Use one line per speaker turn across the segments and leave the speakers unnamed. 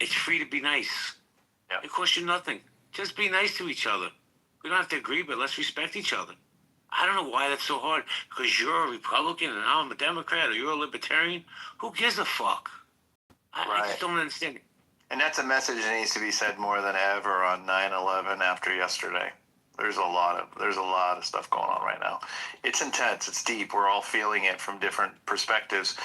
it's free to be nice.
Yeah.
It costs you nothing. Just be nice to each other. We don't have to agree, but let's respect each other. I don't know why that's so hard. Because you're a Republican and I'm a Democrat, or you're a Libertarian. Who gives a fuck? I just don't understand it.
And that's a message that needs to be said more than ever on 9/11 after yesterday. There's a lot of stuff going on right now. It's intense. It's deep. We're all feeling it from different perspectives.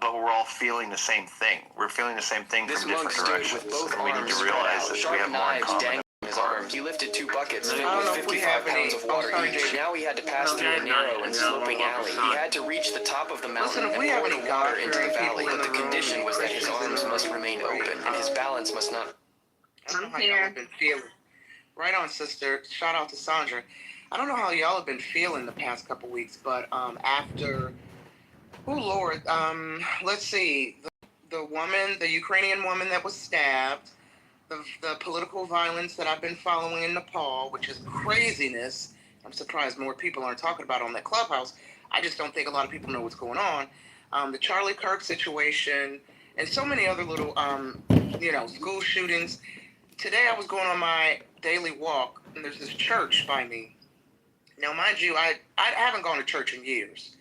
But we're all feeling the same thing. We're feeling the same thing from different directions. And we need to realize that we have more in common.
His arms. He lifted 2 buckets filled with 55 pounds of water each. Now he had to pass through a narrow and sloping alley. He had to reach the top of the mountain and pour the water into the valley, but the condition was that his arms must remain open and his balance must not...
I don't know how y'all have been feeling. Right on, sister. Shout out to Sandra. I don't know how y'all have been feeling the past couple weeks, but after... Oh, Lord. Let's see. The woman, the Ukrainian woman that was stabbed, the political violence that I've been following in Nepal, which is craziness. I'm surprised more people aren't talking about it on that Clubhouse. I just don't think a lot of people know what's going on. The Charlie Kirk situation, and so many other little, school shootings. Today I was going on my daily walk, and there's this church by me. Now, mind you, I haven't gone to church in years.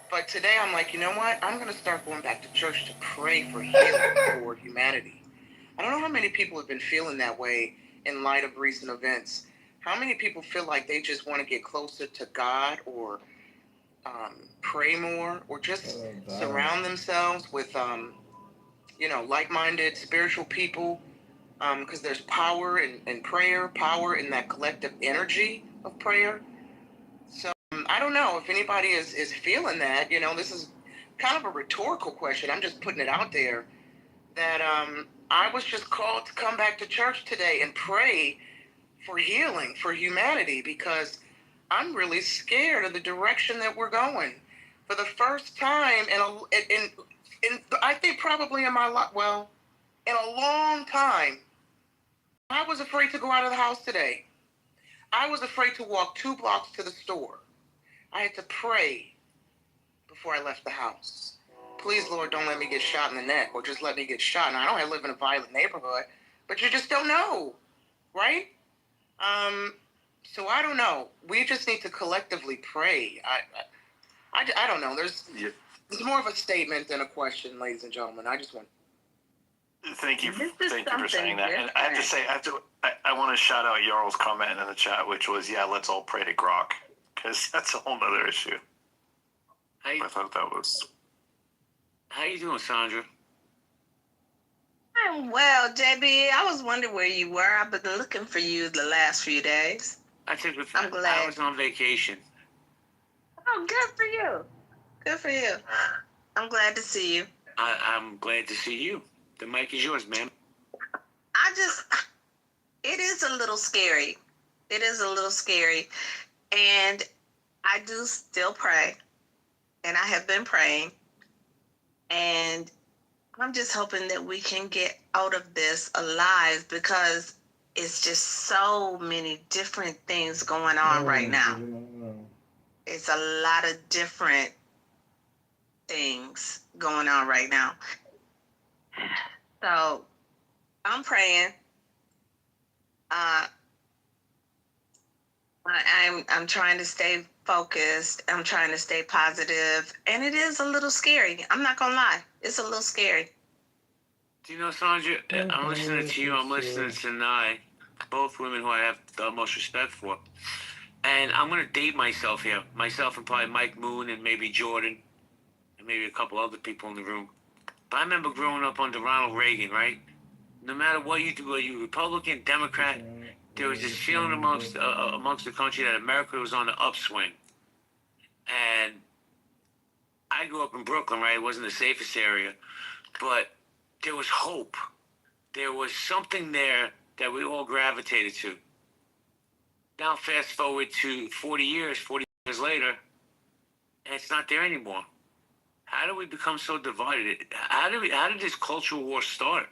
But today I'm like, you know what? I'm going to start going back to church to pray for healing for humanity. I don't know how many people have been feeling that way in light of recent events. How many people feel like they just want to get closer to God or pray more or just surround themselves with, like-minded spiritual people, because there's power in prayer, power in that collective energy of prayer. So I don't know if anybody is feeling that. This is kind of a rhetorical question. I'm just putting it out there that I was just called to come back to church today and pray for healing, for humanity, because I'm really scared of the direction that we're going. For the first time in I think probably in my life, in a long time, I was afraid to go out of the house today. I was afraid to walk 2 blocks to the store. I had to pray before I left the house. Please, Lord, don't let me get shot in the neck, or just let me get shot. Now, I don't live in a violent neighborhood, but you just don't know, right? So I don't know. We just need to collectively pray. I don't know. There's more of a statement than a question, ladies and gentlemen. I just want.
Thank you for saying that. And I have to say, I want to shout out Jarl's comment in the chat, which was, let's all pray to Grok, because that's a whole other issue. I thought that was...
How you doing, Sandra?
I'm well, JB. I was wondering where you were. I've been looking for you the last few days.
I'm glad. I was on vacation.
Oh, good for you. Good for you. I'm glad to see you.
I'm glad to see you. The mic is yours, ma'am.
It is a little scary. It is a little scary. And I do still pray. And I have been praying. And I'm just hoping that we can get out of this alive, because it's just so many different things going on right now. It's a lot of different things going on right now. So I'm praying. I'm trying to stay focused. I'm trying to stay positive. And it is a little scary. I'm not going to lie. It's a little scary.
Do you know, Sandra, I'm listening to you. I'm listening to Nye, both women who I have the utmost respect for. And I'm going to date myself here. Myself and probably Mike Moon and maybe Jordan and maybe a couple other people in the room. But I remember growing up under Ronald Reagan, right? No matter what you do, whether you're Republican, Democrat, there was this feeling amongst the country that America was on the upswing. And I grew up in Brooklyn, right? It wasn't the safest area. But there was hope. There was something there that we all gravitated to. Now fast forward to 40 years later, and it's not there anymore. How do we become so divided? How did this cultural war start?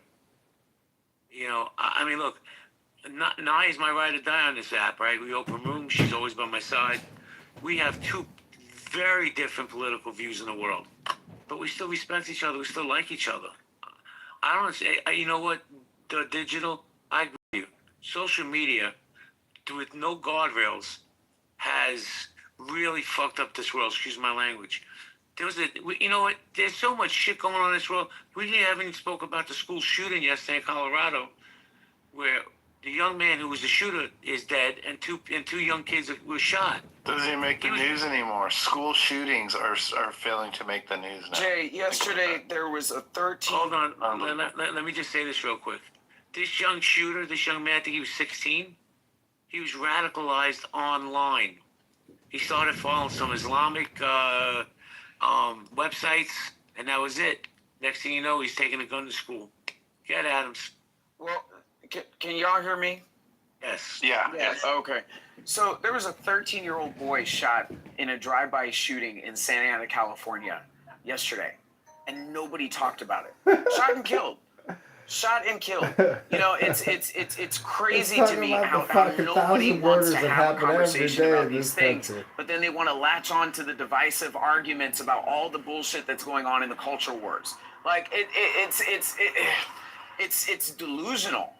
I mean, look, Nye is my ride or die on this app, right? We open rooms. She's always by my side. We have 2 very different political views in the world, but we still respect each other. We still like each other. I don't say. You know what? The digital. I agree with you. Social media, with no guardrails, has really fucked up this world. Excuse my language. You know what? There's so much shit going on in this world. We haven't even spoke about the school shooting yesterday in Colorado, where the young man who was the shooter is dead, and two young kids were shot.
Doesn't even make the news anymore. School shootings are failing to make the news now.
Jay, yesterday there was a 13...
Hold on. Let me just say this real quick. This young shooter, this young man, I think he was 16, he was radicalized online. He started following some Islamic websites, and that was it. Next thing you know, he's taking a gun to school. Get Adams.
Well, can y'all hear me?
Yes.
Yeah.
Yes. Okay. So there was a 13-year-old boy shot in a drive-by shooting in Santa Ana, California yesterday, and nobody talked about it. Shot and killed. Shot and killed. You know, it's crazy to me how nobody wants to have a conversation about these things, but then they want to latch on to the divisive arguments about all the bullshit that's going on in the culture wars. Like it's delusional.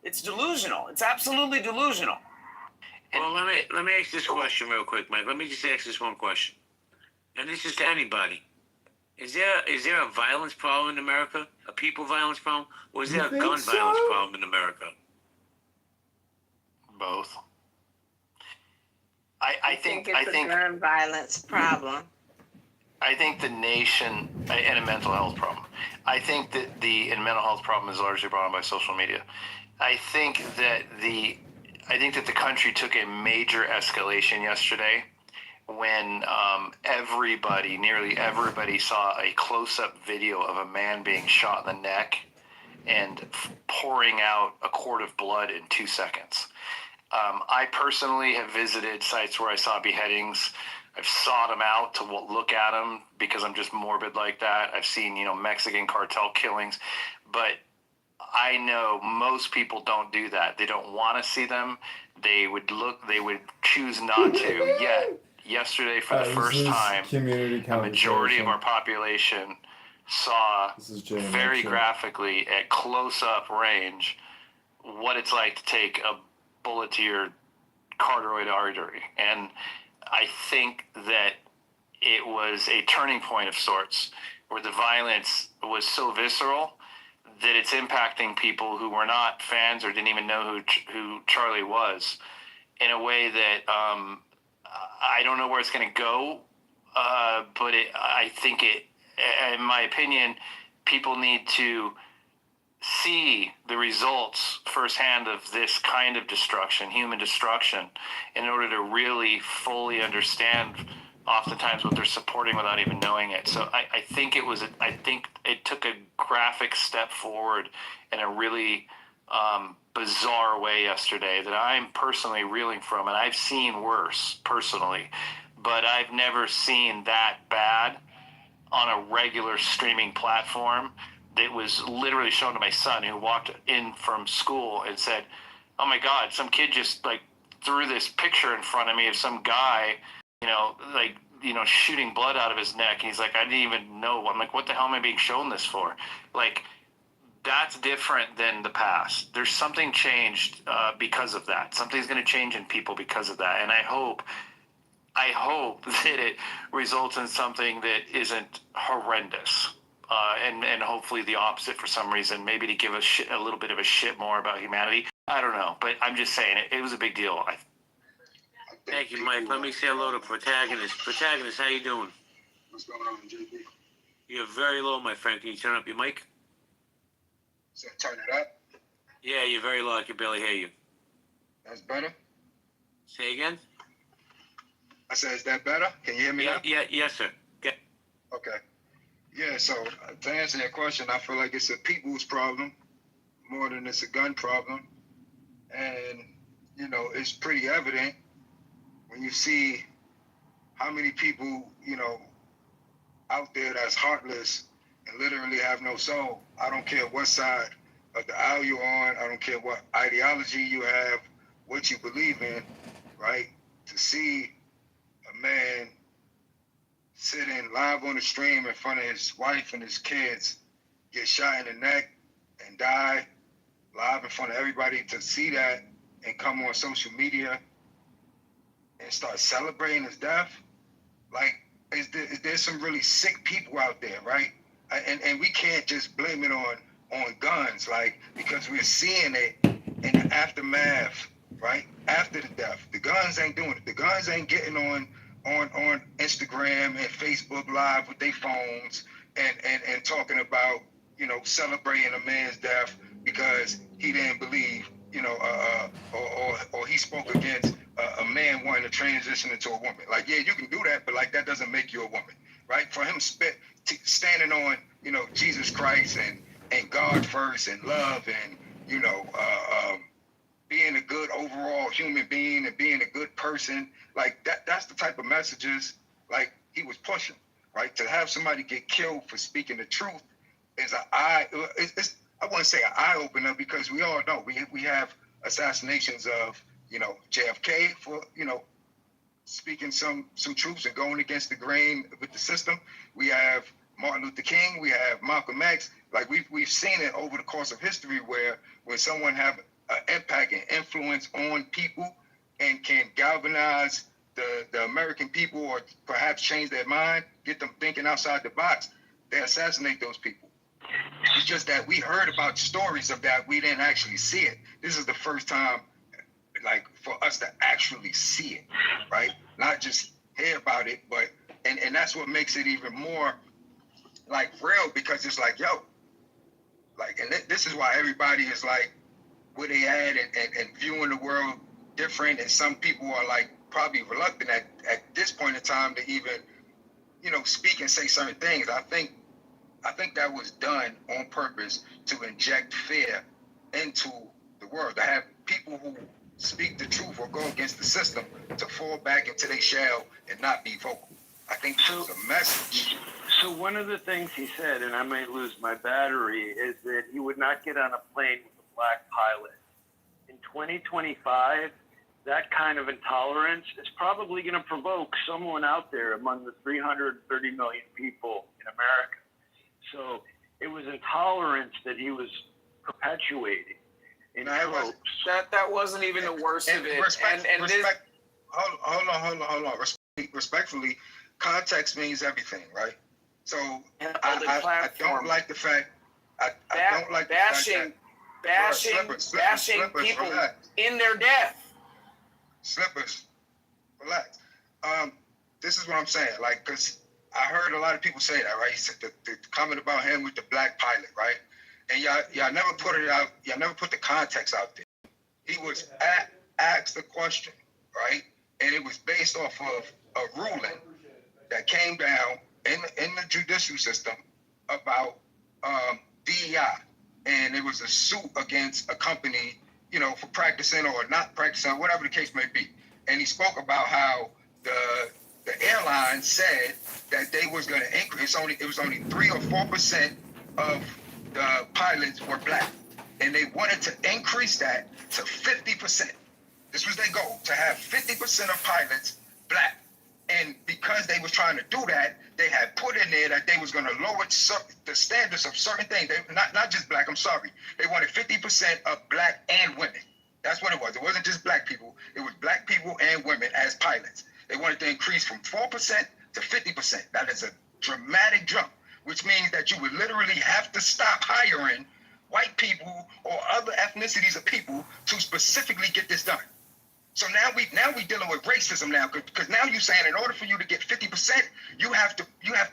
It's delusional. It's absolutely delusional.
Well, let me ask this question real quick, Mike. Let me just ask this one question, and this is to anybody. Is there a violence problem in America? A people violence problem? Or is there a gun violence problem in America?
Both.
I think it's a gun violence problem.
I think the nation and a mental health problem. I think that the mental health problem is largely brought on by social media. I think that the country took a major escalation yesterday when nearly everybody saw a close-up video of a man being shot in the neck and pouring out a quart of blood in 2 seconds. I personally have visited sites where I saw beheadings. I've sought them out to look at them because I'm just morbid like that. I've seen, Mexican cartel killings, but I know most people don't do that. They don't want to see them. They would choose not to. Yet, yesterday, for the first time, a majority of our population saw very graphically at close-up range what it's like to take a bullet to your carotid artery. And I think that it was a turning point of sorts where the violence was so visceral that it's impacting people who were not fans or didn't even know who Charlie was in a way that I don't know where it's going to go, but I think in my opinion, people need to see the results firsthand of this kind of destruction, human destruction, in order to really fully understand oftentimes what they're supporting without even knowing it. So I think it took a graphic step forward in a really bizarre way yesterday that I'm personally reeling from, and I've seen worse personally, but I've never seen that bad on a regular streaming platform. That was literally shown to my son, who walked in from school and said, "Oh my God, some kid just threw this picture in front of me of some guy, shooting blood out of his neck." And he's like, "I didn't even know." I'm like, "What the hell am I being shown this for?" That's different than the past. There's something changed because of that. Something's going to change in people because of that. And I hope that it results in something that isn't horrendous. And hopefully the opposite for some reason, maybe to give a little bit of a shit more about humanity. I don't know, but I'm just saying it was a big deal.
Thank you, Mike. Let me say hello to Protagonist. Protagonist, how you doing?
What's going on, JP?
You're very low, my friend. Can you turn up your mic?
So turn it up.
Yeah, you're very low. I can barely hear you.
That's better?
Say again?
I said, is that better? Can you hear me now?
Yeah, yes, sir.
Okay. Yeah, so to answer your question, I feel like it's a people's problem more than it's a gun problem. And, it's pretty evident when you see how many people, out there that's heartless and literally have no soul. I don't care what side of the aisle you're on. I don't care what ideology you have, what you believe in, right? To see a man sitting live on the stream in front of his wife and his kids get shot in the neck in front of everybody to see that and come on social media and start celebrating his death, like, is there some really sick people out there, right? And we can't just blame it on guns, like, because we're seeing it in the aftermath, right? After the death, the guns ain't doing it. The guns ain't getting on Instagram and Facebook Live with their phones and talking about, you know, celebrating a man's death because he didn't believe, you know, or he spoke against a man wanting to transition into a woman. Like, yeah, you can do that, but like that doesn't make you a woman, right? For him standing on, you know, Jesus Christ and God first and love and, you know, being a good overall human being and being a good person, like that's the type of messages like he was pushing, right? To have somebody get killed for speaking the truth is I wouldn't say an eye opener, because we all know we have assassinations of, you know, JFK for, you know, speaking some truths and going against the grain with the system. We have Martin Luther King, we have Malcolm X. Like we've seen it over the course of history where when someone have an impact and influence on people and can galvanize the American people or perhaps change their mind, get them thinking outside the box, they assassinate those people. It's just that we heard about stories of that. We didn't actually see it. This is the first time, like, for us to actually see it, right? Not just hear about it, but, and that's what makes it even more, like, real, because it's like, yo, like, and this is why everybody is, like, where they at and viewing the world different, and some people are, like, probably reluctant at this point in time to even, you know, speak and say certain things. I think that was done on purpose to inject fear into the world, to have people who speak the truth or go against the system to fall back into their shell and not be vocal. I think that was a message.
So one of the things he said, and I may lose my battery, is that he would not get on a plane with a black pilot. In 2025, that kind of intolerance is probably going to provoke someone out there among the 330 million people in America. So it was intolerance that he was perpetuating in tropes.
That wasn't even the worst of it.
Hold on. Respectfully, context means everything, right? So I don't like the fact. I don't like bashing
people in their death.
Slippers, relax. This is what I'm saying, like, because I heard a lot of people say that, right? He said the comment about him with the black pilot, right? And y'all never put it out. Y'all never put the context out there. He was asked a question, right? And it was based off of a ruling that came down in the judicial system about DEI, and it was a suit against a company, you know, for practicing or not practicing, whatever the case may be. And he spoke about how the airline said that they was going to increase. It was only 3 or 4% of the pilots were black, and they wanted to increase that to 50%. This was their goal, to have 50% of pilots black. And because they was trying to do that, they had put in there that they was going to lower the standards of certain things. They, not just black, I'm sorry. They wanted 50% of black and women. That's what it was. It wasn't just black people. It was black people and women as pilots. They wanted to increase from 4% to 50%. That is a dramatic jump, which means that you would literally have to stop hiring white people or other ethnicities of people to specifically get this done. So now we dealing with racism now, because now you're saying in order for you to get 50%, you have to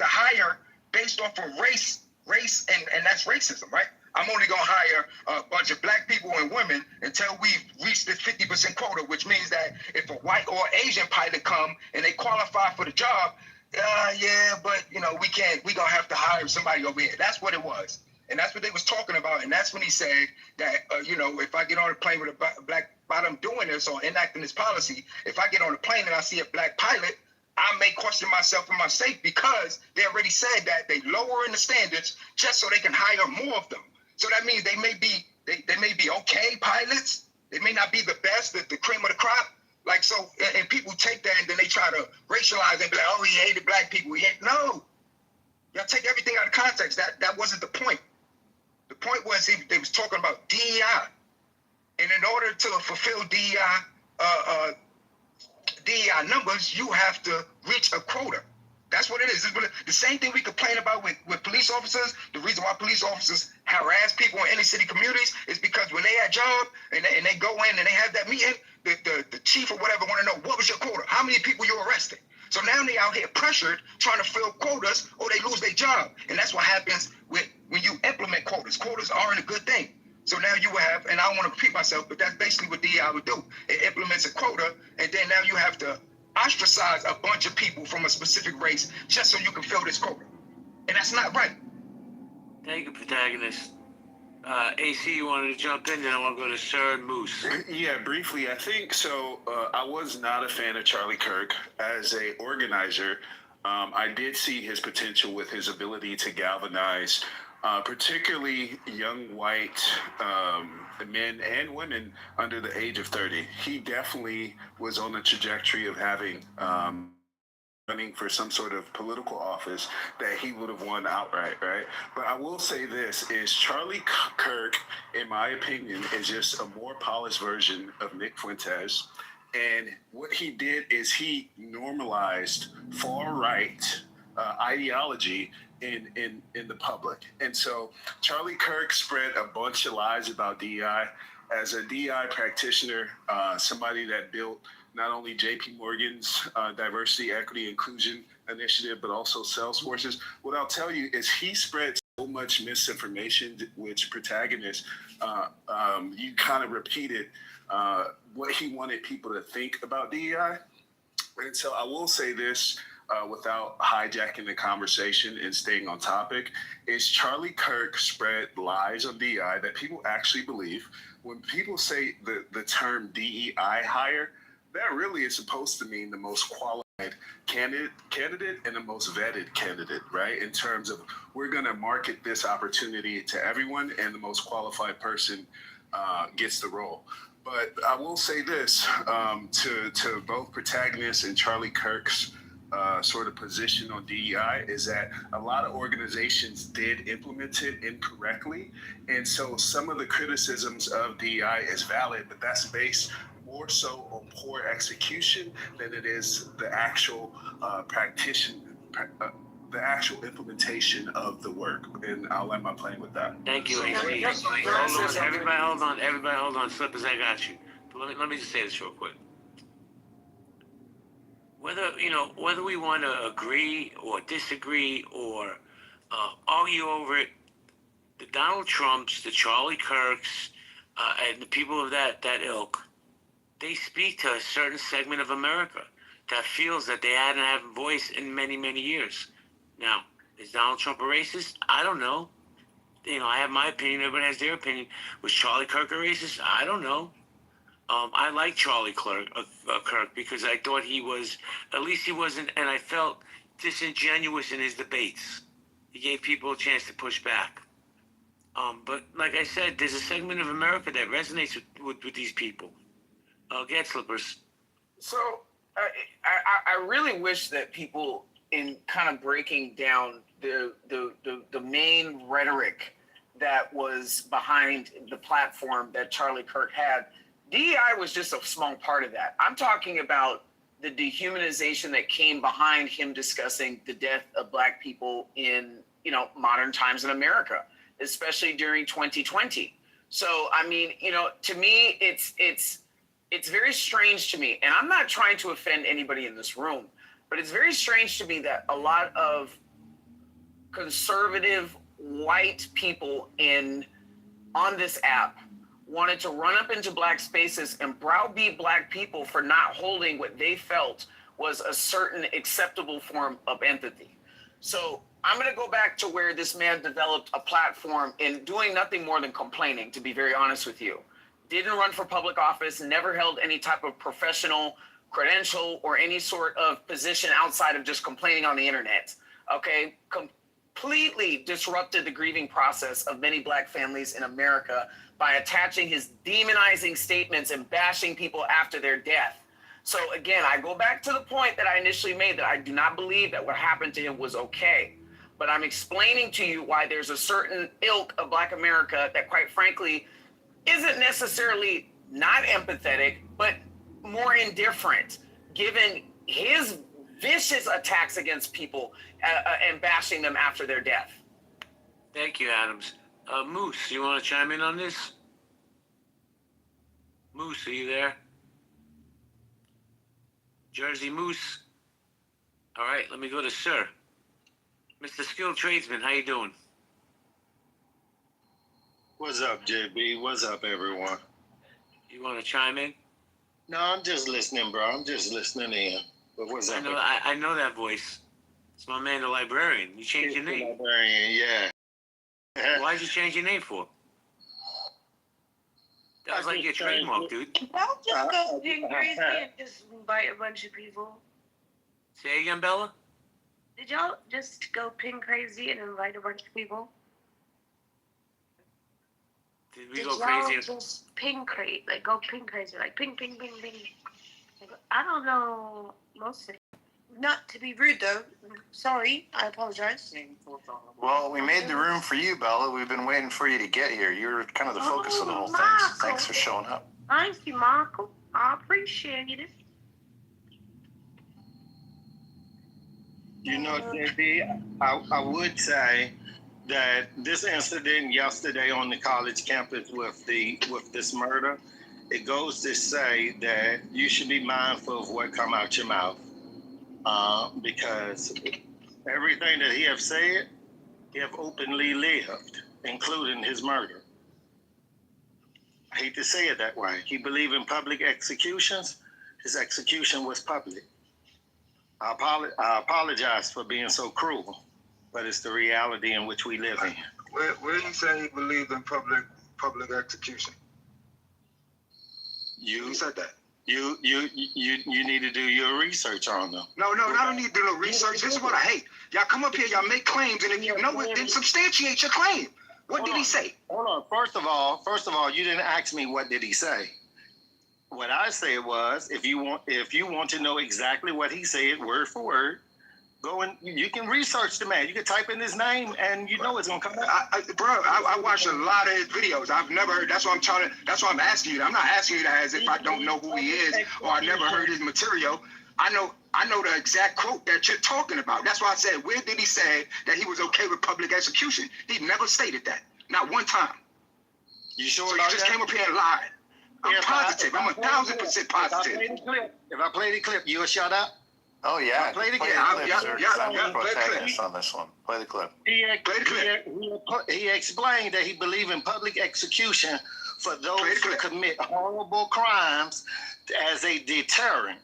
hire based off of race, and that's racism, right? I'm only gonna hire a bunch of black people and women until we've reached this 50% quota, which means that if a white or Asian pilot come and they qualify for the job, yeah, but you know, we gonna have to hire somebody over here. That's what it was. And that's what they was talking about. And that's when he said that, you know, if I get on a plane with a black bottom doing this or enacting this policy, if I get on a plane and I see a black pilot, I may question myself and my safety, because they already said that they lower in the standards just so they can hire more of them. So that means they may be okay pilots. They may not be the best, the cream of the crop. Like, so, and people take that and then they try to racialize and be like, oh, he hated black people. No. Y'all take everything out of context. That wasn't the point. The point was they was talking about DEI. And in order to fulfill DEI numbers, you have to reach a quota. That's what it is. It's the same thing we complain about with police officers. The reason why police officers harass people in inner city communities is because when they at job and they go in and they have that meeting, the chief or whatever want to know, what was your quota? How many people you arrested? So now they out here pressured trying to fill quotas or they lose their job. And that's what happens when you implement quotas. Quotas aren't a good thing. So now you have, and I don't want to repeat myself, but that's basically what DEI would do. It implements a quota, and then now you have to ostracize a bunch of people from a specific race just so you can fill this quota. And that's not right.
Thank you, protagonist. AC, you wanted to jump in, then I want to go to Sir and Moose.
Yeah, briefly, I think so. I was not a fan of Charlie Kirk as a organizer. I did see his potential with his ability to galvanize particularly young white men and women under the age of 30. He definitely was on the trajectory of having running for some sort of political office that he would have won outright, right? But I will say this, is Charlie Kirk, in my opinion, is just a more polished version of Nick Fuentes. And what he did is he normalized far-right ideology in the public. And so Charlie Kirk spread a bunch of lies about DEI. As a DEI practitioner, somebody that built not only JP Morgan's diversity, equity, inclusion initiative, but also Salesforce's, what I'll tell you is he spread so much misinformation, which protagonist, you kind of repeated what he wanted people to think about DEI. And so I will say this, without hijacking the conversation and staying on topic, is Charlie Kirk spread lies on DEI that people actually believe. When people say the term DEI hire, that really is supposed to mean the most qualified candidate and the most vetted candidate, right? In terms of, we're going to market this opportunity to everyone and the most qualified person gets the role. But I will say this, to both protagonists and Charlie Kirk's sort of position on DEI, is that a lot of organizations did implement it incorrectly. And so some of the criticisms of DEI is valid, but that's based more so on poor execution than it is the actual the actual implementation of the work. And I'll end my plane with that.
Thank you, AC. Everybody hold on. Slippers, I got you. But let me just say this real quick. Whether we want to agree or disagree or argue over it, the Donald Trumps, the Charlie Kirks, and the people of that ilk, they speak to a certain segment of America that feels that they hadn't had a voice in many, many years. Now, is Donald Trump a racist? I don't know. I have my opinion. Everybody has their opinion. Was Charlie Kirk a racist? I don't know. I like Charlie Kirk because I thought at least he wasn't, and I felt disingenuous in his debates. He gave people a chance to push back. But like I said, there's a segment of America that resonates with these people. Get Slippers.
So I really wish that people, in kind of breaking down the main rhetoric that was behind the platform that Charlie Kirk had, DEI was just a small part of that. I'm talking about the dehumanization that came behind him discussing the death of Black people in, modern times in America, especially during 2020. So, I mean, to me, it's very strange to me, and I'm not trying to offend anybody in this room, but it's very strange to me that a lot of conservative white people on this app wanted to run up into Black spaces and browbeat Black people for not holding what they felt was a certain acceptable form of empathy. So I'm going to go back to where this man developed a platform in doing nothing more than complaining, to be very honest with you. Didn't run for public office, never held any type of professional credential or any sort of position outside of just complaining on the internet. Okay, completely disrupted the grieving process of many Black families in America by attaching his demonizing statements and bashing people after their death. So again, I go back to the point that I initially made, that I do not believe that what happened to him was okay. But I'm explaining to you why there's a certain ilk of Black America that, quite frankly, isn't necessarily not empathetic, but more indifferent, given his vicious attacks against people and bashing them after their death.
Thank you, Adams. Moose, you want to chime in on this? Moose, are you there? Jersey Moose. All right, let me go to Sir. Mr. Skilled Tradesman, how you doing?
What's up, JB? What's up, everyone?
You want to chime in?
No, I'm just listening, bro. I'm just listening in. But what's up?
I know that voice. It's my man, the librarian. You changed your name.
Librarian, yeah.
Why'd you change your name for? That was like your trademark, dude.
Don't just go being crazy and just invite a bunch of people.
Say again, Bella?
Did y'all just go ping crazy and invite a bunch of people?
Did we go crazy?
Just ping crazy, like go ping crazy, like ping, ping, ping, ping. I don't know most of it. Not to be rude though. Sorry, I apologize.
Well, we made the room for you, Bella. We've been waiting for you to get here. You're kind of the focus of the whole thing. So thanks for showing up.
Thank you, Michael. I appreciate it.
You know, JB, I would say that this incident yesterday on the college campus with this murder, it goes to say that you should be mindful of what come out your mouth, because everything that he have said, he have openly lived, including his murder. I hate to say it that way. He believed in public executions. His execution was public. I apologize for being so cruel, but it's the reality in which we live in.
Where you say he believed in public execution? You said that.
You need to do your research on them.
No, I don't need to do no research. This is what I hate. Y'all come up here, y'all make claims, and if you know it, then substantiate your claim. What did he say?
Hold on. First of all, you didn't ask me what did he say. What I said was, if you want to know exactly what he said, word for word, go and you can research the man. You can type in his name, and you know it's gonna come out.
I watched a lot of his videos. I've never heard. That's why I'm asking you. I'm not asking you that as if I don't know who he is or I never heard his material. I know the exact quote that you're talking about. That's why I said, where did he say that he was okay with public execution? He never stated that. Not one time.
You sure?
So you just came up here and lied. I'm positive. I'm 1,000% positive.
If I play the clip, you'll shut up?
Oh, yeah.
Play the clip.
Protagonist on this one. Play the clip.
He explained that he believed in public execution for those who commit horrible crimes as a deterrent.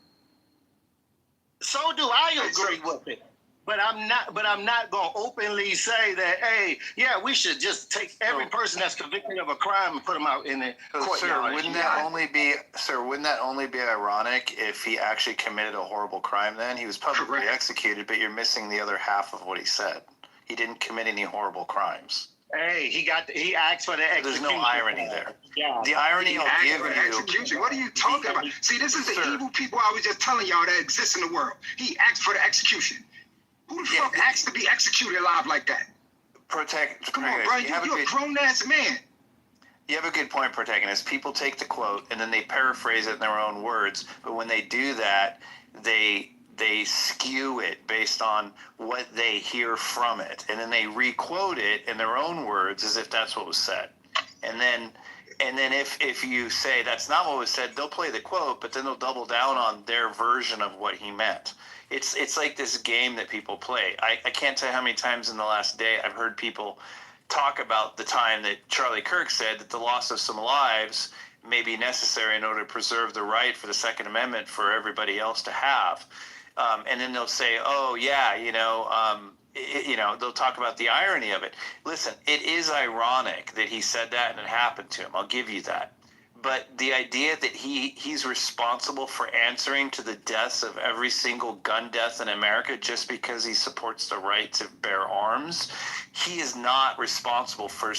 So do I agree with it. But I'm not going to openly say that, hey, yeah, we should just take every person that's convicted of a crime and put them out in the courtyard.
Sir, wouldn't that only be ironic if he actually committed a horrible crime then? He was publicly executed, but you're missing the other half of what he said. He didn't commit any horrible crimes.
Hey, he asked for the execution.
There's no irony there.
Yeah.
The irony I'll give you.
Execution. What are you talking about? See, this is the evil people I was just telling y'all that exist in the world. He asked for the execution. Who the fuck asked to be executed alive like that? Come on, bro. You're a grown-ass man.
You have a good point, Protagonist. People take the quote and then they paraphrase it in their own words. But when they do that, they skew it based on what they hear from it. And then they re-quote it in their own words as if that's what was said. And then if you say that's not what was said, they'll play the quote, but then they'll double down on their version of what he meant. It's like this game that people play. I can't tell you how many times in the last day I've heard people talk about the time that Charlie Kirk said that the loss of some lives may be necessary in order to preserve the right for the Second Amendment for everybody else to have. And then they'll say, oh, yeah, they'll talk about the irony of it. Listen, it is ironic that he said that and it happened to him. I'll give you that. But the idea that he's responsible for answering to the deaths of every single gun death in America just because he supports the right to bear arms, he is not responsible for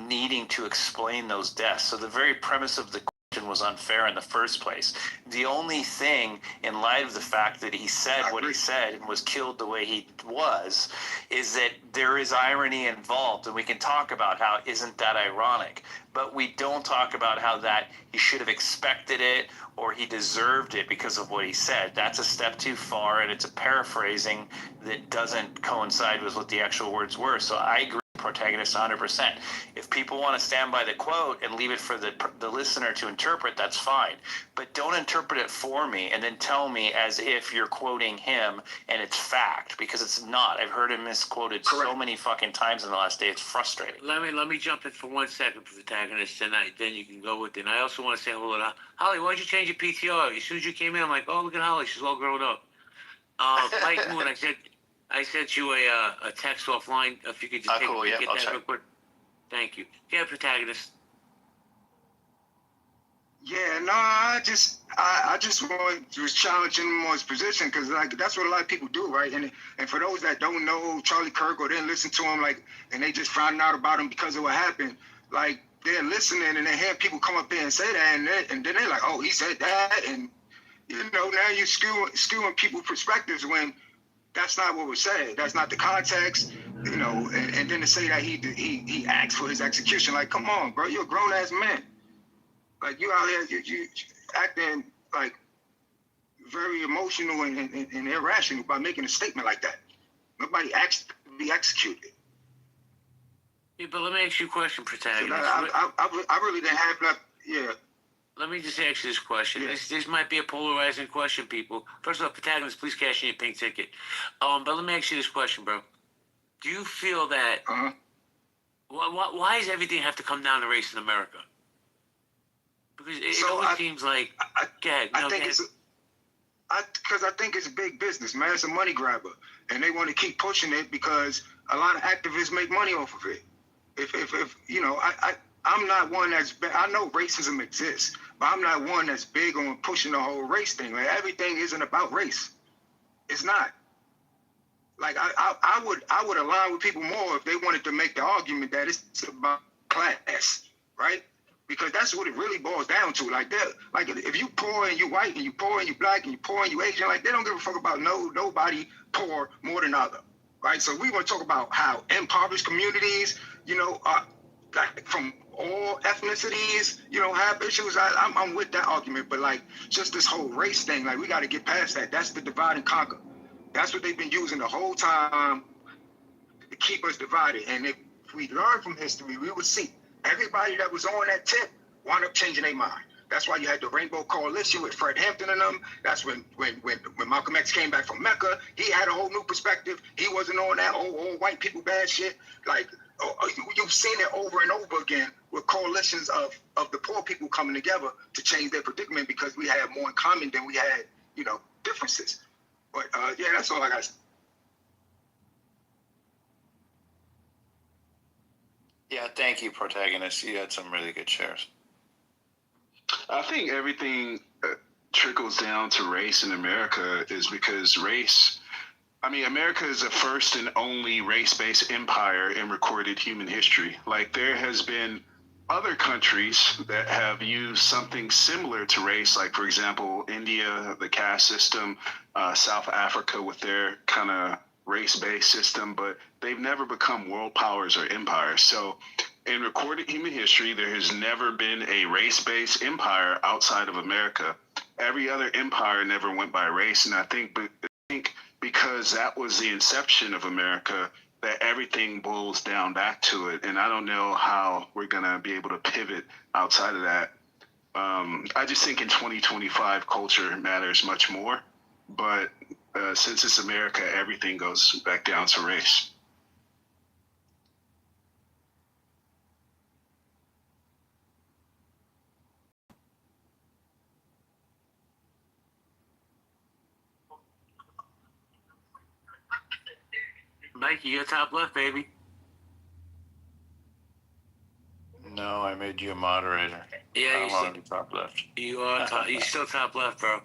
needing to explain those deaths. So the very premise of the question was unfair in the first place. The only thing, in light of the fact that he said what he said and was killed the way he was, is that there is irony involved, and we can talk about how isn't that ironic, but we don't talk about how that he should have expected it or he deserved it because of what he said. That's a step too far, and it's a paraphrasing that doesn't coincide with what the actual words were. So I agree with Protagonist 100%. If people want to stand by the quote and leave it for the listener to interpret, that's fine. But don't interpret it for me and then tell me as if you're quoting him and it's fact, because it's not. I've heard him misquoted so many fucking times in the last day. It's frustrating.
Let me jump in for 1 second, Protagonist, and then you can go with it. And I also want to say hello to Holly. Why'd you change your PTR? As soon as you came in, I'm like, oh, look at Holly. She's all grown up. Mike Moon, I sent you a text offline. If you could just
cool, yeah,
get
I'll
that
check.
real quick. Thank you. Yeah, Protagonist.
Yeah, no, I just was challenging him on his position because like that's what a lot of people do, right? And for those that don't know Charlie Kirk or didn't listen to him, like, and they just found out about him because of what happened, like they're listening and they hear people come up there and say that, and then they're like, oh, he said that, and you know, now you're skewing people's perspectives when that's not what was said. That's not the context, you know. And then to say that he asked for his execution, like, come on, bro, you're a grown ass man. Like you out here, you acting like very emotional and irrational by making a statement like that. Nobody asked to be executed.
Yeah, but let me ask you a question, Protagonist.
So I really didn't have that. Yeah.
Let me just ask you this question. Yeah. This might be a polarizing question, people. First of all, Protagonist, please cash in your pink ticket. But let me ask you this question, bro. Do you feel that? Why does everything have to come down to race in America? Because it always seems like.
I think it's big business, man. It's a money grabber, and they want to keep pushing it because a lot of activists make money off of it. If you know, I'm not one that's. I know racism exists, but I'm not one that's big on pushing the whole race thing. Like everything isn't about race. It's not. Like I would align with people more if they wanted to make the argument that it's about class, right? Because that's what it really boils down to. Like that, like if you poor and you white and you poor and you black and you poor and you Asian, like they don't give a fuck about nobody poor more than other, right? So we want to talk about how impoverished communities, you know, like from all ethnicities, you know, have issues. I'm with that argument, but like just this whole race thing, like we got to get past that. That's the divide and conquer. That's what they've been using the whole time to keep us divided. And if we learn from history, we would see. Everybody that was on that tip wound up changing their mind. That's why you had the Rainbow Coalition with Fred Hampton and them. That's when Malcolm X came back from Mecca. He had a whole new perspective. He wasn't on that old white people bad shit. Like you've seen it over and over again with coalitions of the poor people coming together to change their predicament because we had more in common than we had, you know, differences. But yeah, that's all I got to say.
Yeah, thank you, Protagonist. You had some really good shares.
I think everything trickles down to race in America is because race, I mean, America is the first and only race-based empire in recorded human history. Like there has been other countries that have used something similar to race, like for example, India, the caste system, South Africa with their kind of race-based system, but they've never become world powers or empires. So in recorded human history, there has never been a race-based empire outside of America. Every other empire never went by race. And I think because that was the inception of America, that everything boils down back to it. And I don't know how we're going to be able to pivot outside of that. I just think in 2025, culture matters much more. But since it's America, everything goes back down to race.
Mikey, you're top left, baby.
No, I made you a moderator.
Yeah,
you want to be top left.
You are top. You're still top left, bro.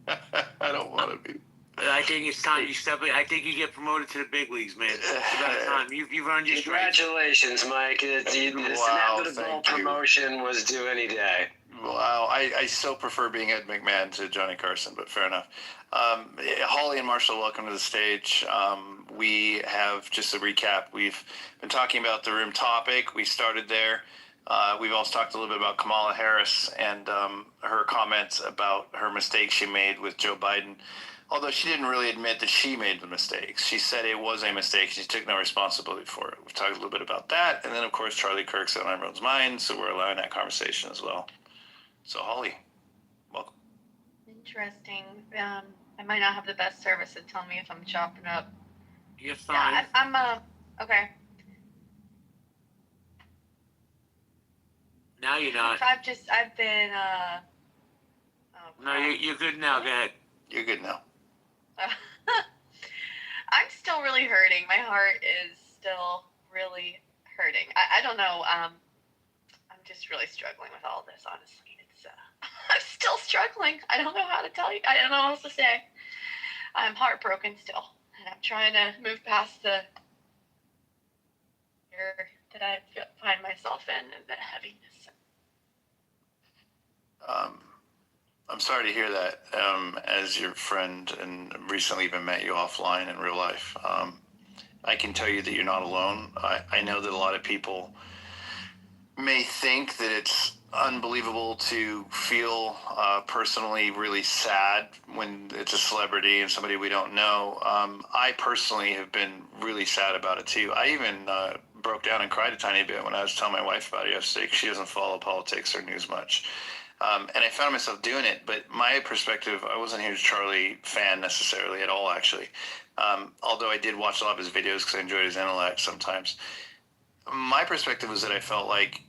I don't want to be.
I think it's time you step in. I think you get promoted to the big leagues, man. It's about time. You've earned your stripes.
Congratulations, Mike. This inevitable promotion was due any day.
Wow, I so prefer being Ed McMahon to Johnny Carson, but fair enough. Holly and Marshall, welcome to the stage. We have, just a recap, we've been talking about the room topic. We started there. We've also talked a little bit about Kamala Harris and her comments about her mistakes she made with Joe Biden. Although she didn't really admit that she made the mistakes. She said it was a mistake. She took no responsibility for it. We've talked a little bit about that. And then, of course, Charlie Kirk's on everyone's mind, so we're allowing that conversation as well. So, Holly, welcome.
Interesting. I might not have the best service, so tell me if I'm chopping up.
You're fine.
Yeah, I'm okay.
Now you're not.
I've been,
No, you're good now. Go ahead.
You're good now.
I'm still really hurting. My heart is still really hurting. I don't know. I'm just really struggling with all this, honestly. It's I'm still struggling. I don't know how to tell you. I don't know what else to say. I'm heartbroken still, and I'm trying to move past the fear that I find myself in and the heaviness.
I'm sorry to hear that. As your friend and recently even met you offline in real life, I can tell you that you're not alone. I know that a lot of people may think that it's unbelievable to feel personally really sad when it's a celebrity and somebody we don't know. I personally have been really sad about it too. I even broke down and cried a tiny bit when I was telling my wife about it yesterday, 'cause she doesn't follow politics or news much. And I found myself doing it, but my perspective, I wasn't a huge Charlie fan necessarily at all, actually. Although I did watch a lot of his videos because I enjoyed his intellect sometimes. My perspective was that I felt like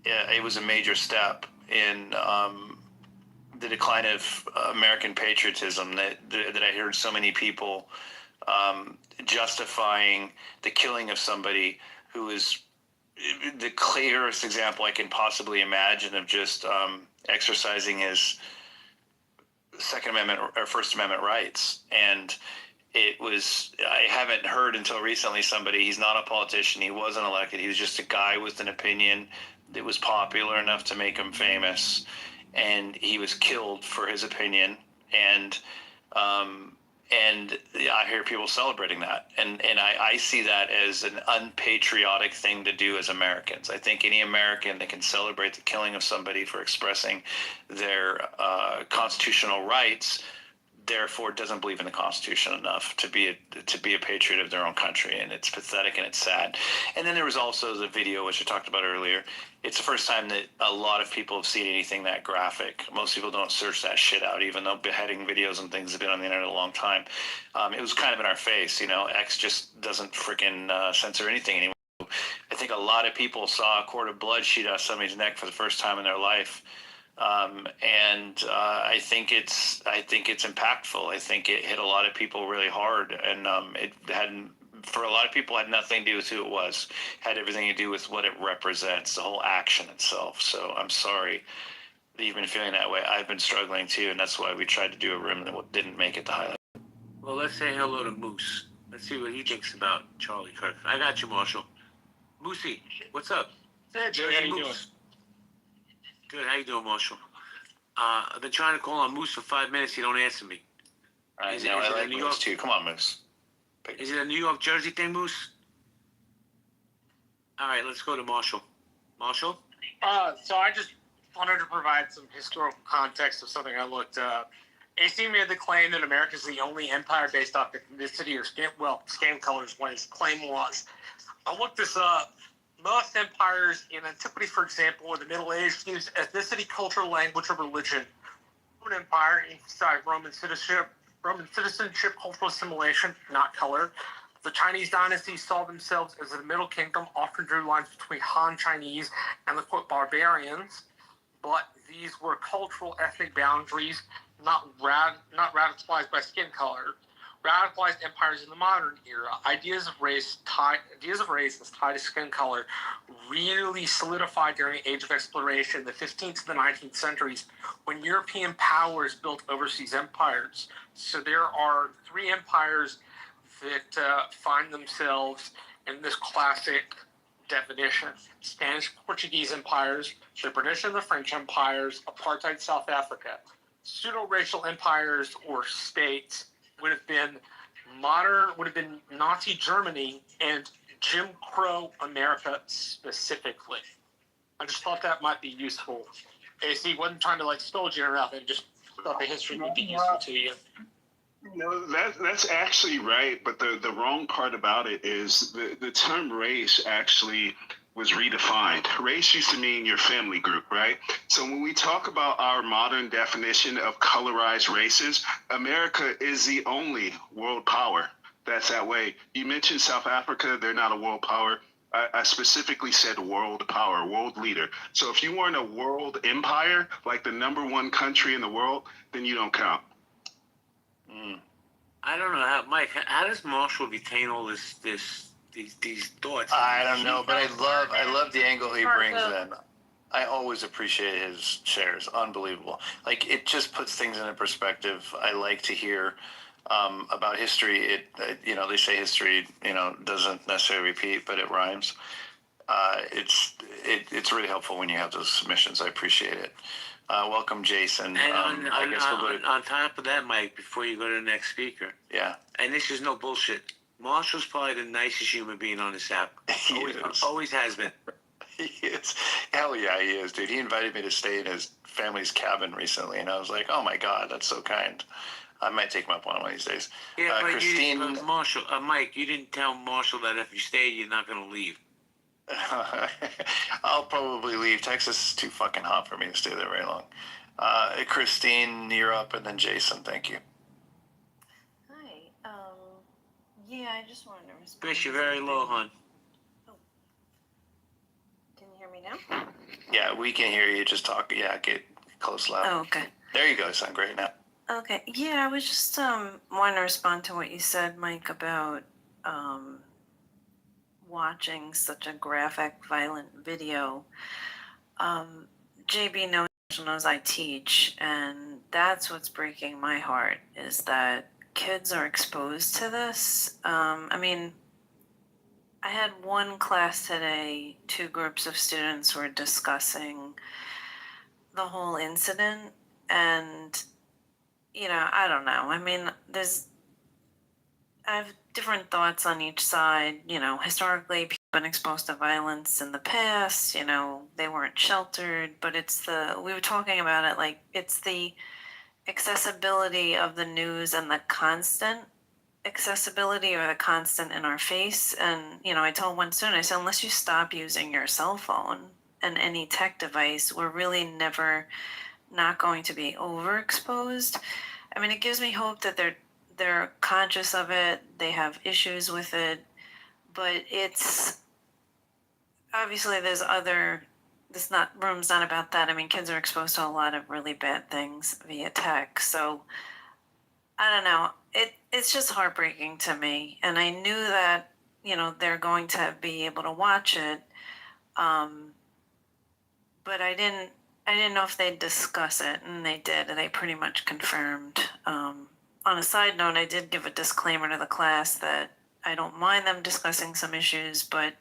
it was a major step in the decline of American patriotism that I heard so many people justifying the killing of somebody who is the clearest example I can possibly imagine of just exercising his Second Amendment or First Amendment rights. And it was, I haven't heard until recently he's not a politician, he wasn't elected, he was just a guy with an opinion that was popular enough to make him famous, and he was killed for his opinion. And I hear people celebrating that, and I see that as an unpatriotic thing to do as Americans. I think any American that can celebrate the killing of somebody for expressing their constitutional rights, therefore doesn't believe in the Constitution enough to be a patriot of their own country. And it's pathetic and it's sad. And then there was also the video, which I talked about earlier. It's the first time that a lot of people have seen anything that graphic. Most people don't search that shit out, even though beheading videos and things have been on the internet a long time. It was kind of in our face, X just doesn't freaking censor anything anymore. I think a lot of people saw a quart of blood shoot out somebody's neck for the first time in their life. I think it's impactful. I think it hit a lot of people really hard, and it hadn't, for a lot of people, had nothing to do with who it was. It had everything to do with what it represents, the whole action itself. So I'm sorry that you've been feeling that way. I've been struggling too, and that's why we tried to do a room that didn't make it to highlight.
Well, let's say hello to Moose. Let's see what he thinks about Charlie Kirk. I got you, Marshall. Moosey, what's up?
Hey, Joe, how you doing?
Good. How you doing, Marshall? I've been trying to call on Moose for 5 minutes. You don't answer me.
All right, now I like Moose too. Come on, Moose.
Is it a New York, Jersey thing, Moose? All right, let's go to Marshall. Marshall?
So I just wanted to provide some historical context of something I looked up. AC made the claim that America is the only empire based off ethnicity or skin color is what his claim was. I looked this up. Most empires in antiquity, for example, or the Middle Ages, used ethnicity, culture, language, or religion. The Roman Empire emphasized Roman citizenship, cultural assimilation, not color. The Chinese dynasties saw themselves as the Middle Kingdom, often drew lines between Han Chinese and the quote barbarians, but these were cultural, ethnic boundaries, not radicalized by skin color. Radicalized empires in the modern era, ideas of race as tied to skin color really solidified during the Age of Exploration, the 15th to the 19th centuries, when European powers built overseas empires. So there are three empires that find themselves in this classic definition. Spanish Portuguese empires, the British and the French empires, apartheid South Africa. Pseudo-racial empires or states would have been Nazi Germany and Jim Crow America specifically. I just thought that might be useful. AC wasn't trying to scold you or nothing, just thought the history would be useful to you.
No, that's actually right, but the wrong part about it is the term race actually was redefined. Race used to mean your family group, right? So when we talk about our modern definition of colorized races, America is the only world power that's that way. You mentioned South Africa, they're not a world power. I specifically said world power, world leader. So if you weren't a world empire, like the #1 country in the world, then you don't count.
I don't know how, Mike. How does Marshall retain all these thoughts?
I don't know, but I love the angle he brings in. I always appreciate his shares. Unbelievable. Like, it just puts things into perspective. I like to hear about history. They say history, doesn't necessarily repeat, but it rhymes. It's really helpful when you have those submissions. I appreciate it. Welcome, Jason.
And
I guess we'll go to,
on top of that, Mike, before you go to the next speaker,
yeah.
and this is no bullshit, Marshall's probably the nicest human being on this app. Always has been.
He is. Hell yeah, he is, dude. He invited me to stay in his family's cabin recently, and I was like, oh my God, that's so kind. I might take him up on one of these days.
Yeah, but
Christine.
Mike, you didn't tell Marshall that if you stay, you're not going to leave.
I'll probably leave. Texas is too fucking hot for me to stay there very long. Christine, you're up, and then Jason. Thank you.
Hi. Yeah, I just wanted to respond.
Chris, you're very low, hon.
Oh. Can you hear me now?
Yeah, we can hear you. Just talk. Yeah, get close, loud.
Oh, okay.
There you go. You sound great now.
Okay. Yeah, I was just wanting to respond to what you said, Mike, about watching such a graphic, violent video. JB knows I teach, and that's what's breaking my heart, is that kids are exposed to this. I had one class today, 2 groups of students were discussing the whole incident, and, I don't know. I have different thoughts on each side. Historically, people have been exposed to violence in the past. They weren't sheltered, but we were talking about it, it's the accessibility of the news and the constant accessibility, or the constant in our face. And, I told one student, I said, unless you stop using your cell phone and any tech device, we're really never not going to be overexposed. It gives me hope that they're conscious of it, they have issues with it, but it's obviously room's not about that. Kids are exposed to a lot of really bad things via tech, so I don't know. It's just heartbreaking to me, and I knew that they're going to be able to watch it, but I didn't know if they'd discuss it, and they did, and they pretty much confirmed. On a side note, I did give a disclaimer to the class that I don't mind them discussing some issues, but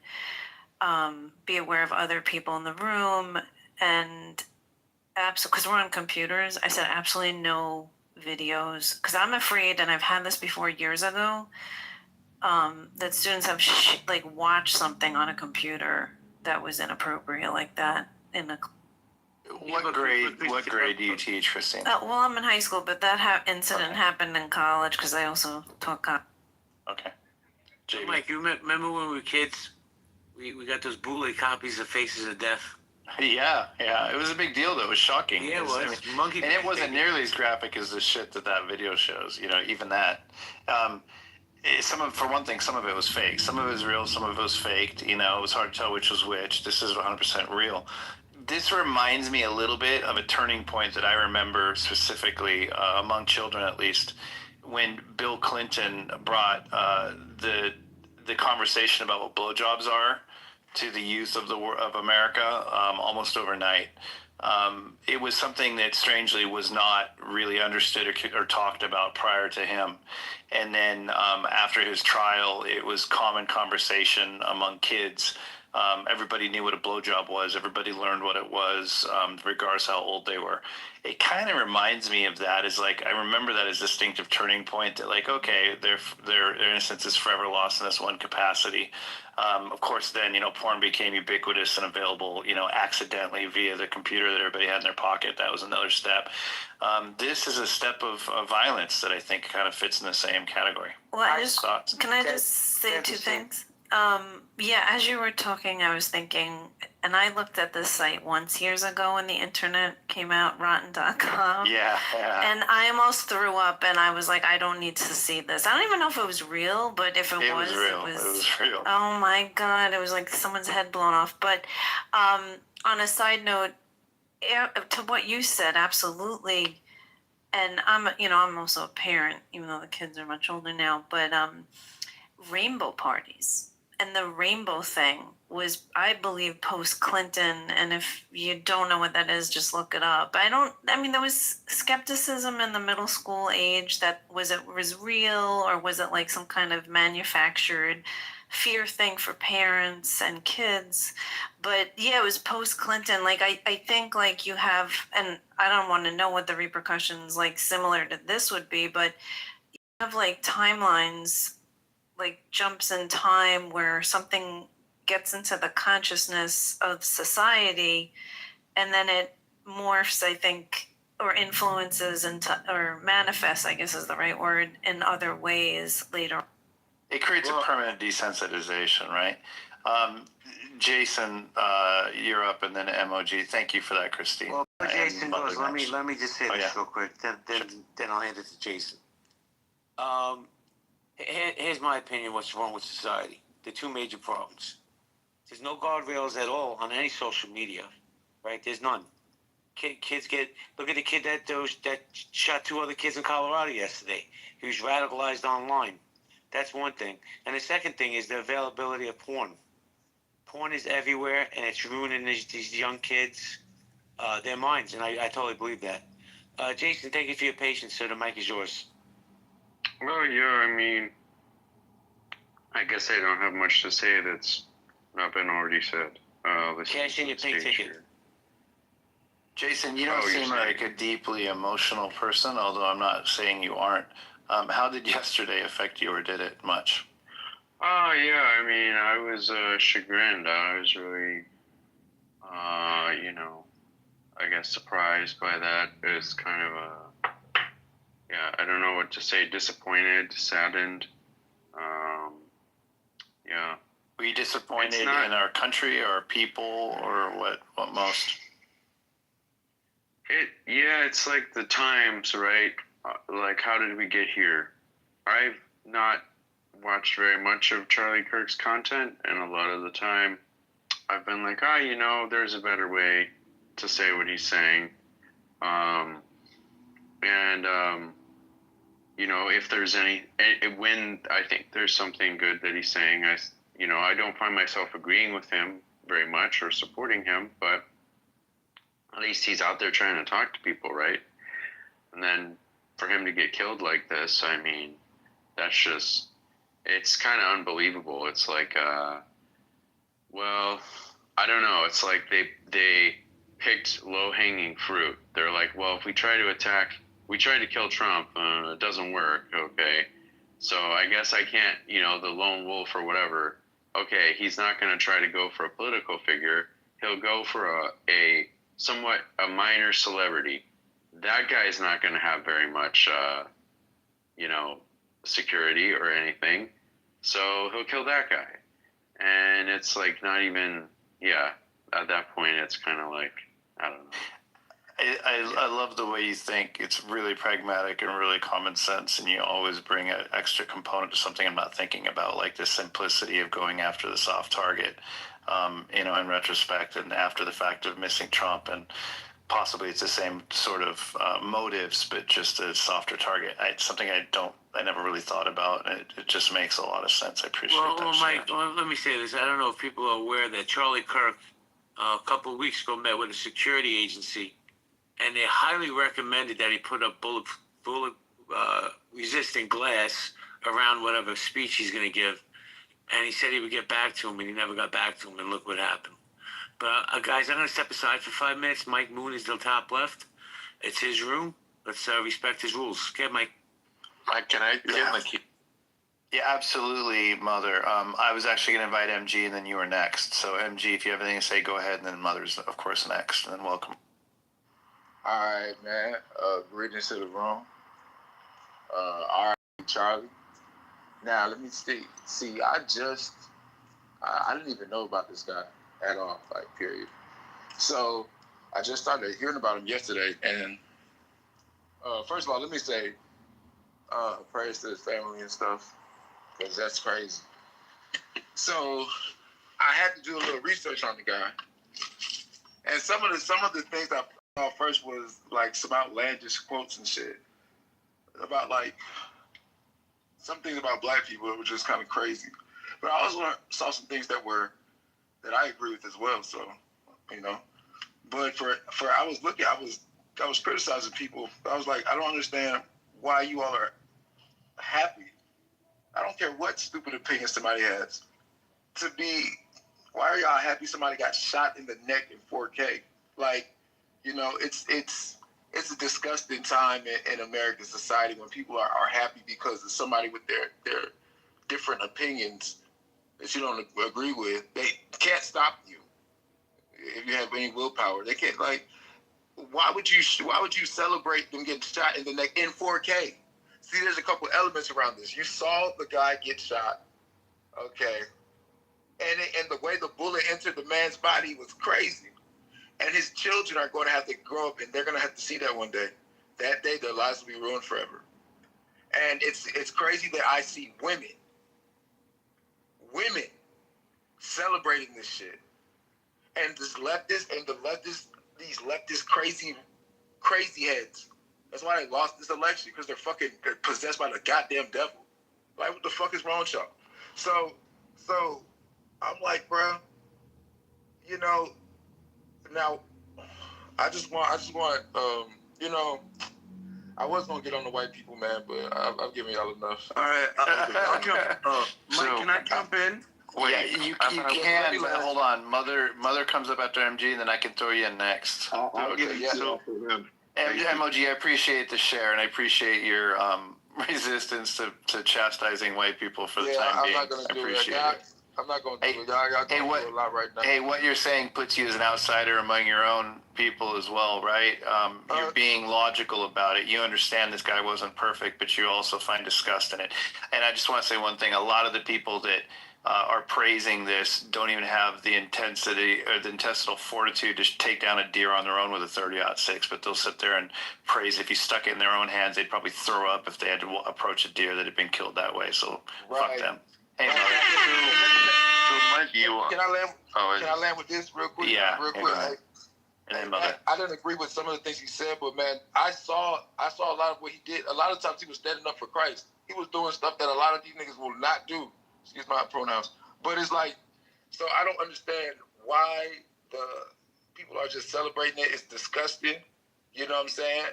be aware of other people in the room, and because we're on computers, I said absolutely no videos, because I'm afraid, and I've had this before years ago, that students have watched something on a computer that was inappropriate like that in a.
What grade do you teach, Christine?
Well, I'm in high school, but that incident happened in college, because I also taught college.
Okay. JB.
Mike, you remember when we were kids? We got those bootleg copies of Faces of Death.
Yeah. It was a big deal, though. It was shocking.
Yeah, it was. Monkey.
And it wasn't nearly as graphic as the shit that video shows. Even that. For one thing, some of it was fake. Some of it was real. Some of it was faked. It was hard to tell which was which. This is 100% real. This reminds me a little bit of a turning point that I remember specifically, among children at least, when Bill Clinton brought the conversation about what blowjobs are to the youth of America almost overnight. It was something that strangely was not really understood or talked about prior to him. And then after his trial, it was common conversation among kids Everybody knew what a blowjob was. Everybody learned what it was, regardless how old they were. It kind of reminds me of that. Is like, I remember that as a distinctive turning point. That like, okay, their innocence is forever lost in this one capacity. Of course, then, porn became ubiquitous and available, accidentally via the computer that everybody had in their pocket. That was another step. This is a step of violence that I think kind of fits in the same category.
Well, can I just say two things? Yeah, as you were talking, I was thinking, and I looked at this site once years ago when the internet came out, rotten.com.
Yeah.
And I almost threw up, and I was like, I don't need to see this. I don't even know if it was real, but if it was
real. It was real.
Oh my God, it was like someone's head blown off. But on a side note, to what you said, absolutely. And I'm also a parent, even though the kids are much older now, but rainbow parties. And the rainbow thing was, I believe, post-Clinton. And if you don't know what that is, just look it up. There was skepticism in the middle school age that was real, or was it like some kind of manufactured fear thing for parents and kids? But yeah, it was post-Clinton. Like, I think like you have, and I don't want to know what the repercussions like similar to this would be, but you have like timelines, like jumps in time where something gets into the consciousness of society, and then it morphs, I think, or influences into, or manifests, I guess is the right word, in other ways later.
It creates a permanent desensitization, right? Jason, you're up, and then MOG. Thank you for that, Christine.
Well, Jason goes, let me just say this real quick, then I'll hand it to Jason. Here's my opinion what's wrong with society. The two major problems. There's no guardrails at all on any social media, right? There's none. Kids look at the kid that shot 2 other kids in Colorado yesterday. He was radicalized online. That's one thing. And the second thing is the availability of porn. Porn is everywhere, and it's ruining these young kids, their minds, and I totally believe that. Jason, thank you for your patience, sir. The mic is yours.
Well, yeah, I guess I don't have much to say that's not been already said.
Cash in your pink ticket.
Here.
Jason, you don't seem like a deeply emotional person, although I'm not saying you aren't. How did yesterday affect you, or did it much?
Oh, yeah, I was chagrined. I was really, I guess surprised by that. It was kind of I don't know what to say, disappointed, saddened. Yeah.
Were you disappointed in our country, or people, or what most?
It's like the times, right? Like, how did we get here? I've not watched very much of Charlie Kirk's content, and a lot of the time I've been like, there's a better way to say what he's saying. If there's when I think there's something good that he's saying, I don't find myself agreeing with him very much or supporting him, but at least he's out there trying to talk to people, right? And then for him to get killed like this, that's just, it's kind of unbelievable. It's like, I don't know. It's like they picked low-hanging fruit. They're like, well, if we try to kill Trump, it doesn't work. Okay. So I guess I can't, the lone wolf or whatever. Okay. He's not going to try to go for a political figure. He'll go for a somewhat a minor celebrity. That guy's not going to have very much, security or anything. So he'll kill that guy. And it's like not even, at that point, it's kind of like, I don't know.
I love the way you think. It's really pragmatic and really common sense, and you always bring an extra component to something I'm not thinking about, like the simplicity of going after the soft target, in retrospect, and after the fact of missing Trump, and possibly it's the same sort of motives, but just a softer target. It's something I never really thought about, and it just makes a lot of sense. I appreciate that.
Well, Mike, let me say this. I don't know if people are aware that Charlie Kirk a couple of weeks ago met with a security agency, and they highly recommended that he put up bullet resistant glass around whatever speech he's going to give. and he said he would get back to him, and he never got back to him, and look what happened. But guys, I'm going to step aside for 5 minutes. Mike Moon is the top left. It's his room. Let's respect his rules. Okay, Mike.
Mike, can I get my key? Yeah, absolutely, Mother. I was actually going to invite MG, and then you were next. So, MG, if you have anything to say, go ahead, and then Mother's, of course, next. And then welcome.
All right, man. Greetings to the room. All right, Charlie. Now, let me see. I didn't even know about this guy at all, like, period. So, I just started hearing about him yesterday. And first of all, let me say praise to his family and stuff, because that's crazy. So, I had to do a little research on the guy. And some of the things I saw first was, like, some outlandish quotes and shit. About, like, some things about black people that were just kind of crazy. But I also saw some things that I agree with as well. So, you know, but I was criticizing people. I was like, I don't understand why you all are happy. I don't care what stupid opinion somebody has. Why are y'all happy somebody got shot in the neck in 4K? Like, you know, it's a disgusting time in American society when people are happy because of somebody with their different opinions that you don't agree with. They can't stop you if you have any willpower. They can't, like, why would you celebrate them getting shot in the neck in 4K? See, there's a couple elements around this. You saw the guy get shot, okay, and the way the bullet entered the man's body was crazy. And his children are going to have to grow up, and they're going to have to see that one day. That day, their lives will be ruined forever. And it's crazy that I see women celebrating this shit, and these leftist crazy heads. That's why they lost this election, because they're possessed by the goddamn devil. Like, what the fuck is wrong with y'all? So I'm like, bro, you know. Now, I just want, you know, I was gonna get on the white people, man, but I've given y'all enough.
All right,
I'll jump.
Mike, can I jump in? Wait, yeah, you can, but hold on. Mother comes up after MG, and then I can throw you in next. MOG, I appreciate the share, and I appreciate your resistance to chastising white people for the time being.
I'm not gonna do it. I'm not going to do it. Y'all do a lot right now.
Hey, what you're saying puts you as an outsider among your own people as well, right? You're being logical about it. You understand this guy wasn't perfect, but you also find disgust in it. And I just want to say one thing. A lot of the people that are praising this don't even have the intensity or the intestinal fortitude to take down a deer on their own with a 30-06, but they'll sit there and praise. If you stuck it in their own hands, they'd probably throw up if they had to approach a deer that had been killed that way. So fuck them. Hey,
Can I land with this real quick?
Yeah.
Real quick. I didn't agree with some of the things he said, but man, I saw a lot of what he did. A lot of times he was standing up for Christ. He was doing stuff that a lot of these niggas will not do. Excuse my pronouns. But it's like, so I don't understand why the people are just celebrating it. It's disgusting. You know what I'm saying?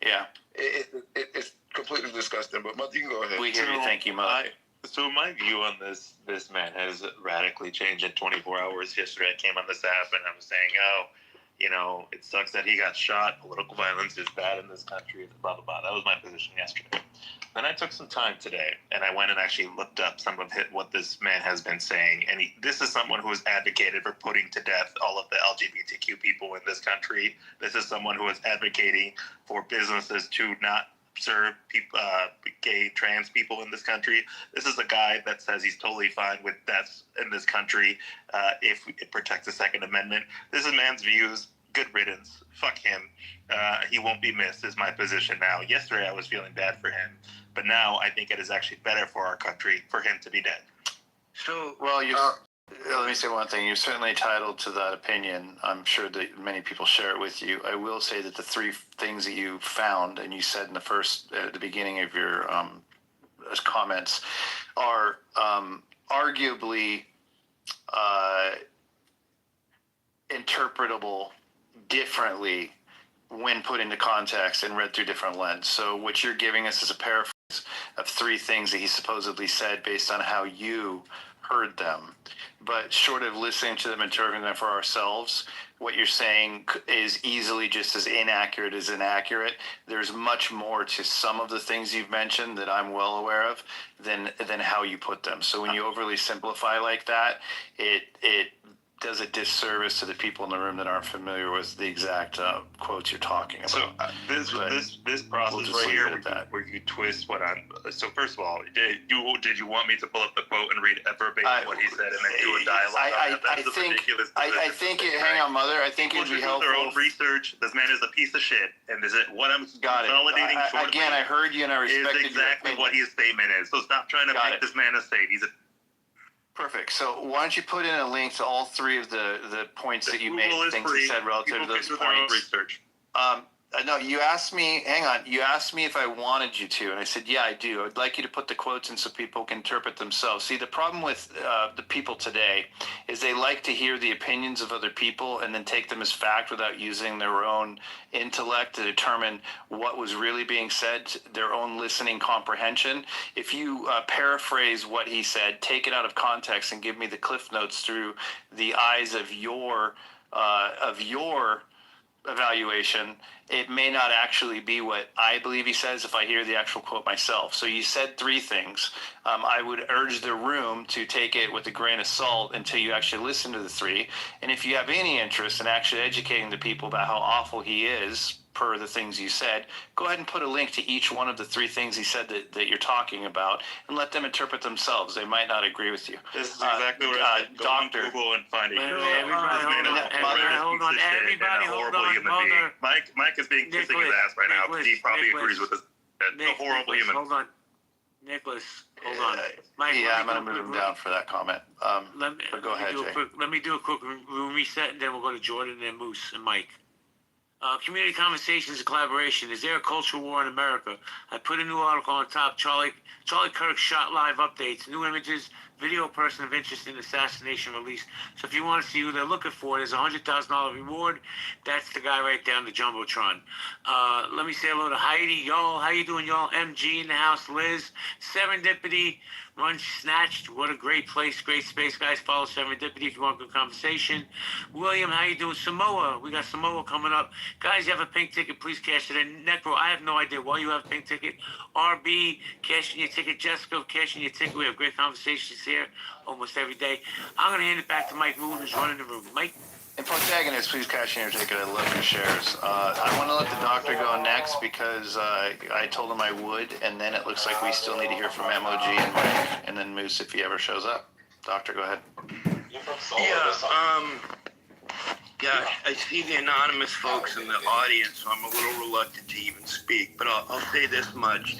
Yeah.
It's completely disgusting. But Mother, you can go ahead.
We hear you. Thank you, Mother.
So my view on this man has radically changed in 24 hours. Yesterday I came on this app and I was saying, you know, it sucks that he got shot. Political violence is bad in this country. Blah, blah, blah. That was my position yesterday. Then I took some time today and I went and actually looked up some of what this man has been saying. And this is someone who has advocated for putting to death all of the LGBTQ people in this country. This is someone who is advocating for businesses to not serve people, gay, trans people in this country. This is a guy that says he's totally fine with deaths in this country if it protects the Second Amendment. This is man's views. Good riddance. Fuck him. He won't be missed is my position now. Yesterday I was feeling bad for him, but now I think it is actually better for our country for him to be dead.
So, well, let me say one thing. You're certainly entitled to that opinion. I'm sure that many people share it with you. I will say that the three things that you found and you said in at the beginning of your comments are arguably interpretable differently when put into context and read through different lens. So what you're giving us is a paraphrase of 3 things that he supposedly said based on how you heard them. But short of listening to them, interpreting them for ourselves, what you're saying is easily just as inaccurate as inaccurate. There's much more to some of the things you've mentioned that I'm well aware of than how you put them. So when you overly simplify like that, it does a disservice to the people in the room that aren't familiar with the exact quotes you're talking about.
So this process right here, where you twist what I'm. So first of all, did you want me to pull up the quote and read verbatim what he said and then do a dialogue?
I think. Hang on, Mother. I think it'd be helpful.
Their own research. This man is a piece of shit, and is it what I'm consolidating?
Again, I heard you and I respected
is exactly what his statement is. So stop trying to make this man a state. He's a
perfect. So why don't you put in a link to all 3 of the points that you made, things you said relative to those points.
Research.
No, you asked me, hang on, you asked me if I wanted you to, and I said, yeah, I do. I'd like you to put the quotes in so people can interpret themselves. See, the problem with the people today is they like to hear the opinions of other people and then take them as fact without using their own intellect to determine what was really being said, their own listening comprehension. If you paraphrase what he said, take it out of context and give me the cliff notes through the eyes of your evaluation, it may not actually be what I believe he says if I hear the actual quote myself. So you said 3 things. I would urge the room to take it with a grain of salt until you actually listen to the 3. And if you have any interest in actually educating the people about how awful he is, per the things you said, go ahead and put a link to each one of the 3 things he said that you're talking about and let them interpret themselves. They might not agree with you.
This is exactly where I go on Google and find it.
Hold on, everybody, hold on.
Mike is being kissing his ass right now because he probably agrees with this. A horrible human.
Hold on. Nicholas, hold on. Mike,
I'm going to move him down for that comment. But go ahead, Jay.
Let me do a quick room reset, and then we'll go to Jordan and Moose and Mike. Community conversations and collaboration. Is there a cultural war in America? I put a new article on top. Charlie Kirk shot live updates, new images, video person of interest in assassination released. So if you want to see who they're looking for, there's a $100,000 reward. That's the guy right there on the Jumbotron. Let me say hello to Heidi, y'all. How you doing, y'all? MG in the house, Liz. Serendipity, Run Snatched. What a great place, great space, guys. Follow Serendipity if you want good conversation. William, how you doing? Samoa, we got Samoa coming up. Guys, you have a pink ticket, please cash it in. Necro, I have no idea why you have a pink ticket. RB, cashing your ticket. Jessica, cashing your ticket. We have great conversations here almost every day. I'm going to hand it back to Mike Moon, who's running the room. Mike?
And protagonists, please cash in your ticket. I love your shares. I want to let the doctor go next because I told him I would, and then it looks like we still need to hear from MOG and Mike, and then Moose if he ever shows up. Doctor, go ahead.
Yeah, I see the anonymous folks in the audience, so I'm a little reluctant to even speak, but I'll say this much.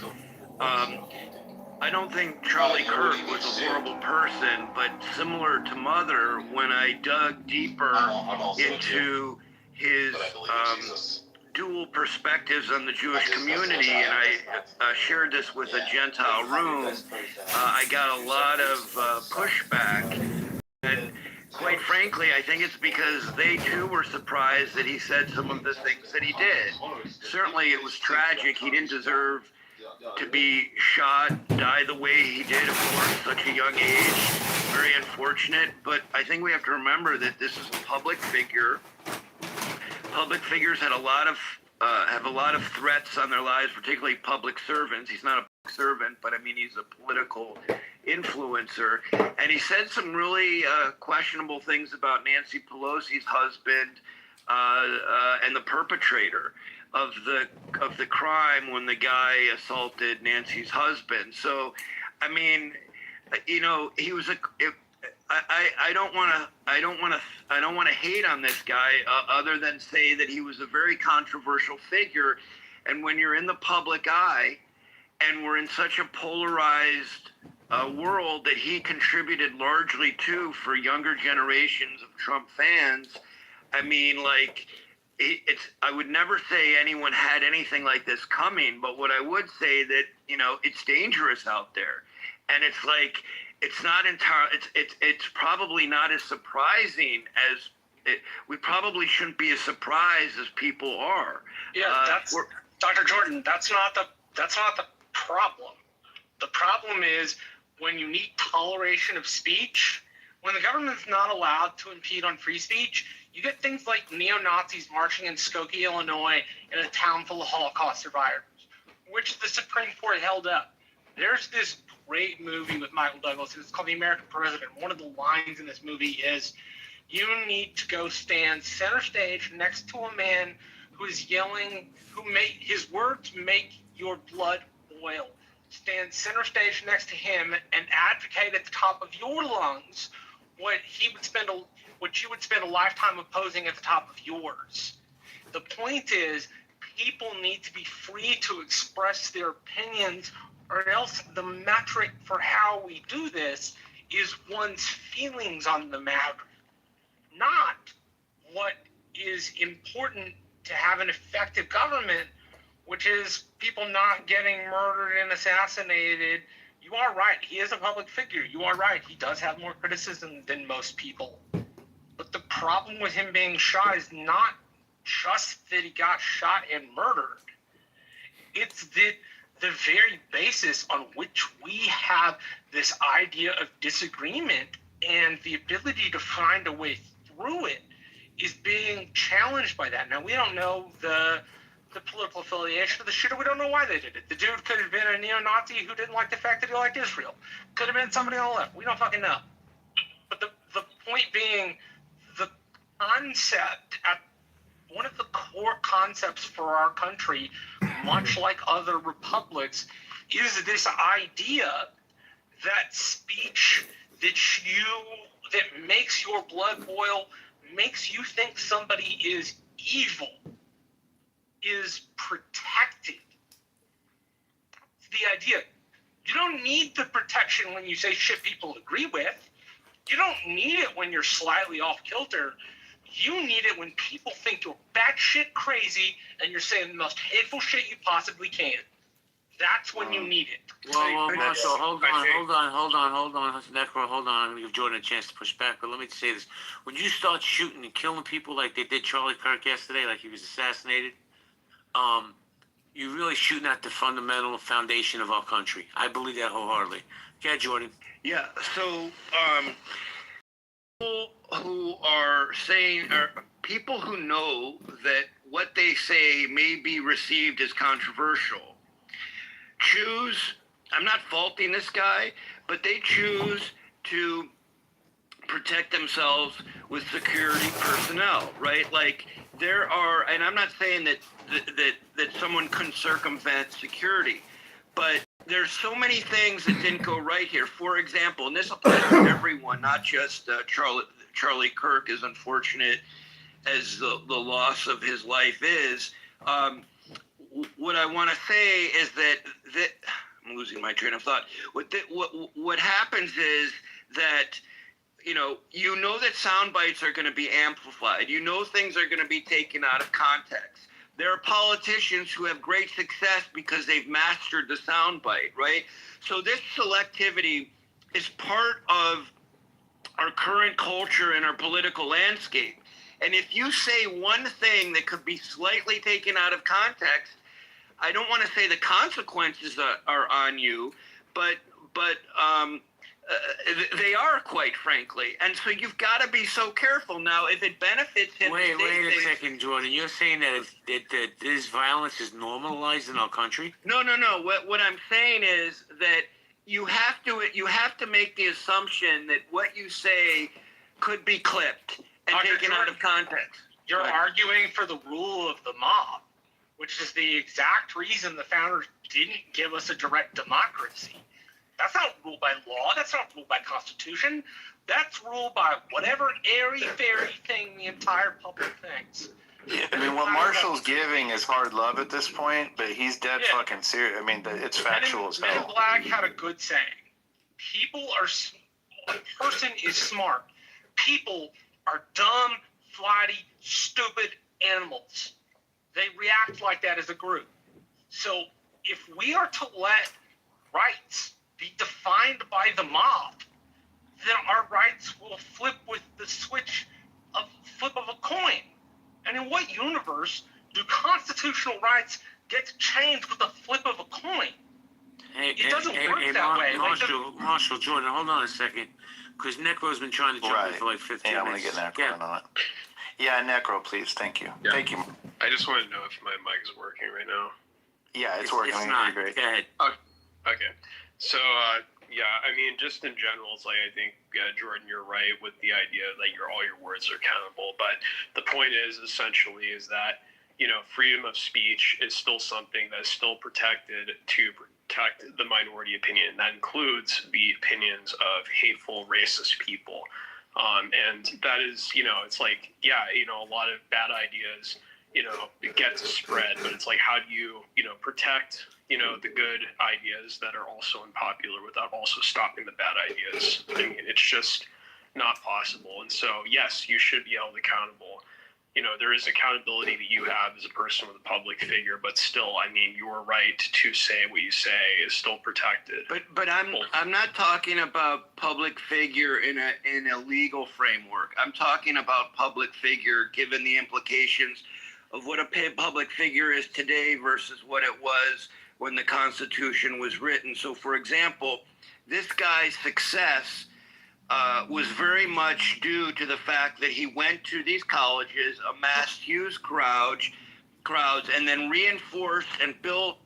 I don't think Charlie Kirk was a horrible person, but similar to Mother, when I dug deeper into his dual perspectives on the Jewish community, and I shared this with a Gentile room, I got a lot of pushback. And quite frankly, I think it's because they too were surprised that he said some of the things that he did. Certainly it was tragic. He didn't deserve to be shot, die the way he did, of course, such a young age. Very unfortunate, but I think we have to remember that this is a public figure. Public figures have a lot of threats on their lives, particularly public servants. He's not a public servant, but I mean he's a political influencer, and he said some really questionable things about Nancy Pelosi's husband and the perpetrator of the crime when the guy assaulted Nancy's husband. So, I mean, you know, he was I don't want to hate on this guy other than say that he was a very controversial figure, and when you're in the public eye, and we're in such a polarized world that he contributed largely to for younger generations of Trump fans, I mean, like. I would never say anyone had anything like this coming, but what I would say that, you know, it's dangerous out there. And it's like, it's not entirely, it's probably not as surprising as, we probably shouldn't be as surprised as people are.
Yeah, Dr. Jordan, that's not the problem. The problem is when you need toleration of speech, when the government's not allowed to impede on free speech, you get things like neo-Nazis marching in Skokie, Illinois, in a town full of Holocaust survivors, which the Supreme Court held up. There's this great movie with Michael Douglas, and it's called The American President. One of the lines in this movie is, you need to go stand center stage next to a man who is yelling, his words make your blood boil. Stand center stage next to him and advocate at the top of your lungs what you would spend a lifetime opposing at the top of yours. The point is, people need to be free to express their opinions, or else the metric for how we do this is one's feelings on the matter, not what is important to have an effective government, which is people not getting murdered and assassinated. You are right. He is a public figure. You are right. He does have more criticism than most people. But the problem with him being shot is not just that he got shot and murdered. It's the very basis on which we have this idea of disagreement, and the ability to find a way through it is being challenged by that. Now, we don't know the political affiliation of the shooter. We don't know why they did it. The dude could have been a neo-Nazi who didn't like the fact that he liked Israel. Could have been somebody on the left. We don't fucking know. But the point being, the concept, one of the core concepts for our country, much like other republics, is this idea that speech that makes your blood boil, makes you think somebody is evil, is protected. That's the idea. You don't need the protection when you say shit people agree with. You don't need it when you're slightly off kilter. You need it when people think you're batshit crazy and you're saying the most hateful shit you possibly can. That's when you need it.
Well, Marshall, hold on. Necro, hold on. I'm going to give Jordan a chance to push back, but let me say this. When you start shooting and killing people like they did Charlie Kirk yesterday, like he was assassinated, you're really shooting at the fundamental foundation of our country. I believe that wholeheartedly. Okay, Jordan.
Yeah, so people who are saying, or people who know that what they say may be received as controversial, choose, I'm not faulting this guy, but they choose to protect themselves with security personnel, right? Like there are, and I'm not saying that someone can circumvent security, but there's so many things that didn't go right here. For example, and this applies to everyone, not just Charlie Kirk, as unfortunate as the loss of his life is. What I want to say is that I'm losing my train of thought. What happens is that you know that sound bites are going to be amplified. You know things are going to be taken out of context. There are politicians who have great success because they've mastered the soundbite, right? So this selectivity is part of our current culture and our political landscape. And if you say one thing that could be slightly taken out of context, I don't want to say the consequences are on you, but they are, quite frankly. And so you've got to be so careful. Now, if it benefits him...
Wait a second, Jordan. You're saying that this violence is normalized in our country?
No. What I'm saying is that you have to make the assumption that what you say could be clipped and taken out of context.
You're arguing for the rule of the mob, which is the exact reason the founders didn't give us a direct democracy. That's not ruled by law. That's not ruled by constitution. That's ruled by whatever airy-fairy thing the entire public thinks.
Yeah, I mean, what Marshall's giving is hard love at this point, but he's dead fucking serious. I mean, it's factual as hell.
Men in Black had a good saying. A person is smart. People are dumb, flighty, stupid animals. They react like that as a group. So if we are to let rights be defined by the mob, then our rights will flip with the flip of a coin. And in what universe do constitutional rights get changed with the flip of a coin?
It doesn't work that way. Marshall, Jordan, hold on a second, because Necro's been trying to jump in for like 15
Yeah, I'm
minutes.
going to get Necro in on it. Yeah, Necro, please. Thank you.
Yeah.
Thank you.
I just want to know if my mic is working right now.
Yeah, it's working.
It's not.
Great.
Go ahead.
Okay. So, yeah, I mean, just in general, it's like, I think, Jordan, you're right with the idea that all your words are accountable. But the point is, essentially, is that, freedom of speech is still something that's still protected to protect the minority opinion. That includes the opinions of hateful, racist people. And that is, it's like, a lot of bad ideas, get to spread, but it's like, how do you, protect, the good ideas that are also unpopular without also stopping the bad ideas? I mean, it's just not possible. And so, yes, you should be held accountable. There is accountability that you have as a person with a public figure, but still, I mean, your right to say what you say is still protected.
But I'm not talking about public figure in a legal framework. I'm talking about public figure given the implications of what a public figure is today versus what it was when the Constitution was written. So, for example, this guy's success was very much due to the fact that he went to these colleges, amassed huge crowds, and then reinforced and built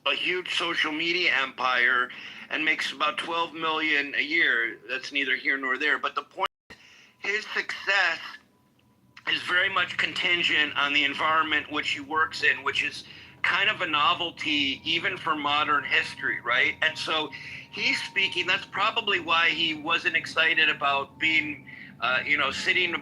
a huge social media empire and makes about $12 million a year. That's neither here nor there. But the point is, his success is very much contingent on the environment which he works in, which is kind of a novelty even for modern history, right? And so he's speaking, that's probably why he wasn't excited about being, sitting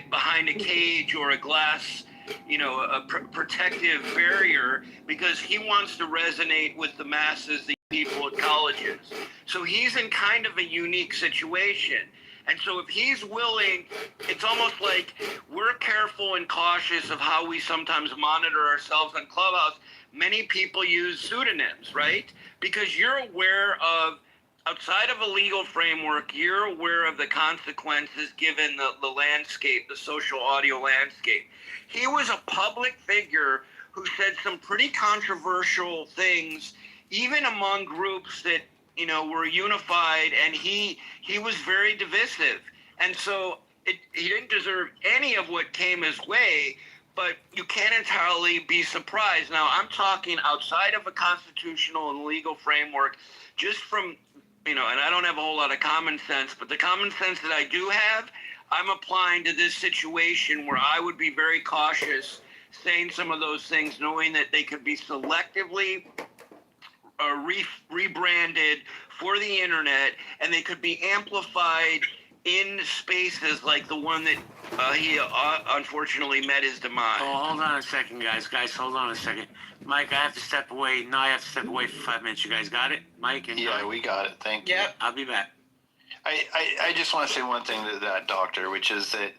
behind a cage or a glass, a protective barrier, because he wants to resonate with the masses, the people at colleges. So he's in kind of a unique situation. And so if he's willing, it's almost like we're careful and cautious of how we sometimes monitor ourselves on Clubhouse. Many people use pseudonyms, right? Because you're aware of, outside of a legal framework, you're aware of the consequences given the landscape, the social audio landscape. He was a public figure who said some pretty controversial things, even among groups that were unified, and he was very divisive. And so he didn't deserve any of what came his way, but you can't entirely be surprised. Now, I'm talking outside of a constitutional and legal framework, just from, and I don't have a whole lot of common sense, but the common sense that I do have, I'm applying to this situation where I would be very cautious saying some of those things, knowing that they could be selectively rebranded for the internet, and they could be amplified in spaces like the one that he unfortunately met his demise.
Oh, hold on a second, guys. Guys, hold on a second. Mike, I have to step away. No, I have to step away for 5 minutes. You guys got it? Mike and
Yeah, we got it. Thank you.
Yep. I'll be back.
I just want to say one thing to that, Doctor, which is that,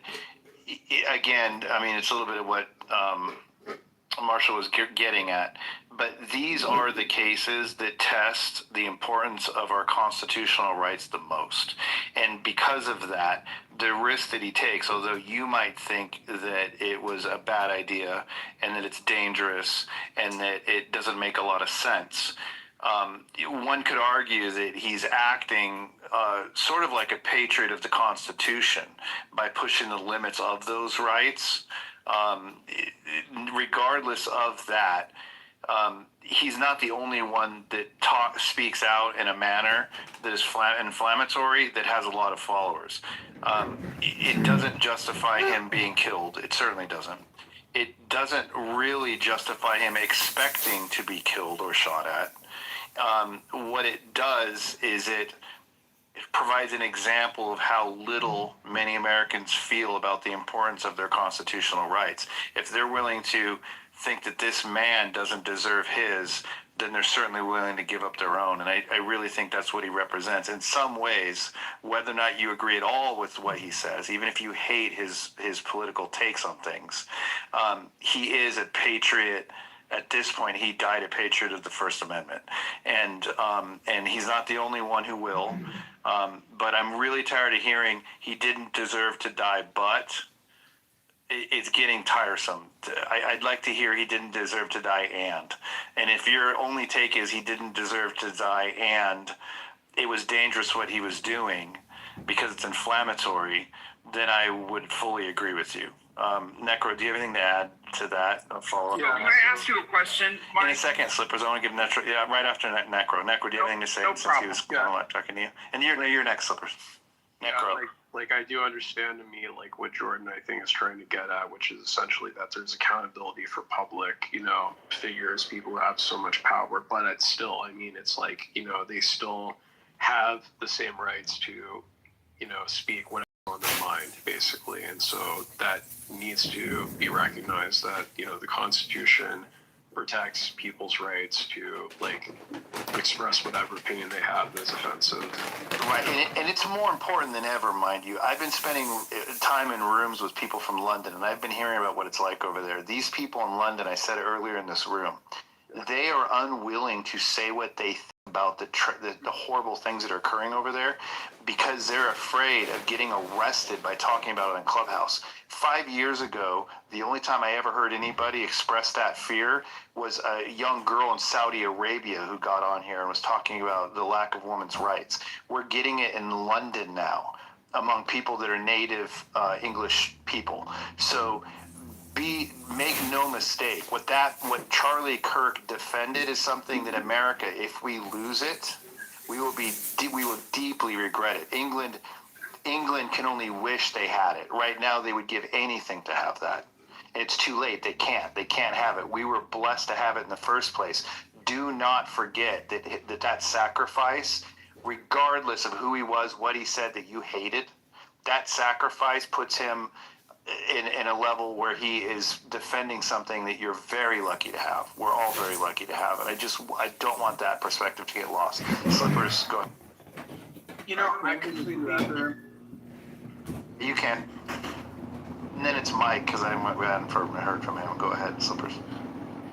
again, I mean, it's a little bit of what Marshall was getting at, but these are the cases that test the importance of our constitutional rights the most. And because of that, the risk that he takes, although you might think that it was a bad idea and that it's dangerous and that it doesn't make a lot of sense, one could argue that he's acting sort of like a patriot of the Constitution by pushing the limits of those rights. Regardless of that, he's not the only one that speaks out in a manner that is inflammatory, that has a lot of followers. It doesn't justify him being killed. It certainly doesn't. It doesn't really justify him expecting to be killed or shot at. What it does is it provides an example of how little many Americans feel about the importance of their constitutional rights. If they're willing to think that this man doesn't deserve his, then they're certainly willing to give up their own. And I really think that's what he represents. In some ways, whether or not you agree at all with what he says, even if you hate his political takes on things, he is a patriot. At this point, he died a patriot of the First Amendment. And he's not the only one who will. But I'm really tired of hearing he didn't deserve to die, but it's getting tiresome. I'd like to hear he didn't deserve to die and if your only take is he didn't deserve to die and it was dangerous what he was doing because it's inflammatory, then I would fully agree with you. Necro, do you have anything to add to that? A follow-up?
Yeah, can I ask you a question?
In a second, Slippers. I want to give Necro, right after Necro. Necro, do you have anything to say since he was talking to you? And you're next, Slippers. Necro.
Yeah, like I do understand to me like what Jordan I think is trying to get at, which is essentially that there's accountability for public, figures, people who have so much power, but it's still, I mean, it's like, they still have the same rights to, speak whatever on their mind, basically. And so that needs to be recognized that, the Constitution protects people's rights to express whatever opinion they have that's offensive.
Right, and it's more important than ever, mind you. I've been spending time in rooms with people from London, and I've been hearing about what it's like over there. These people in London, I said earlier in this room, they are unwilling to say what they think about the horrible things that are occurring over there because they're afraid of getting arrested by talking about it in Clubhouse. 5 years ago, the only time I ever heard anybody express that fear was a young girl in Saudi Arabia who got on here and was talking about the lack of women's rights. We're getting it in London now among people that are native English people. So make no mistake, what Charlie Kirk defended is something that America, if we lose it, we will deeply regret it. England can only wish they had it. Right now, they would give anything to have that. It's too late. They can't have it. We were blessed to have it in the first place. Do not forget that sacrifice, regardless of who he was, what he said that you hated, that sacrifice puts him in a level where he is defending something that you're very lucky to have. We're all very lucky to have it. I don't want that perspective to get lost. Slippers, go ahead.
I completely agree.
You can. And then it's Mike, because I hadn't heard from him. Go ahead, Slippers.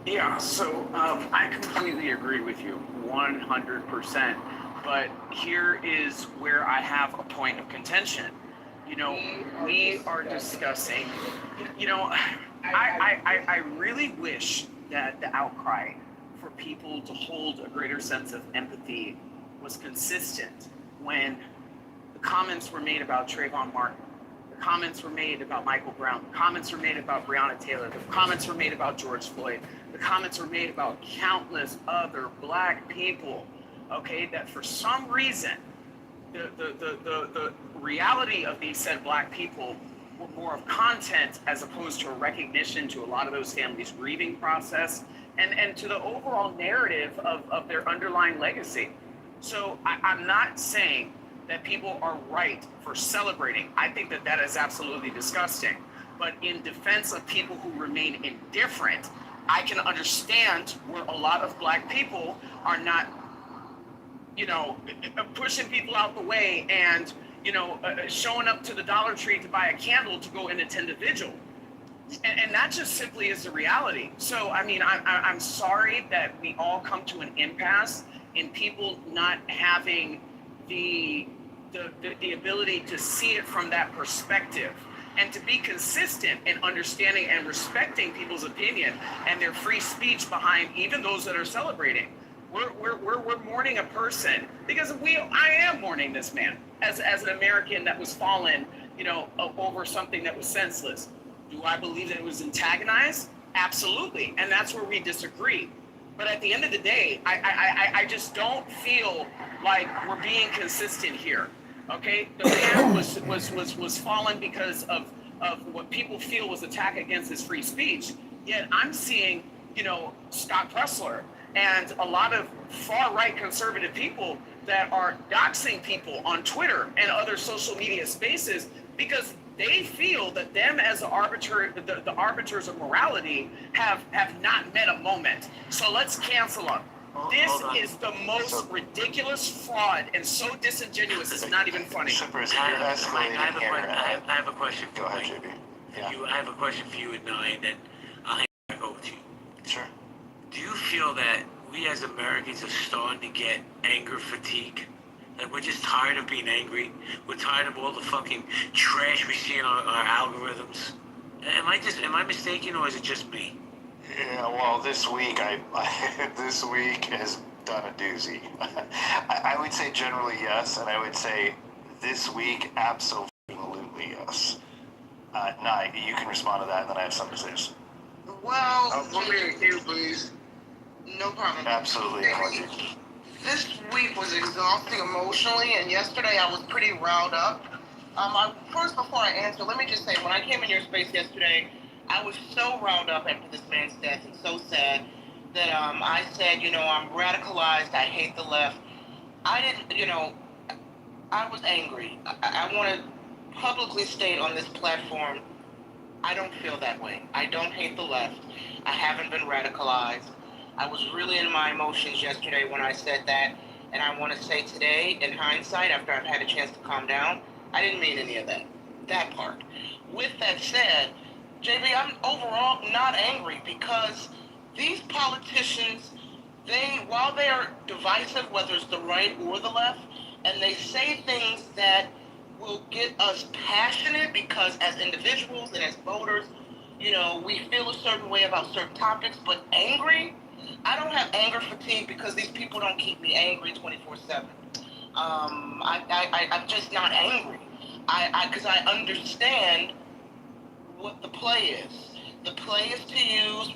Yeah, so I completely agree with you, 100%. But here is where I have a point of contention. We are discussing, I really wish that the outcry for people to hold a greater sense of empathy was consistent when the comments were made about Trayvon Martin, the comments were made about Michael Brown, the comments were made about Breonna Taylor, the comments were made about George Floyd, the comments were made about countless other Black people, okay, that for some reason, the reality of these said Black people were more of content as opposed to a recognition to a lot of those families' grieving process and to the overall narrative of their underlying legacy. So I'm not saying that people are right for celebrating. I think that is absolutely disgusting. But in defense of people who remain indifferent, I can understand where a lot of Black people are not pushing people out the way and, showing up to the Dollar Tree to buy a candle to go and attend a vigil. And that just simply is the reality. So, I mean, I'm sorry that we all come to an impasse in people not having the ability to see it from that perspective and to be consistent in understanding and respecting people's opinion and their free speech behind even those that are celebrating. We're mourning a person because I am mourning this man as an American that was fallen, over something that was senseless. Do I believe that it was antagonized? Absolutely, and that's where we disagree. But at the end of the day, I just don't feel like we're being consistent here. Okay, the man was fallen because of what people feel was attack against his free speech. Yet I'm seeing, Scott Pressler and a lot of far-right conservative people that are doxing people on Twitter and other social media spaces because they feel that them as the arbiters of morality have not met a moment. So let's cancel them. This is the most ridiculous fraud and so disingenuous it's not even funny.
I have a question for you.
Go ahead, JB. Yeah.
I have a question for you at 9, and I'll hand it back over to you.
Sure.
Do you feel that we as Americans are starting to get anger fatigue? Like we're just tired of being angry. We're tired of all the fucking trash we see in our algorithms. Am I mistaken, or is it just me?
Yeah, well, this week this week has done a doozy. I would say generally yes, and I would say this week absolutely yes. Nye, you can respond to that, and then I have something to say.
Well,
put me in the queue, please.
No problem.
Absolutely, Emoji.
This week was exhausting emotionally, and yesterday I was pretty riled up. First, before I answer, let me just say, when I came in your space yesterday, I was so riled up after this man's death and so sad that I said, I'm radicalized, I hate the left. I didn't, I was angry. I want to publicly state on this platform, I don't feel that way. I don't hate the left. I haven't been radicalized. I was really in my emotions yesterday when I said that, and I want to say today, in hindsight, after I've had a chance to calm down, I didn't mean any of that part. With that said, JB, I'm overall not angry because these politicians, while they are divisive, whether it's the right or the left, and they say things that will get us passionate because as individuals and as voters, we feel a certain way about certain topics, but angry, I don't have anger fatigue because these people don't keep me angry 24/7. I'm just not angry. Because I understand what the play is. The play is to use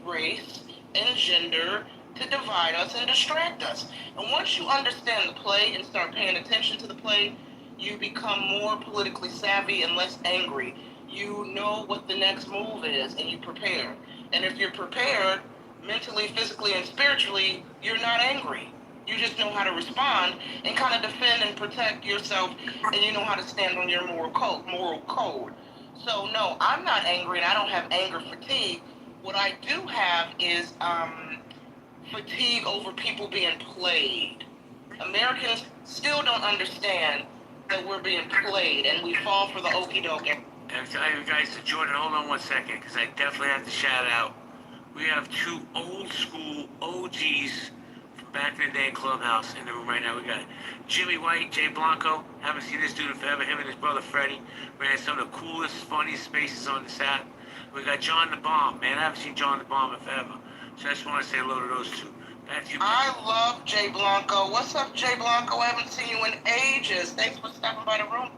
race and gender to divide us and distract us. And once you understand the play and start paying attention to the play, you become more politically savvy and less angry. You know what the next move is and you prepare. And if you're prepared, mentally, physically, and spiritually, you're not angry. You just know how to respond and kind of defend and protect yourself, and you know how to stand on your moral code. So no, I'm not angry, and I don't have anger fatigue. What I do have is fatigue over people being played. Americans still don't understand that we're being played, and we fall for the okie doke.
Guys, Jordan, hold on 1 second, because I definitely have to shout out. We have two old school OGs from back in the day in Clubhouse in the room right now. We got Jimmy White, Jay Blanco. Haven't seen this dude in forever. Him and his brother Freddie ran some of the coolest, funniest spaces on this app. We got John the Bomb. Man, I haven't seen John the Bomb in forever. So I just want to say hello to those two. Back to you.
I love Jay Blanco. What's up, Jay Blanco? I haven't seen you in ages. Thanks for stopping by the room.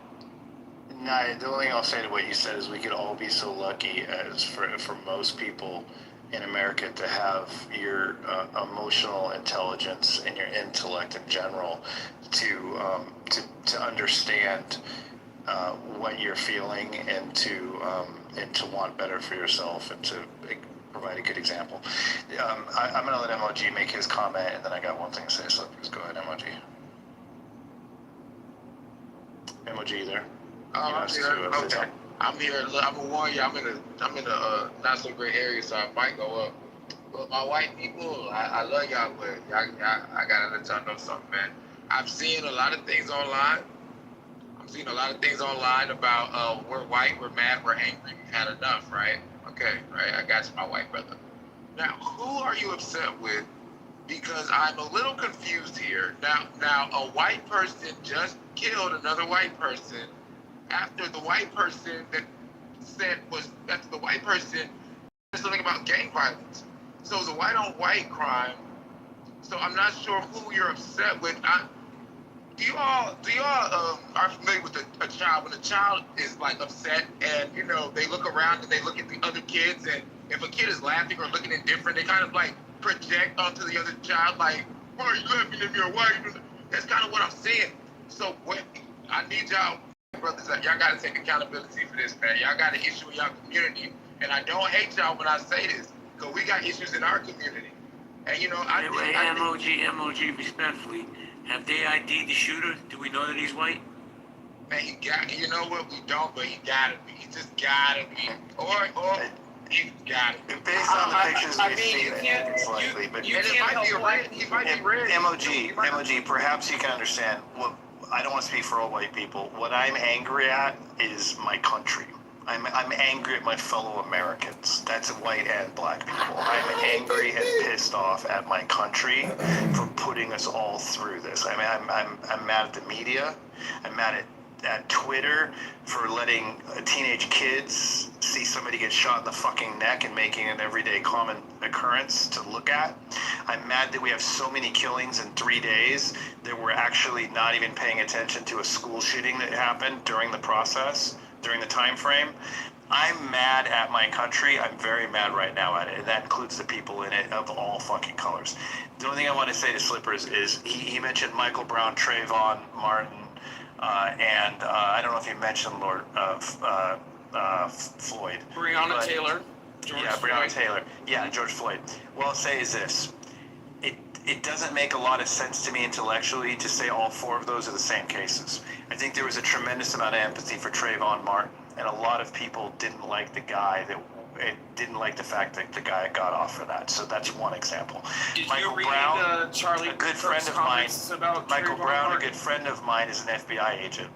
Nah, the only thing I'll say to what you said is we could all be so lucky as for most people in America to have your emotional intelligence and your intellect in general to understand what you're feeling and to want better for yourself and to provide a good example. I'm going to let MOG make his comment, and then I got one thing to say, so please go ahead, MOG. MOG, you there?
I'm here. Okay. I'm here. Look, I'm gonna warn you. I'm in a not so great area, so I might go up. But my white people, I love y'all, but I gotta let y'all know something, man. I've seen a lot of things online. About we're white, we're mad, we're angry, we've had enough, right? Okay, right. I got you, my white brother. Now, who are you upset with? Because I'm a little confused here. Now, a white person just killed another white person. After the white person said something about gang violence. So it's a white on white crime. So I'm not sure who you're upset with. Do you all are familiar with a child when a child is like upset and they look around and they look at the other kids, and if a kid is laughing or looking indifferent, they kind of like project onto the other child like, why are you laughing at me, or why are you? That's kind of what I'm saying. So I need y'all brothers, y'all gotta take accountability for this, man. Y'all got an issue in y'all community, and I don't hate y'all when I say this, because we got issues in our community. And
MOG, respectfully, have they ID'd the shooter? Do we know that he's white?
Man, you know what, we don't, but he gotta be. He just gotta be. Or he gotta be.
Based on the pictures we've seen, it's likely, but
he might be red.
MOG, perhaps you can understand what. I don't want to speak for all white people. What I'm angry at is my country. I'm angry at my fellow Americans. That's white and black people. I'm angry and pissed off at my country for putting us all through this. I'm mad at the media. I'm mad at at Twitter for letting teenage kids see somebody get shot in the fucking neck and making an everyday common occurrence to look at. I'm mad that we have so many killings in 3 days that we're actually not even paying attention to a school shooting that happened during the process, during the time frame. I'm mad at my country. I'm very mad right now at it, and that includes the people in it of all fucking colors. The only thing I want to say to Slippers is he mentioned Michael Brown, Trayvon Martin, and I don't know if you mentioned Floyd.
Breonna Taylor.
Breonna Taylor. Yeah, George Floyd. What I'll say is this. It doesn't make a lot of sense to me intellectually to say all 4 of those are the same cases. I think there was a tremendous amount of empathy for Trayvon Martin, and a lot of people didn't like the guy didn't like the fact that the guy got off for that. So that's one example.
Did
Michael
you read
Brown,
Charlie
a good friend of mine. Michael Brown, a good friend of mine, is an FBI agent.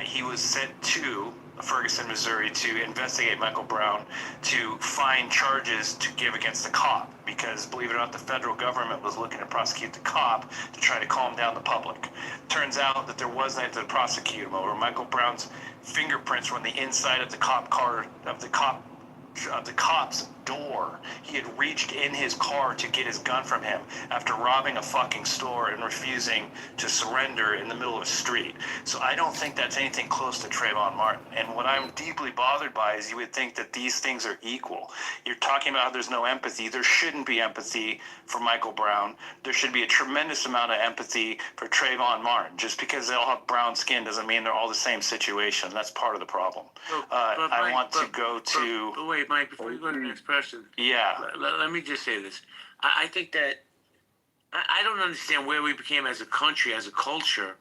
He was sent to Ferguson, Missouri, to investigate Michael Brown, to find charges to give against the cop, because believe it or not, the federal government was looking to prosecute the cop to try to calm down the public. Turns out that there was nothing to prosecute him over. Michael Brown's fingerprints were on the inside of the cop car of the cop's door. He had reached in his car to get his gun from him after robbing a fucking store and refusing to surrender in the middle of a street. So I don't think that's anything close to Trayvon Martin. And what I'm deeply bothered by is you would think that these things are equal. You're talking about how there's no empathy. There shouldn't be empathy for Michael Brown. There should be a tremendous amount of empathy for Trayvon Martin. Just because they all have brown skin doesn't mean they're all the same situation. That's part of the problem. I want to go to...
But wait, Mike, before you go to the next question.
Yeah.
Let me just say this. I think that I don't understand where we became as a country, as a culture,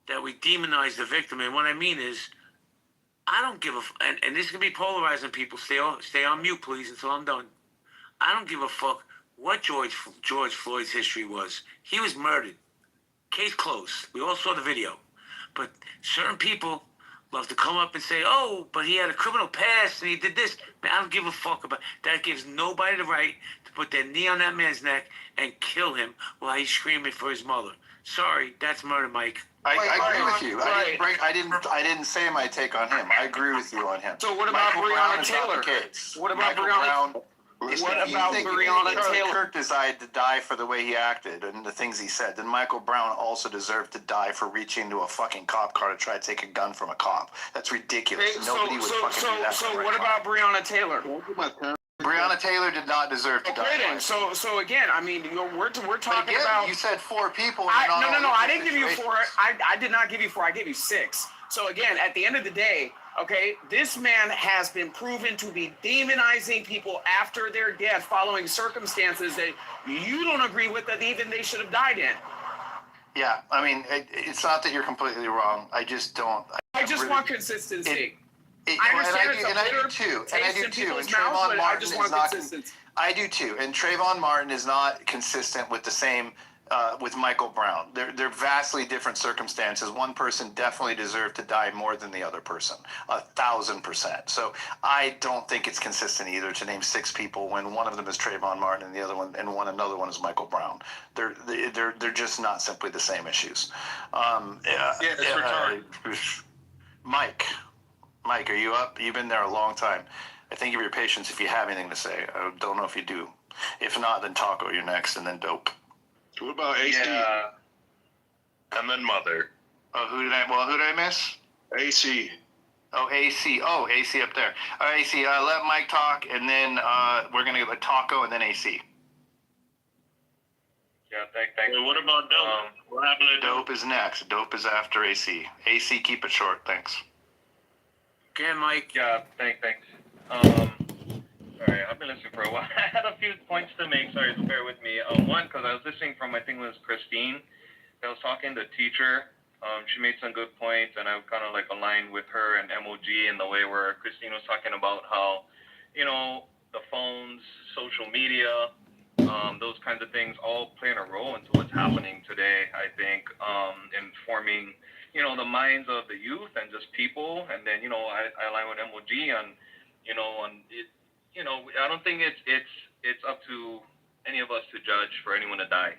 that we demonize the victim. And what I mean is, I don't give a and this can be polarizing. People stay on mute, please, until I'm done. I don't give a fuck what George Floyd's history was. He was murdered. Case closed. We all saw the video. But certain people love to come up and say, oh, but he had a criminal past and he did this. Man, I don't give a fuck about that. Gives nobody the right to put their knee on that man's neck and kill him while he's screaming for his mother. Sorry, that's murder, Mike.
I agree with you. I didn't say my take on him. I agree with you on him.
So what about Breonna Taylor? What about Breonna? What about Breonna Taylor?
Kirk decided to die for the way he acted and the things he said. Then Michael Brown also deserved to die for reaching into a fucking cop car to try to take a gun from a cop. That's ridiculous. Nobody would fucking do that.
So what about Breonna Taylor?
Breonna Taylor did not deserve to die.
Okay, then. So again, I mean, we're talking about.
You said 4 people.
No, I didn't give you 4. I did not give you 4. I gave you 6. So again, at the end of the day, okay, this man has been proven to be demonizing people after their death, following circumstances that you don't agree with, that even they should have died in.
Yeah, I mean, it's not that you're completely wrong. I just don't.
I just want consistency.
I understand, I do too. And Trayvon Martin is not. I do too. And Trayvon Martin is not consistent with the same. With Michael Brown, they're vastly different circumstances. One person definitely deserved to die more than the other person, 1,000%. So I don't think it's consistent either to name 6 people when one of them is Trayvon Martin and the other one another one is Michael Brown. They're just not simply the same issues. Mike, are you up? You've been there a long time. I thank you for your patience. If you have anything to say, I don't know if you do. If not, then Taco, you're next, and then Dope.
What about AC?
Yeah. And then Mother.
Oh, who did I miss?
AC.
Oh, AC. Oh, AC up there. All right, AC, let Mike talk, and then we're going to go Taco and then AC.
Yeah, thanks. Well, what about Dope? What happened to
Dope? Dope is next. Dope is after AC. AC, keep it short. Thanks.
Okay, Mike.
Yeah, thanks. Sorry, I've been listening for a while. I had a few points to make. Sorry, so bear with me. One, because I was listening from, I think it was Christine. I was talking to the teacher. She made some good points, and I kind of like aligned with her and MOG in the way where Christine was talking about how, the phones, social media, those kinds of things all playing a role into what's happening today, I think, in forming, the minds of the youth and just people. And then, I align with MOG on, on it. I don't think it's up to any of us to judge for anyone to die.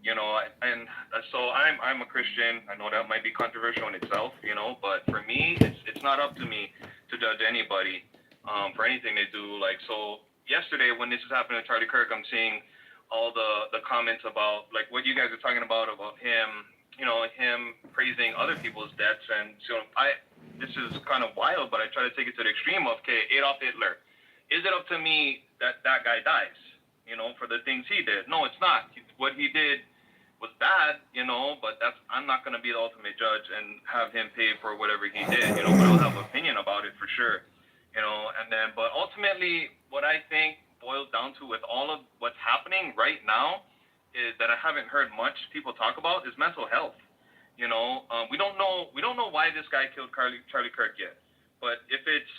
You know, and so I'm a Christian. I know that might be controversial in itself, you know, but for me, it's not up to me to judge anybody for anything they do. Like, so yesterday when this is happening to Charlie Kirk, I'm seeing all the comments about like what you guys are talking about him, you know, him praising other people's deaths, and so this is kind of wild, but I try to take it to the extreme of, okay, Adolf Hitler, is it up to me that guy dies, you know, for the things he did? No, it's not. What he did was bad, you know, but I'm not going to be the ultimate judge and have him pay for whatever he did, you know, but I'll have an opinion about it for sure, you know, and then, but ultimately what I think boils down to with all of what's happening right now is that I haven't heard much people talk about is mental health. You know, we don't know why this guy killed Charlie Kirk yet, but if it's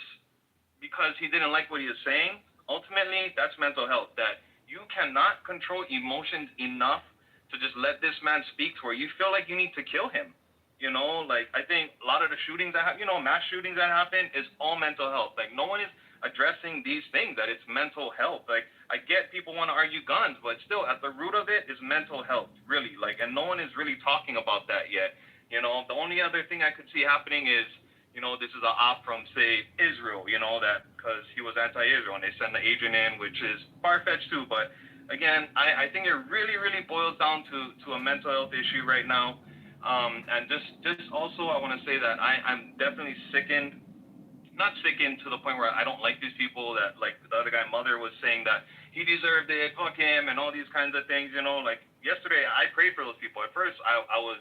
because he didn't like what he was saying, ultimately that's mental health, that you cannot control emotions enough to just let this man speak to where you feel like you need to kill him. You know, like I think a lot of the shootings that happen, you know, mass shootings that happen is all mental health. Like no one is addressing these things, that it's mental health. Like I get people want to argue guns, but still at the root of it is mental health, really. Like, and no one is really talking about that yet. You know, the only other thing I could see happening is, you know, this is an op from, say, Israel, you know, that because he was anti-Israel and they send the agent in, which is far-fetched too. But again, I think it really, really boils down to a mental health issue right now. And just also, I want to say that I'm definitely sickened, not sickened to the point where I don't like these people, that like the other guy, Mother, was saying that he deserved it, fuck him, and all these kinds of things, you know. Like yesterday, I prayed for those people. At first, I was,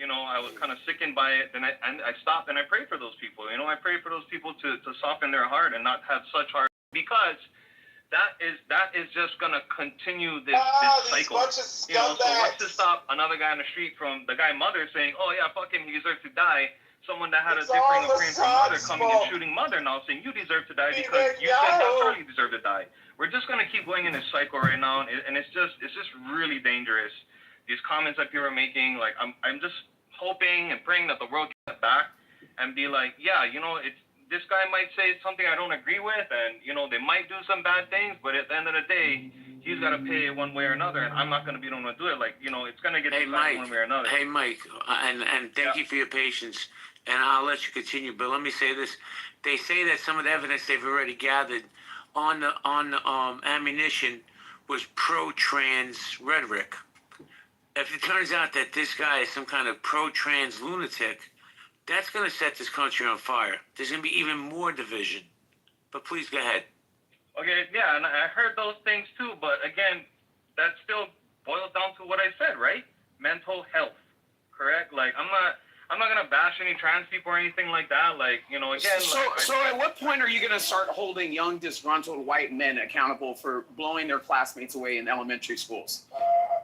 you know, I was kind of sickened by it. Then I stopped and I prayed for those people. You know, I prayed for those people to soften their heart and not have such heart, because that is just gonna continue this cycle. You know, so what's to stop another guy on the street from the guy Mother saying, oh yeah, fuck him, he deserves to die. Someone that had a differing opinion from Mother coming and shooting Mother now saying you deserve to die because you said that Charlie deserved to die. We're just gonna keep going in this cycle right now, and it's just really dangerous. These comments that people are making, like I'm just hoping and praying that the world gets back and be like, yeah, you know, this guy might say something I don't agree with, and you know they might do some bad things, but at the end of the day, he's got to pay one way or another, and I'm not going to be the one to do it. Like, you know, it's going to get decided one way or another.
Hey, Mike, and thank you for your patience, and I'll let you continue. But let me say this: they say that some of the evidence they've already gathered on the ammunition was pro-trans rhetoric. If it turns out that this guy is some kind of pro-trans lunatic, that's going to set this country on fire. There's going to be even more division. But please go ahead.
Okay, yeah, and I heard those things too, but again, that still boils down to what I said, right? Mental health, correct? Like, I'm not going to bash any trans people or anything like that. Like, you know, again...
So at what point are you going to start holding young, disgruntled white men accountable for blowing their classmates away in elementary schools?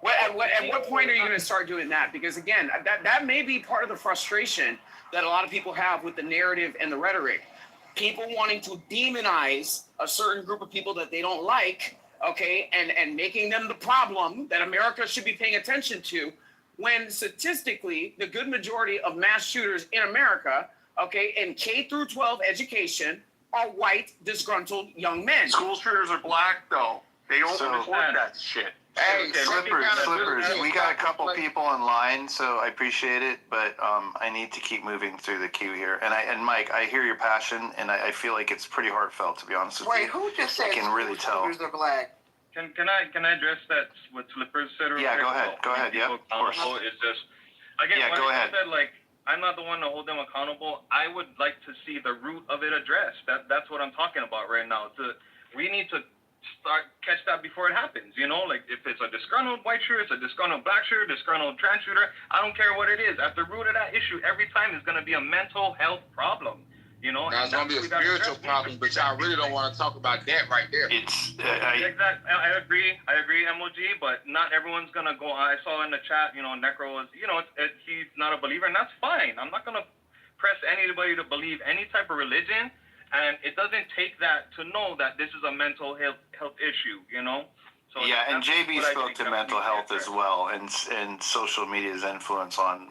At what point are you going to start doing that? Because again, that may be part of the frustration that a lot of people have with the narrative and the rhetoric. People wanting to demonize a certain group of people that they don't like, okay, and making them the problem that America should be paying attention to, when statistically the good majority of mass shooters in America, okay, in K through 12 education are white, disgruntled young men.
School shooters are black, though. They don't support that shit.
Hey, Slippers, we got a couple people in line, so I appreciate it, but I need to keep moving through the queue here. And Mike, I hear your passion, and I feel like it's pretty heartfelt, to be honest with you.
Wait, who just said
I can really tell.
shooters are black?
Can I address that, what Slippers said?
Yeah, go ahead, yeah, of course.
It's just, again,
yeah,
when
go
I
ahead.
said, like, I'm not the one to hold them accountable, I would like to see the root of it addressed. That's what I'm talking about right now. We need to catch that before it happens, you know, like if it's a disgruntled white shooter, it's a disgruntled black shooter, disgruntled trans shooter, I don't care what it is. At the root of that issue, every time is going to be a mental health problem, you know.
Now it's going to be a spiritual problem, but y'all really don't want to talk about that right there.
Exactly. I agree, MOG, but not everyone's going to go. I saw in the chat, you know, Necro was, you know, he's not a believer, and that's fine. I'm not going to press anybody to believe any type of religion. And it doesn't take that to know that this is a mental health issue, you know? So
yeah, and JB spoke to mental health as well, and social media's influence on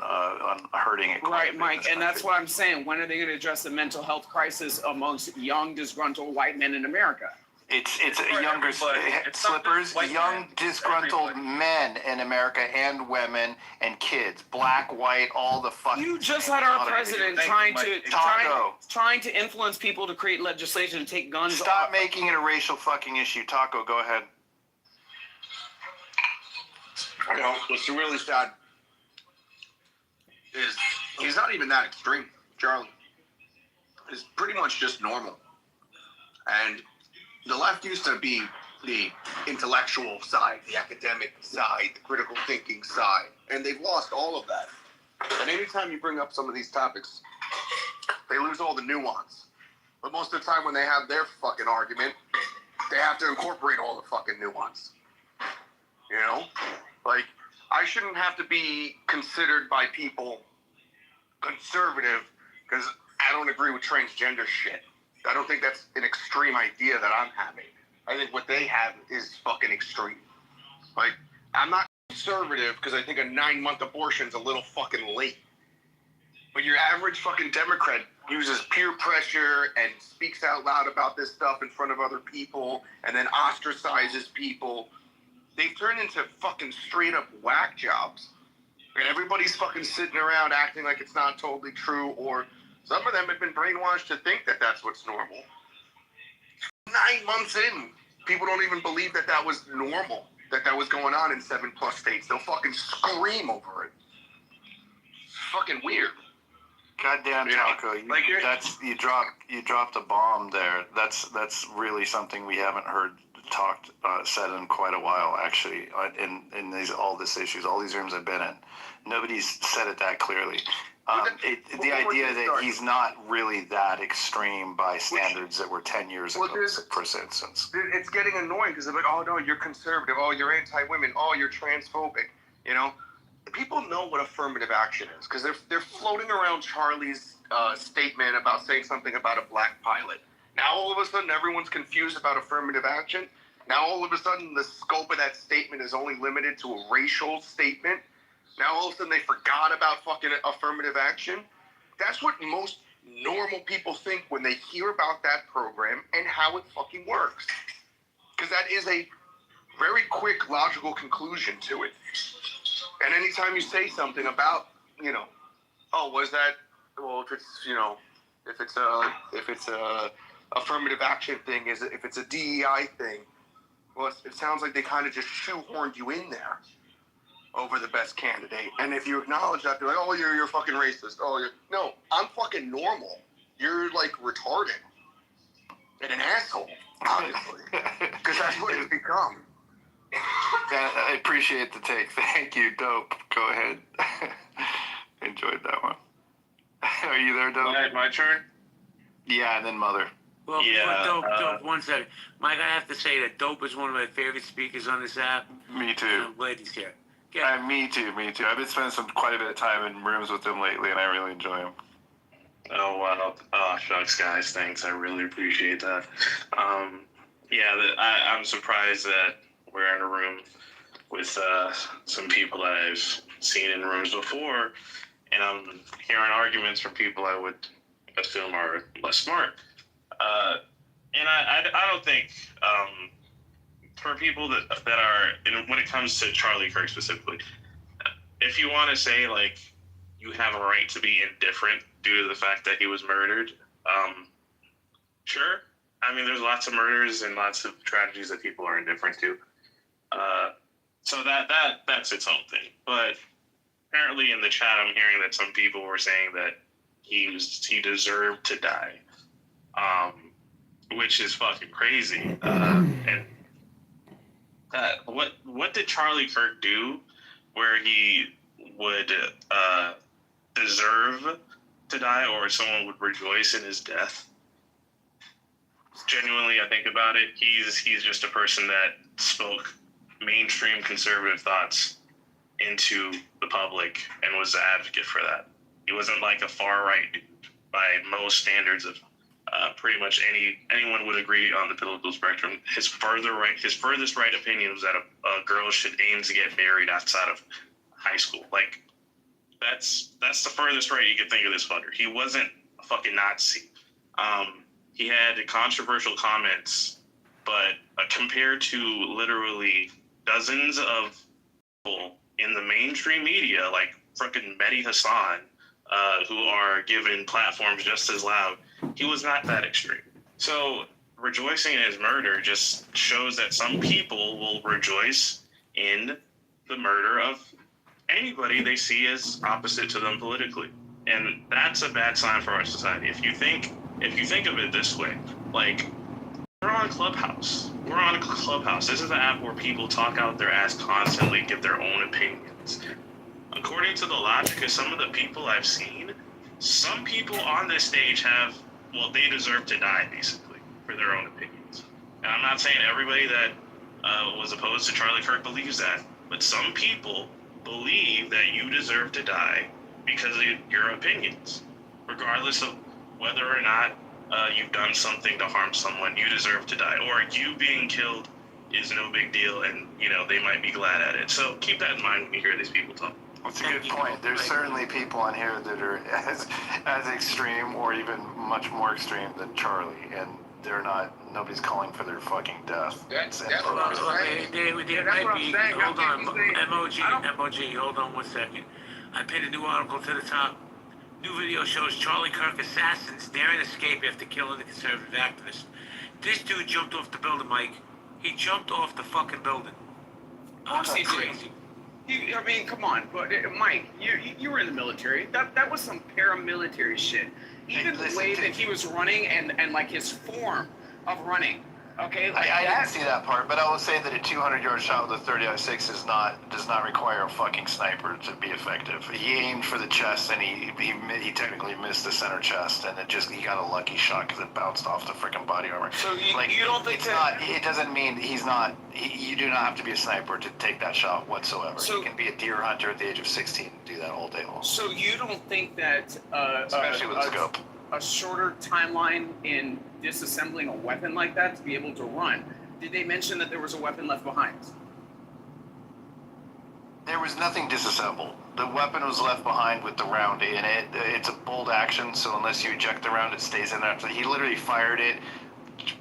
hurting it.
Right, Mike, and that's what I'm saying. When are they going to address the mental health crisis amongst young, disgruntled white men in America?
It's a younger slippers, young disgruntled men in America and women and kids, black, white, all the fucking.
You just had our president trying to influence people to create legislation to take guns.
Stop making it a racial fucking issue. Taco, go ahead.
You know, what's really sad is he's not even that extreme. Charlie is pretty much just normal. And the left used to be the intellectual side, the academic side, the critical thinking side, and they've lost all of that. And anytime you bring up some of these topics, they lose all the nuance. But most of the time when they have their fucking argument, they have to incorporate all the fucking nuance. You know? Like, I shouldn't have to be considered by people conservative because I don't agree with transgender shit. I don't think that's an extreme idea that I'm having. I think what they have is fucking extreme. Like, I'm not conservative because I think a 9-month abortion's a little fucking late. But your average fucking Democrat uses peer pressure and speaks out loud about this stuff in front of other people and then ostracizes people. They've turned into fucking straight up whack jobs. And everybody's fucking sitting around acting like it's not totally true, or some of them have been brainwashed to think that that's what's normal. 9 months in, people don't even believe that that was normal, that that was going on in 7+ states. They'll fucking scream over it. It's fucking weird.
Goddamn, Taco, you dropped a bomb there. That's really something we haven't heard said in quite a while, actually, in all these issues, all these rooms I've been in. Nobody's said it that clearly. The idea that he's not really that extreme by standards that were 10 years ago, for instance.
It's getting annoying because they're like, oh, no, you're conservative. Oh, you're anti-women. Oh, you're transphobic. You know? People know what affirmative action is because they're floating around Charlie's statement about saying something about a black pilot. Now, all of a sudden, everyone's confused about affirmative action. Now, all of a sudden, the scope of that statement is only limited to a racial statement. Now, all of a sudden, they forgot about fucking affirmative action. That's what most normal people think when they hear about that program and how it fucking works. Because that is a very quick, logical conclusion to it. And anytime you say something about, you know, oh, was that, well, if it's, you know, if it's a affirmative action thing, if it's a DEI thing, well, it sounds like they kind of just shoehorned you in there over the best candidate. And if you acknowledge that, they're like, oh, you're fucking racist. Oh, no, I'm fucking normal. You're like retarded and an asshole, obviously, because that's what it's become.
I appreciate the take. Thank you. Dope. Go ahead. Enjoyed that one. Are you there, Dope?
My turn?
Yeah, and then Mother.
Well, Dope, 1 second. Mike, I have to say that Dope is one of my favorite speakers on this app.
Me too.
I'm glad he's here.
Me too. I've been spending quite a bit of time in rooms with him lately, and I really enjoy him.
Oh, wow. Oh, shucks, guys. Thanks. I really appreciate that. I'm surprised that we're in a room with some people that I've seen in rooms before, and I'm hearing arguments from people I would assume are less smart. And I don't think for people that are, and when it comes to Charlie Kirk specifically, if you want to say like you have a right to be indifferent due to the fact that he was murdered, sure. I mean, there's lots of murders and lots of tragedies that people are indifferent to. So that's its own thing. But apparently in the chat, I'm hearing that some people were saying that he deserved to die, which is fucking crazy. And what did Charlie Kirk do where he would deserve to die, or someone would rejoice in his death? Genuinely, I think about it, he's just a person that spoke mainstream conservative thoughts into the public and was an advocate for that. He wasn't like a far right dude by most standards of pretty much anyone would agree on the political spectrum. His furthest right opinion was that a girl should aim to get married outside of high school. Like that's the furthest right you could think of this fucker. He wasn't a fucking Nazi. He had controversial comments,
but compared to literally dozens of people in the mainstream media, like frickin' Mehdi Hassan, who are given platforms just as loud, he was not that extreme. So rejoicing in his murder just shows that some people will rejoice in the murder of anybody they see as opposite to them politically. And that's a bad sign for our society. If you think of it this way, like, we're on Clubhouse. We're on Clubhouse. This is the app where people talk out their ass constantly, give their own opinions. According to the logic of some of the people I've seen, some people on this stage they deserve to die, basically, for their own opinions. And I'm not saying everybody that was opposed to Charlie Kirk believes that, but some people believe that you deserve to die because of your opinions. Regardless of whether or not you've done something to harm someone, you deserve to die. Or you being killed is no big deal, and, they might be glad at it. So keep that in mind when you hear these people talk.
That's a good point. There's certainly people on here that are as extreme or even much more extreme than Charlie, and they're not. Nobody's calling for their fucking death.
That's what I'm saying. There might be. Hold on, MOG. Hold on 1 second. I pinned a new article to the top. New video shows Charlie Kirk assassins daring escape after killing the conservative activist. This dude jumped off the building, Mike. He jumped off the fucking building.
Of course he did. I mean, come on, but Mike, you were in the military. That was some paramilitary shit. Even the way that he was running and like his form of running. Okay, like
I didn't see that part, but I will say that a 200-yard shot with a 30-06 does not require a fucking sniper to be effective. He aimed for the chest, and he technically missed the center chest, and he got a lucky shot because it bounced off the freaking body armor.
So you don't think
it doesn't mean he's not. You do not have to be a sniper to take that shot whatsoever. So you can be a deer hunter at the age of 16 and do that all day long.
So you don't think that
especially with a scope,
a shorter timeline in disassembling a weapon like that to be able to run? Did they mention that there was a weapon left behind?
There was nothing disassembled. The weapon was left behind with the round in it. It's a bolt action, so unless you eject the round, it stays in there. He literally fired it,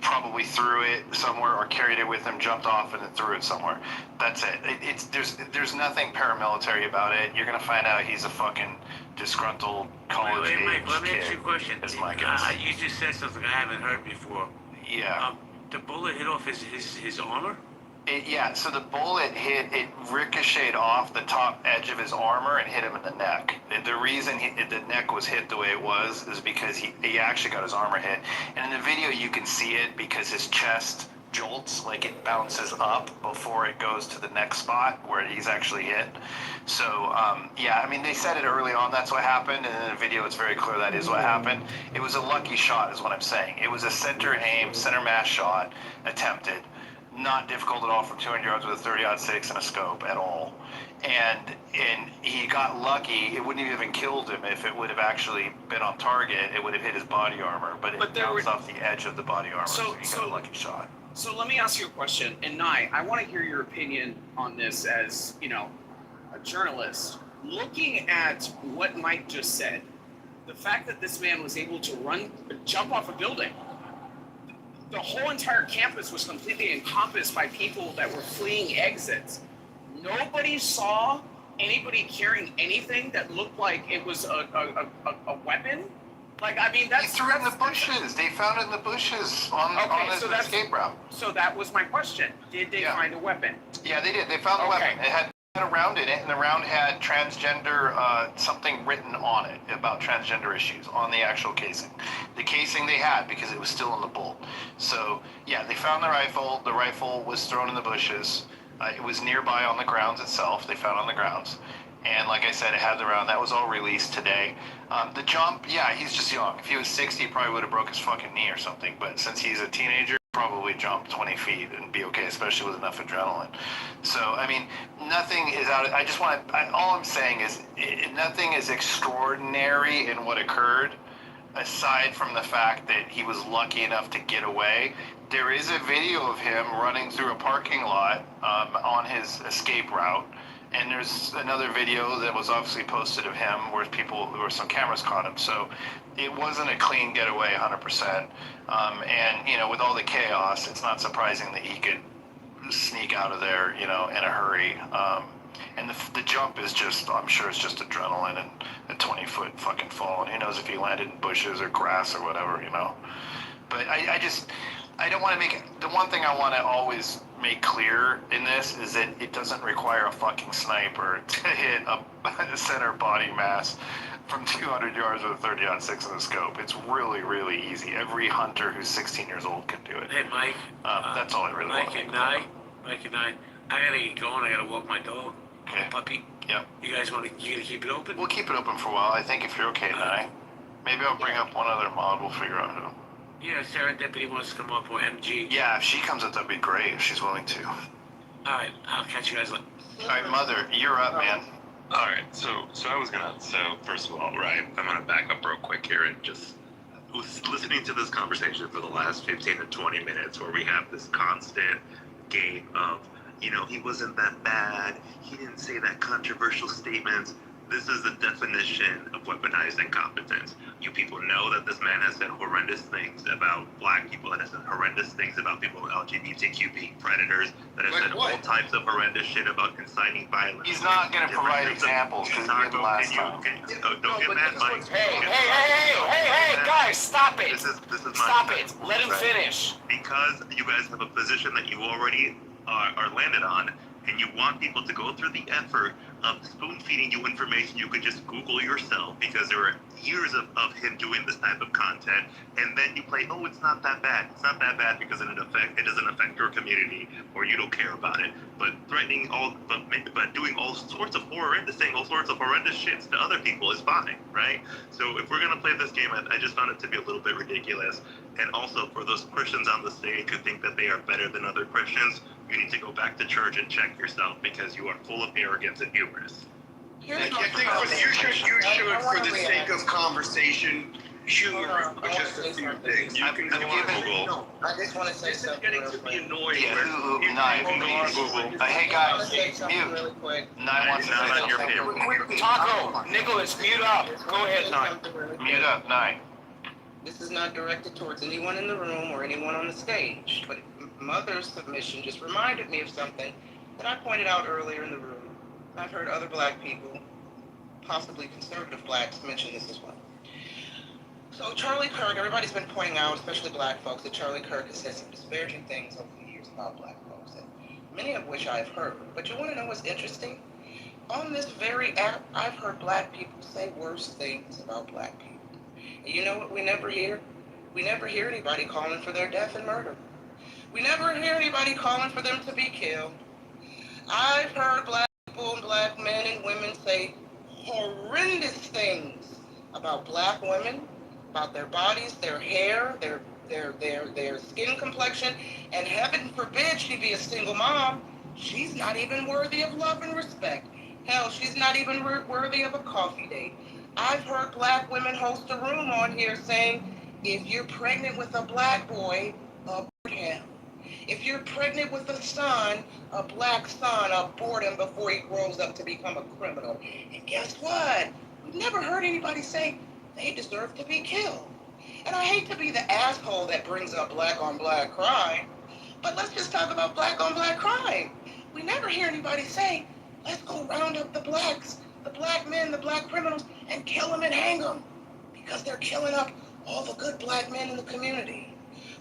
probably threw it somewhere or carried it with him, jumped off, and then threw it somewhere. That's it. There's nothing paramilitary about it. You're gonna find out he's a fucking disgruntled college age
Mike, let me
kid.
ask you a question.
That's my guess.
You just said something I haven't heard before.
Yeah.
The bullet hit off his armor?
So the bullet it ricocheted off the top edge of his armor and hit him in the neck. The reason the neck was hit the way it was is because he actually got his armor hit. And in the video you can see it because his chest jolts, like it bounces up before it goes to the neck spot where he's actually hit. So, they said it early on, that's what happened, and in the video it's very clear that is what happened. It was a lucky shot is what I'm saying. It was a center mass shot attempted. Not difficult at all from 200 yards with a 30-06 and a scope at all. And he got lucky. It wouldn't have even killed him if it would have actually been on target. It would have hit his body armor, but it bounced off the edge of the body armor, so he got a lucky shot.
So let me ask you a question, and Nye, I want to hear your opinion on this as, a journalist. Looking at what Mike just said, the fact that this man was able to jump off a building, the whole entire campus was completely encompassed by people that were fleeing exits. Nobody saw anybody carrying anything that looked like it was a weapon.
He threw it in the bushes. They found it in the bushes on his escape route.
So that was my question. Did they find a weapon?
Yeah, they did. They found the weapon. It had a round in it, and the round had transgender something written on it about transgender issues on the actual casing. The casing they had because it was still in the bolt. So yeah, they found the rifle. The rifle was thrown in the bushes. It was nearby on the grounds itself. They found on the grounds. And like I said, it had the round. That was all released today. The jump, he's just young. If he was 60, he probably would have broke his fucking knee or something. But since he's a teenager, probably jump 20 feet and be okay, especially with enough adrenaline. So, nothing is out. All I'm saying is nothing is extraordinary in what occurred, aside from the fact that he was lucky enough to get away. There is a video of him running through a parking lot on his escape route. And there's another video that was obviously posted of him where some cameras caught him. So it wasn't a clean getaway 100%. And, with all the chaos, it's not surprising that he could sneak out of there, in a hurry. And the jump is just, I'm sure it's just adrenaline and a 20-foot fucking fall. And who knows if he landed in bushes or grass or whatever, But I don't want to make, the one thing I want to always make clear in this is that it doesn't require a fucking sniper to hit a center body mass from 200 yards with a 30-06 in the scope. It's really, really easy. Every hunter who's 16 years old can do it.
Hey, Mike.
That's all I really want to make.
Mike and I gotta get going. I gotta walk my dog.
Okay.
My puppy.
Yeah.
You guys gonna keep it open?
We'll keep it open for a while. I think if you're okay, Nye. Maybe I'll bring up one other mod. We'll figure out who.
Yeah, Serendipity wants to come up, or MG.
Yeah, if she comes up, that'd be great if she's willing to.
Alright, I'll catch you guys later.
Alright, Mother, you're up, man.
All right, so first of all, right, I'm gonna back up real quick here and just was listening to this conversation for the last 15 to 20 minutes where we have this constant game of, he wasn't that bad, he didn't say that controversial statements. This is the definition of weaponized incompetence. You people know that this man has said horrendous things about black people, that has said horrendous things about people with LGBTQ being predators, that has said all types of horrendous shit about inciting violence.
He's not going to provide examples because he did last time.
Don't get mad, Mike.
Hey, guys, stop it.
This is
Stop it. Let him finish.
Because you guys have a position that you already are landed on, and you want people to go through the effort of spoon-feeding you information you could just Google yourself, because there are years of him doing this type of content, and then you play, oh, it's not that bad. It's not that bad because it doesn't affect your community, or you don't care about it. But but doing all sorts of saying all sorts of horrendous shits to other people is fine, right? So if we're gonna play this game, I just found it to be a little bit ridiculous. And also for those Christians on the stage who think that they are better than other Christians, you need to go back to church and check yourself, because you are full of arrogance and hubris.
I think you should, for the sake of conversation, humor just a few things. You can go on Google.
I just want to say
This is
something
getting
real
to
quick.
be annoying.
Yeah,
where you
Nye,
can go on
please.
Google.
Hey,
I want
guys,
to say something
mute.
really quick.
Nye wants to
Not
say
on your
something.
payroll.
Taco, Nicholas, mute up. Go ahead, Nye.
Mute up, Nye.
This is not directed towards anyone in the room or anyone on the stage, but Mother's submission just reminded me of something that I pointed out earlier in the room. I've heard other black people, possibly conservative blacks, mention this as well. So Charlie Kirk, everybody's been pointing out, especially black folks, that Charlie Kirk has said some disparaging things over the years about black folks, and many of which I've heard. But you want to know what's interesting? On this very app, I've heard black people say worse things about black people. And you know what we never hear? We never hear anybody calling for their death and murder. We never hear anybody calling for them to be killed. I've heard black people and black men and women say horrendous things about black women, about their bodies, their hair, their skin complexion, and heaven forbid she be a single mom. She's not even worthy of love and respect. Hell, she's not even worthy of a coffee date. I've heard black women host a room on here saying, if you're pregnant with a black boy, abort him. If you're pregnant with a son, a black son, abort him before he grows up to become a criminal. And guess what? We've never heard anybody say they deserve to be killed. And I hate to be the asshole that brings up black on black crime, but let's just talk about black on black crime. We never hear anybody say, let's go round up the blacks, the black men, the black criminals, and kill them and hang them, because they're killing up all the good black men in the community.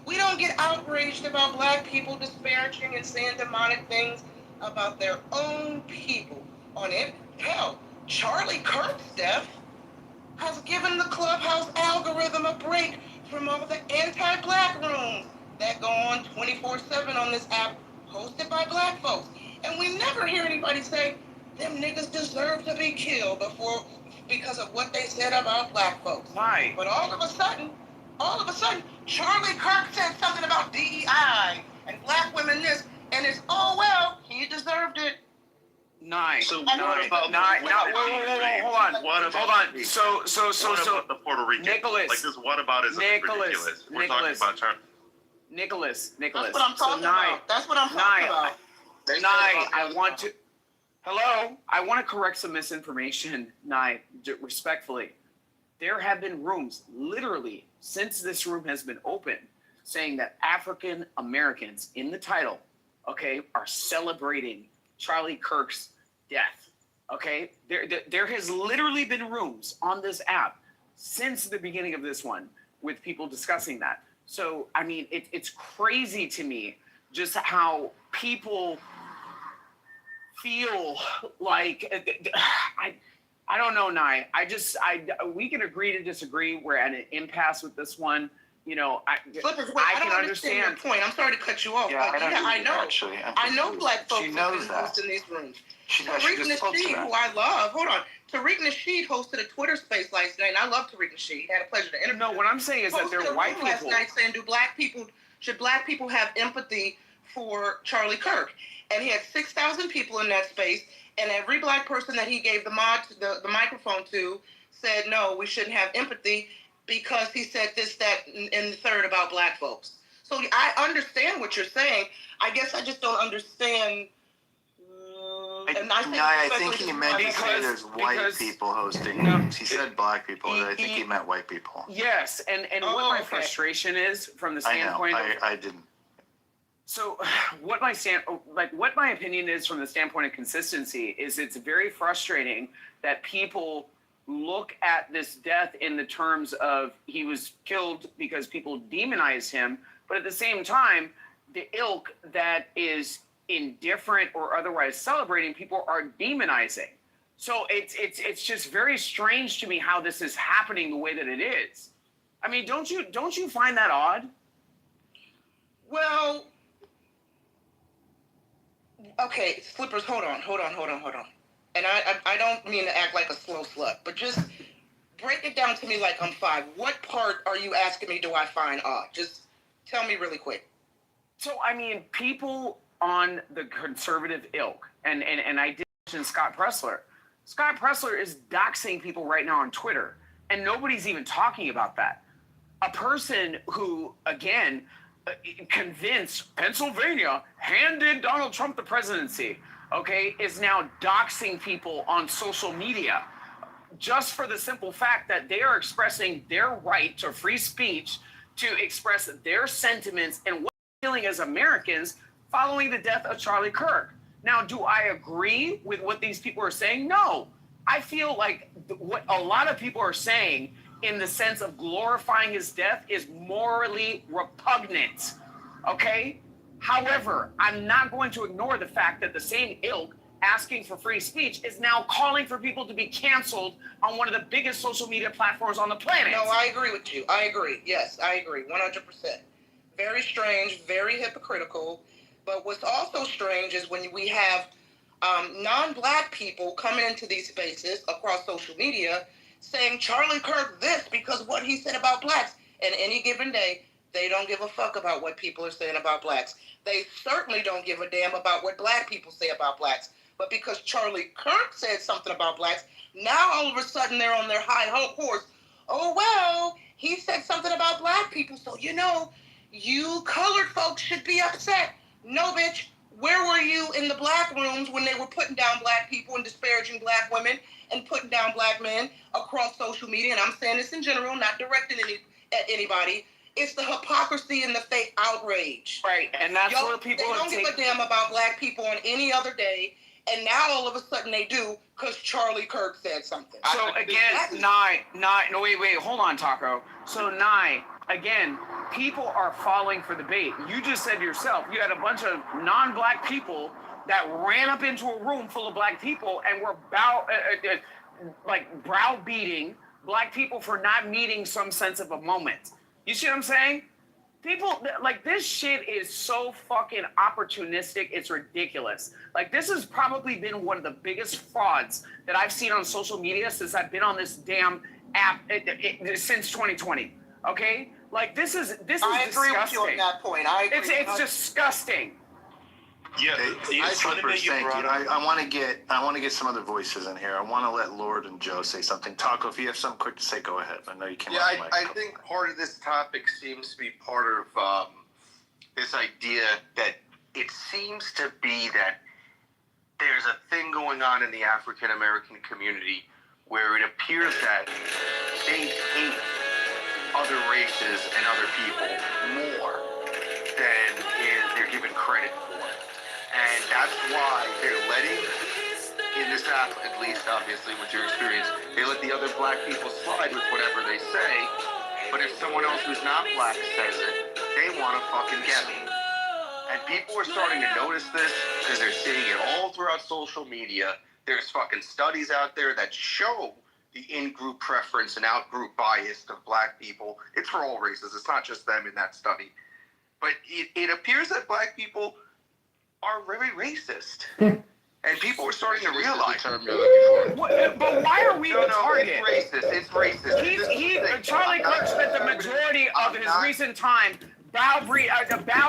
We don't get outraged about black people disparaging and saying demonic things about their own people on it. Hell, Charlie Kirk's death has given the Clubhouse algorithm a break from all the anti-black rooms that go on 24/7 on this app hosted by black folks. And we never hear anybody say, them niggas deserve to be killed because of what they said about black folks.
Why?
But all of a sudden, Charlie Kirk said something about DEI and black women this, and it's, oh well, he deserved it.
Nye.
So
Nye.
what about
Nye.
Whoa,
Hold on.
What about
Hold on. So
the Puerto Rican?
Nicholas.
Like this, what about is ridiculous? We're talking about China.
Nicholas.
That's what I'm talking about. That's what I'm talking about.
Nye, I want to.
Hello? I want to correct some misinformation, Nye, respectfully. There have been rooms, literally, since this room has been open, saying that African Americans in the title, okay, are celebrating Charlie Kirk's death, okay? There has literally been rooms on this app since the beginning of this one with people discussing that. So, I mean, it's crazy to me just how people feel like, I don't know, Nye. We can agree to disagree. We're at an impasse with this one. You know,
Flippers, wait, I don't understand your point. I'm sorry to cut you off.
Yeah,
I know.
Actually,
I know black folks
she knows
have been
that.
hosting these rooms.
She
Tariq
just spoke to
Nasheed,
that.
who I love, hold on. Tariq Nasheed hosted a Twitter space last night, and I love Tariq Nasheed. Had a pleasure to interview him.
No, what I'm saying is that they're white people.
Last night saying, should black people have empathy for Charlie Kirk? And he had 6,000 people in that space, and every black person that he gave the microphone to said, no, we shouldn't have empathy because he said this, that, and the third about black folks. So I understand what you're saying. I guess I just don't understand.
I think he meant to say there's white people hosting rooms. He said black people, but I think he meant white people.
Yes, and what my frustration is from the standpoint
I didn't.
So what my opinion is from the standpoint of consistency is it's very frustrating that people look at this death in the terms of he was killed because people demonize him, but at the same time, the ilk that is indifferent or otherwise celebrating people are demonizing. So it's just very strange to me how this is happening the way that it is. I mean, don't you find that odd?
Well, okay, Flippers, hold on. And I don't mean to act like a slow slut, but just break it down to me like I'm five. What part are you asking me do I find odd? Just tell me really quick.
So, I mean, people on the conservative ilk, and I did mention Scott Pressler. Scott Pressler is doxing people right now on Twitter, and nobody's even talking about that. A person who, again, convinced Pennsylvania handed Donald Trump the presidency, okay, is now doxing people on social media just for the simple fact that they are expressing their right to free speech to express their sentiments and what they're feeling as Americans following the death of Charlie Kirk. Now, do I agree with what these people are saying? No. I feel like what a lot of people are saying in the sense of glorifying his death is morally repugnant, okay? However, I'm not going to ignore the fact that the same ilk asking for free speech is now calling for people to be canceled on one of the biggest social media platforms on the planet.
No, I agree with you. I agree. Yes, I agree. 100%. Very strange, very hypocritical. But what's also strange is when we have non-black people coming into these spaces across social media saying Charlie Kirk this because what he said about blacks. And any given day, they don't give a fuck about what people are saying about blacks. They certainly don't give a damn about what black people say about blacks. But because Charlie Kirk said something about blacks, now all of a sudden they're on their high horse. Oh, well, he said something about black people, so you colored folks should be upset. No, bitch. Where were you in the black rooms when they were putting down black people and disparaging black women and putting down black men across social media? And I'm saying this in general, not directing at anybody. It's the hypocrisy and the fake outrage.
Right, and that's where people
they don't give a damn about black people on any otother day, and now all of a sudden they do because Charlie Kirk said something.
So again, wait, hold on, Taco. So again, people are falling for the bait. You just said yourself, you had a bunch of non-black people that ran up into a room full of black people and were browbeating black people for not meeting some sense of a moment. You see what I'm saying? People, like, this shit is so fucking opportunistic, it's ridiculous. Like, this has probably been one of the biggest frauds that I've seen on social media since I've been on this damn app since 2020, okay? Like, this is disgusting.
I agree with you on that point. I agree.
It's disgusting.
Yeah, Flippers, thank you. I want to get some other voices in here. I want to let Lord and Joe say something. Taco, if you have something quick to say, go ahead. I know you can't.
Yeah, I think part of this topic seems to be part of this idea that it seems to be that there's a thing going going on in the African American community where it appears that they hate other races and other people more than they're given credit for. And that's why they're letting, in this app at least, obviously, with your experience, they let the other black people slide with whatever they say. But if someone else who's not black says it, they want to fucking get me. And people are starting to notice this because they're seeing it all throughout social media. There's fucking studies out there that show the in-group preference and out-group bias of black people. It's for all races. It's not just them in that study. But it appears that black people are very racist. And people are starting to realize.
But why are we the target?
It's racist. It's racist.
Charlie Kirk spent the majority of his recent time bow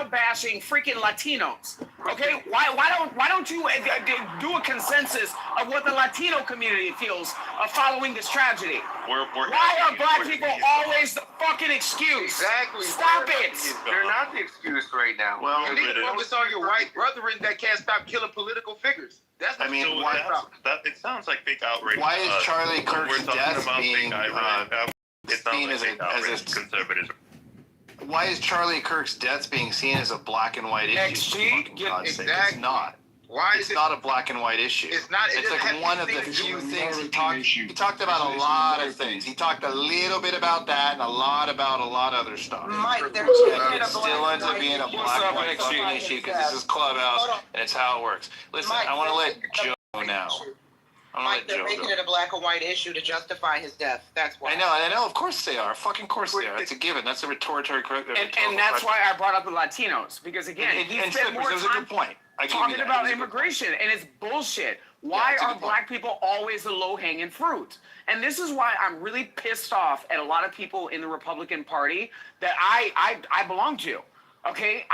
bashing freaking Latinos. Okay, why don't you do a consensus of what the Latino community feels following this tragedy? Why are black people always the fucking excuse?
Exactly.
Stop it.
They're not the excuse right now.
Well, you need to focus on your white brethren that can't stop killing political figures. That's
I mean, it sounds like fake outrage.
Why is Charlie Kirk's death being
seen as a conservative?
Why is Charlie Kirk's death being seen as a black and white issue? It's not.
Why
it's not a black and white issue.
It's not.
It's like one of the few things he talked. He talked about a lot of things. He talked a little bit about that and a lot about a lot of other stuff.
Mike, they're
it still ends up being a black and white fucking issue because this is Clubhouse and it's how it works. Listen, I want to let Joe now.
Mike, they're making it a black or white issue to justify his death. That's why.
I know. Of course they are. Fucking course they are. It's a given. That's a rhetorically correct.
And that's why I brought up the Latinos because again, he spent more time talking about immigration, and it's bullshit. Why are black people always the low-hanging fruit? And this is why I'm really pissed off at a lot of people in the Republican Party that I belong to. Okay,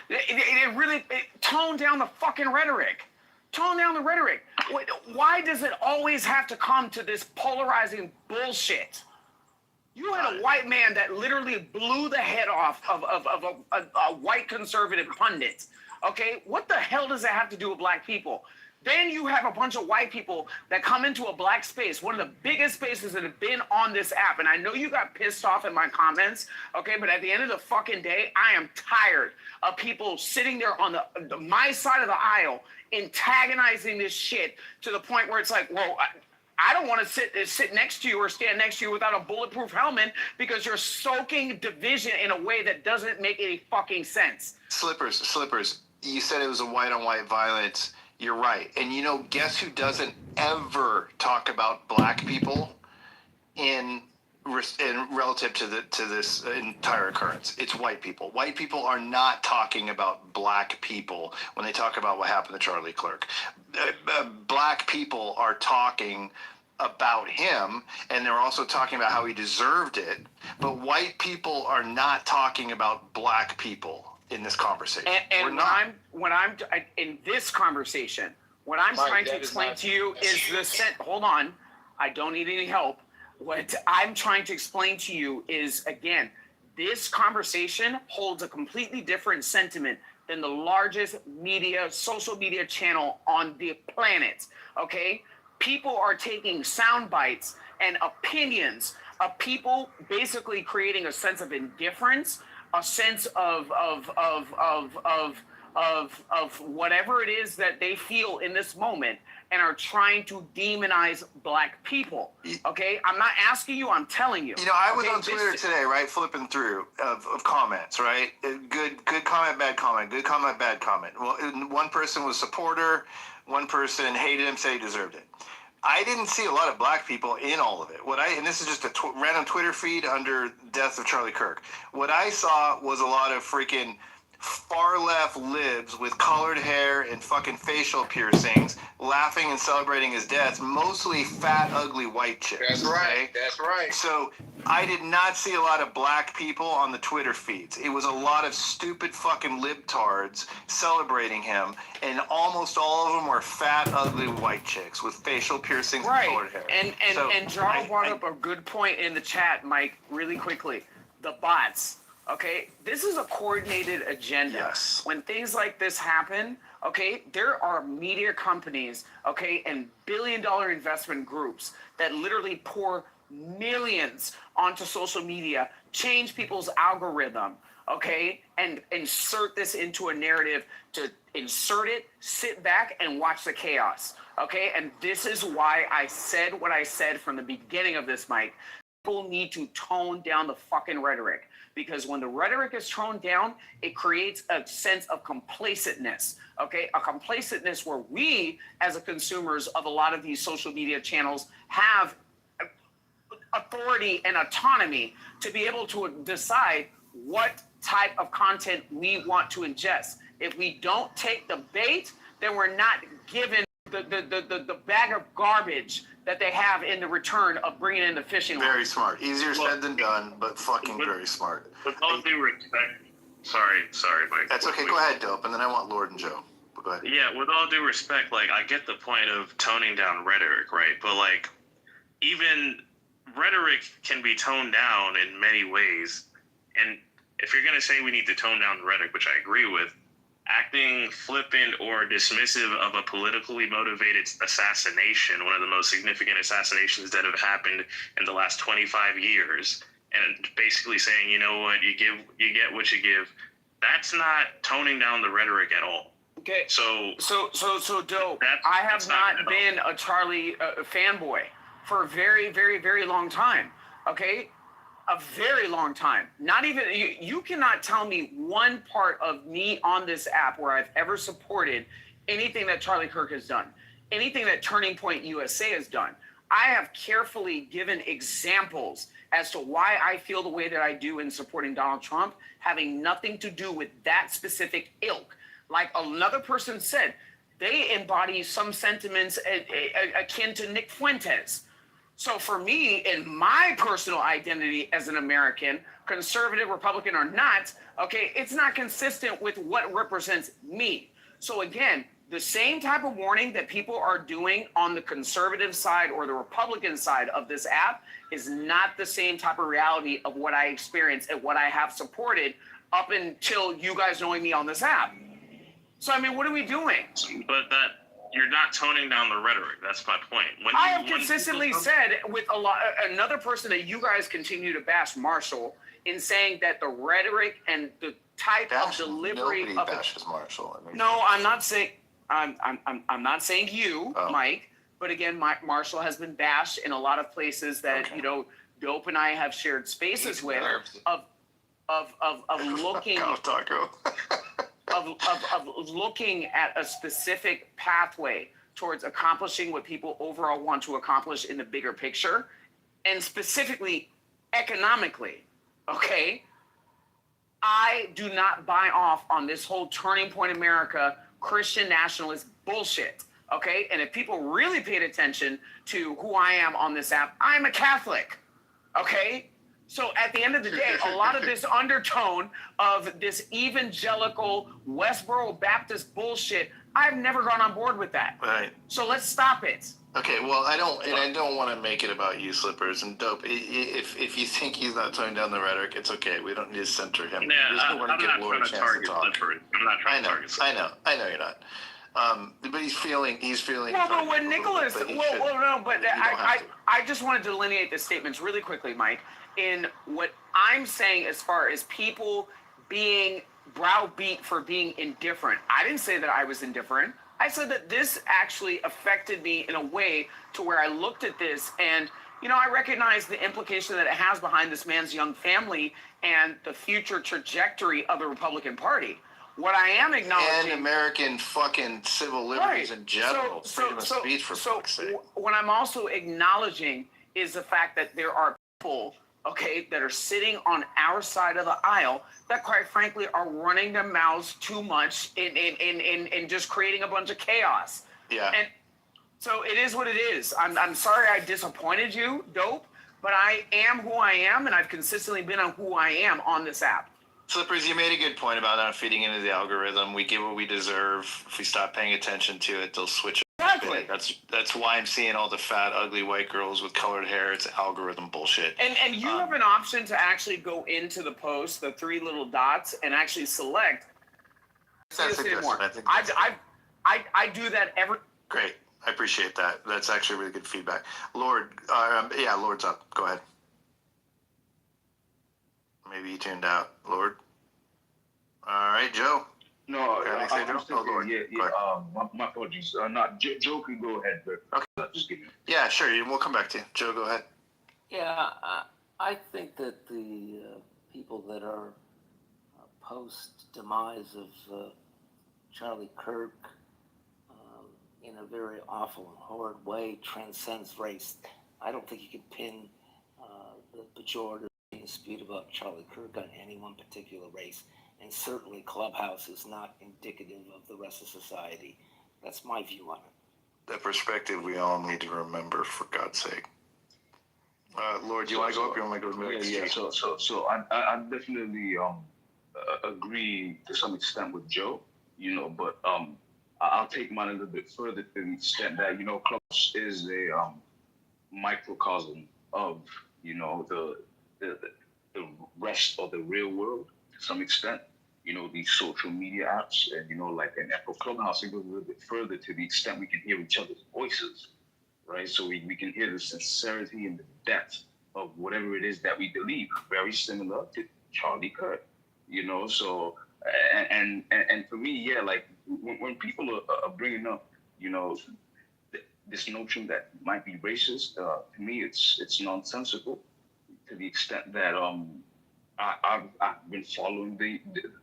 it really tone down the fucking rhetoric. Tone down the rhetoric. Why does it always have to come to this polarizing bullshit? You had a white man that literally blew the head off of a white conservative pundit. Okay, what the hell does that have to do with black people? Then you have a bunch of white people that come into a black space, one of the biggest spaces that have been on this app. And I know you got pissed off in my comments, okay? But at the end of the fucking day, I am tired of people sitting there on my side of the aisle antagonizing this shit to the point where it's like, well, I don't want to sit next to you or stand next to you without a bulletproof helmet because you're soaking division in a way that doesn't make any fucking sense.
Slippers. You said it was a white-on-white violence. You're right. And guess who doesn't ever talk about black people in relative to this entire occurrence? It's white people. White people are not talking about black people when they talk about what happened to Charlie Kirk. Black people are talking about him, and they're also talking about how he deserved it. But white people are not talking about black people in this conversation.
And when I'm in this conversation, what I'm trying to explain to you is hold on, I don't need any help. What I'm trying to explain to you is, again, this conversation holds a completely different sentiment than the largest social media channel on the planet, okay? People are taking sound bites and opinions of people basically creating a sense of indifference, a sense of whatever it is that they feel in this moment, and are trying to demonize black people. Okay, I'm not asking you. I'm telling you.
I was on Twitter today, right, flipping through of comments, right. Good comment, bad comment. Good comment, bad comment. Well, one person was supporter. One person hated him, said he deserved it. I didn't see a lot of black people in all of it. And this is just a random Twitter feed under death of Charlie Kirk. What I saw was a lot of freaking far left libs with colored hair and fucking facial piercings laughing and celebrating his death, mostly fat, ugly white chicks.
That's right.
Okay?
That's right.
So I did not see a lot of black people on the Twitter feeds. It was a lot of stupid fucking libtards celebrating him, and almost all of them were fat, ugly white chicks with facial piercings and colored hair.
And Jarl brought up a good point in the chat, Mike, really quickly. The bots. Okay, this is a coordinated agenda.
Yes.
When things like this happen,
okay, there are media companies, okay, and billion-dollar investment groups that literally pour millions onto social media, change people's algorithm, okay, and insert this into a narrative to insert it, sit back, and watch the chaos, okay? And this is why I said what I said from the beginning of this, Mike. People need to tone down the fucking rhetoric, because when the rhetoric is toned down, it creates a sense of complacentness, okay? A complacentness where we, as a consumers of a lot of these social media channels, have authority and autonomy to be able to decide what type of content we want to ingest. If we don't take the bait, then we're not given the bag of garbage that they have in the return of bringing in the fishing line.
Very smart. Easier said than done, but fucking very smart.
With all due respect, sorry, Mike.
That's okay. Go ahead, Dope, and then I want Lord and Joe. Go ahead.
Yeah, with all due respect, like, I get the point of toning down rhetoric, right? But, like, even rhetoric can be toned down in many ways. And if you're going to say we need to tone down the rhetoric, which I agree with, acting flippant or dismissive of a politically motivated assassination, one of the most significant assassinations that have happened in the last 25 years, and basically saying, you know what, you get what you give, that's not toning down the rhetoric at all.
Okay.
So
Dope. I have not been a Charlie fanboy for a very, very, very long time. Okay. A very long time. Not even, you cannot tell me one part of me on this app where I've ever supported anything that Charlie Kirk has done, anything that Turning Point USA has done. I have carefully given examples as to why I feel the way that I do in supporting Donald Trump, having nothing to do with that specific ilk. Like another person said, they embody some sentiments akin to Nick Fuentes. So for me, in my personal identity as an American, conservative, Republican or not, okay, it's not consistent with what represents me. So again, the same type of warning that people are doing on the conservative side or the Republican side of this app is not the same type of reality of what I experience and what I have supported up until you guys knowing me on this app. So, I mean, what are we doing?
But you're not toning down the rhetoric. That's my point.
I have consistently said with another person that you guys continue to bash, Marshall, in saying that the rhetoric and the type of delivery
Nobody bashes Marshall. I mean,
no, I'm not saying I'm not saying you, Mike. But again, Marshall has been bashed in a lot of places that Dope and I have shared spaces with of looking of looking at a specific pathway towards accomplishing what people overall want to accomplish in the bigger picture, and specifically economically, okay? I do not buy off on this whole Turning Point America Christian nationalist bullshit, okay? And if people really paid attention to who I am on this app, I'm a Catholic, okay? So at the end of the day, a lot of this undertone of this evangelical Westboro Baptist bullshit, I've never gone on board with that.
Right.
So let's stop it.
Okay, well, I don't want to make it about you, Slippers, and Dope. If you think he's not toning down the rhetoric, it's okay. We don't need to center him.
Yeah, I'm not trying to target Slippers. I'm not trying to target Slippers.
I know you're not. But he's feeling.
Well, but when Nicholas, I just want to delineate the statements really quickly, Mike. In what I'm saying as far as people being browbeat for being indifferent. I didn't say that I was indifferent. I said that this actually affected me in a way to where I looked at this and, I recognize the implication that it has behind this man's young family and the future trajectory of the Republican Party. What I am acknowledging...
And American fucking civil liberties in general. Freedom of speech, for fuck's sake.
What I'm also acknowledging is the fact that there are people, okay, that are sitting on our side of the aisle that, quite frankly, are running their mouths too much in just creating a bunch of chaos.
Yeah.
And so it is what it is. I'm sorry I disappointed you, Dope, but I am who I am, and I've consistently been on who I am on this app.
Slippers, you made a good point about not feeding into the algorithm. We get what we deserve. If we stop paying attention to it, they'll switch it.
Exactly.
That's why I'm seeing all the fat, ugly white girls with colored hair. It's algorithm bullshit.
And you have an option to actually go into the post, the three little dots, and actually select.
That's a good one. I think
I do that every.
Great. I appreciate that. That's actually really good feedback. Lord, Lord's up. Go ahead. Maybe he tuned out. Lord. All right, Joe.
No,
I'm
still
Lord.
here. My apologies. Joe can go ahead, but just give me.
Yeah, sure. We'll come back to you. Joe, go ahead.
Yeah, I think that the people that are post-demise of Charlie Kirk in a very awful and horrid way transcends race. I don't think you can pin the pejorative dispute about Charlie Kirk on any one particular race, and certainly Clubhouse is not indicative of the rest of society. That's my view on it.
That perspective we all need to remember, for God's sake. Lord, do you want to go up or you want me to go to the next?
Yeah. So I definitely agree to some extent with Joe, but I'll take mine a little bit further to the extent that, Clubhouse is a microcosm of, the rest of the real world to some extent. These social media apps and, and for Clubhouse, it goes a little bit further to the extent we can hear each other's voices, right? So we can hear the sincerity and the depth of whatever it is that we believe, very similar to Charlie Kirk, so, and for me, yeah, like when people are bringing up, this notion that might be racist, to me, it's nonsensical to the extent that, I've been following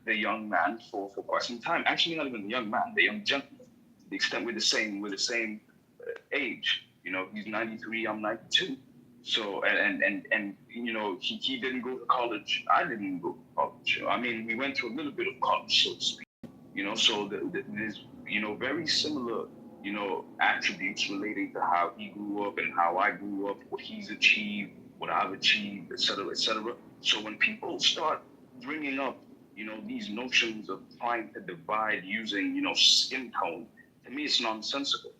the young man for quite some time. Actually, not even the young man, the young gentleman. To the extent we're the same age. He's 93, I'm 92. So and he didn't go to college. I didn't go to college. I mean, we went to a little bit of college, so to speak. So there's very similar attributes relating to how he grew up and how I grew up, what he's achieved, what I've achieved, et cetera, et cetera. So when people start bringing up, these notions of trying to divide using, skin tone, to me it's nonsensical,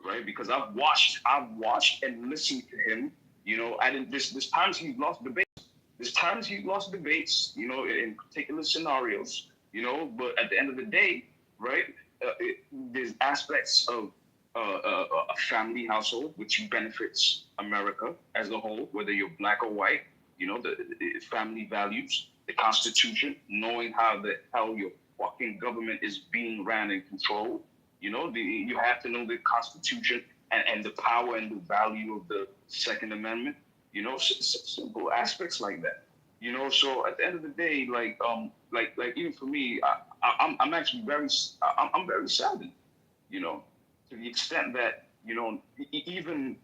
right? Because I've watched and listened to him. There's times he's lost debates. There's times he's lost debates, in particular scenarios, but at the end of the day, right, there's aspects of a family household which benefits America as a whole, whether you're black or white, the family values, the Constitution, knowing how the hell your fucking government is being ran and controlled. You have to know the Constitution and the power and the value of the Second Amendment. Simple aspects like that. So at the end of the day, like even for me, I'm actually very saddened. To the extent that even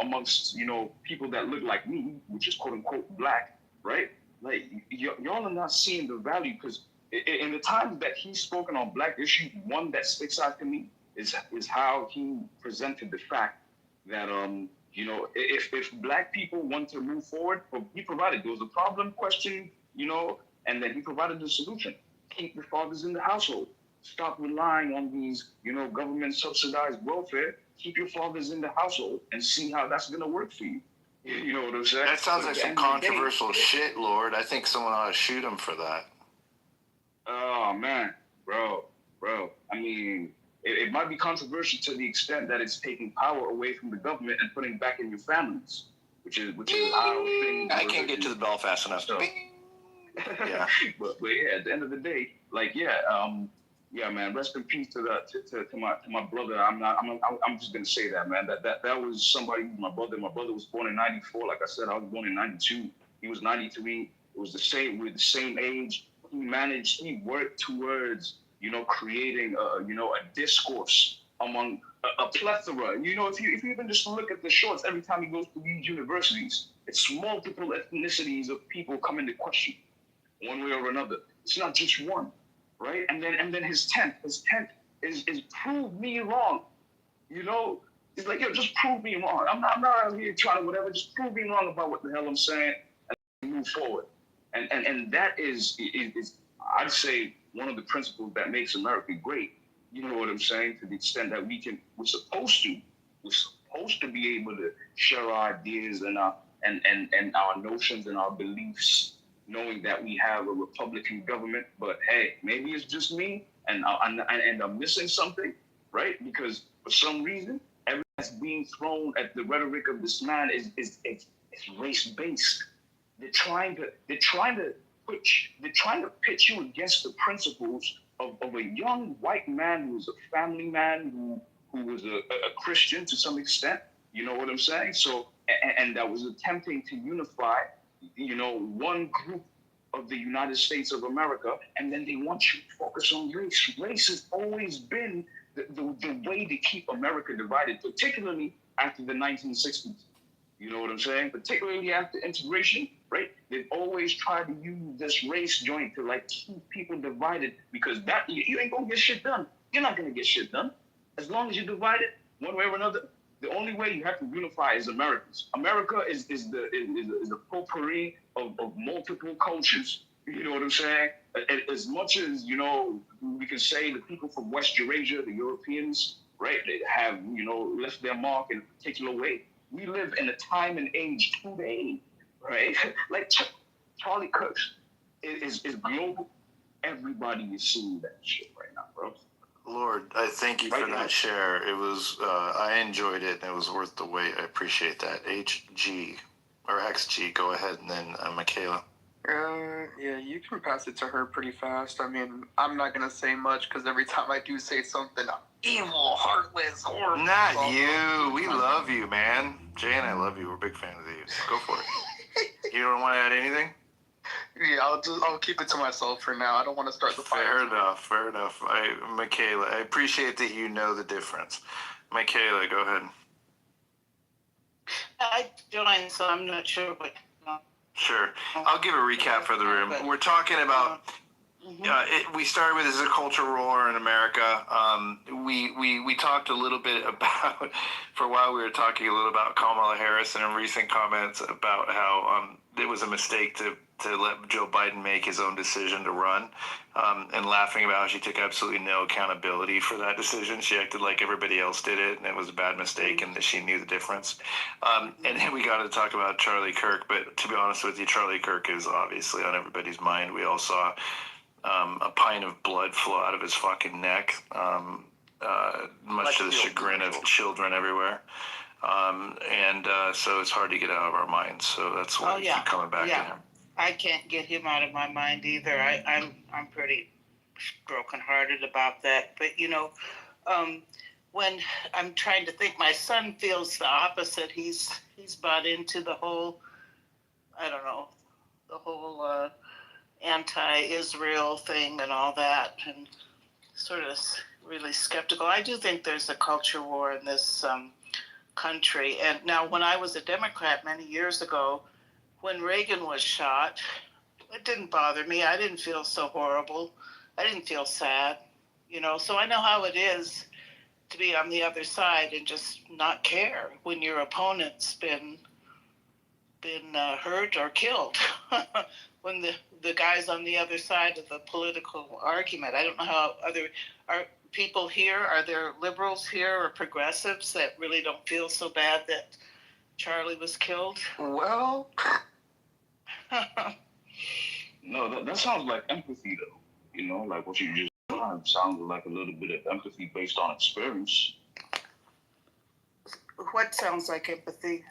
amongst people that look like me, which is quote unquote black, right? Like y'all are not seeing the value, because in the times that he's spoken on black issues, one that sticks out to me is how he presented the fact that if black people want to move forward, he provided there was a problem question, and then he provided the solution. Keep the fathers in the household. Stop relying on these, government subsidized welfare. Keep your fathers in the household and see how that's going to work for you. You know what I'm saying?
That sounds like some controversial shit, Lord. I think someone ought to shoot him for that.
Oh, man. Bro. I mean, it might be controversial to the extent that it's taking power away from the government and putting it back in your families, which is how things.
I can't get to the bell fast enough.
So, yeah. but yeah, at the end of the day, man, rest in peace to my brother. I'm just gonna say that, man. That was somebody who's my brother. My brother was born in '94. Like I said, I was born in '92. He was '93. It was the same. We're the same age. He worked towards, creating a discourse among a plethora. If you even just look at the shorts, every time he goes to these universities, it's multiple ethnicities of people coming to question one way or another. It's not just one, right? And then his tent is prove me wrong. It's like, yo, just prove me wrong. I'm not out here trying to whatever. Just prove me wrong about what the hell I'm saying and move forward. And that is I'd say one of the principles that makes America great. You know what I'm saying? To the extent that we're supposed to be able to share our ideas and our notions and our beliefs, knowing that we have a Republican government. But hey, maybe it's just me and I'm missing something. right? Because for some reason, everything that's being thrown at the rhetoric of this man is race based. They're trying to pitch you against the principles of a young white man who was a family man who was a Christian to some extent. You know what I'm saying? So and that was attempting to unify, one group of the United States of America, and then they want you to focus on race. Race has always been the way to keep America divided, particularly after the 1960s. You know what I'm saying? Particularly after integration, right? They've always tried to use this race joint to keep people divided, because that you ain't gonna get shit done. You're not gonna get shit done as long as you're divided one way or another. The only way you have to unify is Americans. America is the potpourri of multiple cultures. You know what I'm saying? As much as, we can say the people from West Eurasia, the Europeans, right, they have, left their mark in a particular way. We live in a time and age today, right? Like Charlie Kirk is global. Everybody is seeing that shit right now, bro.
Lord, I thank you for that share. It was, I enjoyed it, and it was worth the wait. I appreciate that. HG, or XG, go ahead, and then Michaela.
Yeah, you can pass it to her pretty fast. I mean, I'm not gonna say much because every time I do say something, I'm evil, heartless, horrible.
Not you. We love you, man. Jay and I love you. We're big fans of you. Go for it. You don't want to add anything?
Yeah, I'll keep it to myself for now. I don't want to start the fire.
Fair enough. Michaela, I appreciate that you know the difference. Michaela, go ahead.
I joined, so I'm not sure what.
Sure. I'll give a recap for the room. We're talking about, we started with this is a cultural war in America. We talked a little bit about, for a while we were talking a little about Kamala Harris and in recent comments about how it was a mistake to let Joe Biden make his own decision to run, and laughing about how she took absolutely no accountability for that decision. She acted like everybody else did it, and it was a bad mistake, and that she knew the difference. And then we got to talk about Charlie Kirk, but to be honest with you, Charlie Kirk is obviously on everybody's mind. We all saw a pint of blood flow out of his fucking neck, much to the chagrin of children everywhere. So it's hard to get out of our minds. So that's why we keep coming back to him.
I can't get him out of my mind either. I'm pretty brokenhearted about that. But when I'm trying to think, my son feels the opposite. He's bought into the whole, the whole anti-Israel thing and all that, and sort of really skeptical. I do think there's a culture war in this country. And now, when I was a Democrat many years ago, when Reagan was shot, it didn't bother me. I didn't feel so horrible. I didn't feel sad, So I know how it is to be on the other side and just not care when your opponent's been hurt or killed. When the guys on the other side of the political argument. I don't know how are people here, are there liberals here or progressives that really don't feel so bad that Charlie was killed?
Well,
no, that sounds like empathy, though. Like what you just described sounds like a little bit of empathy based on experience.
What sounds like empathy?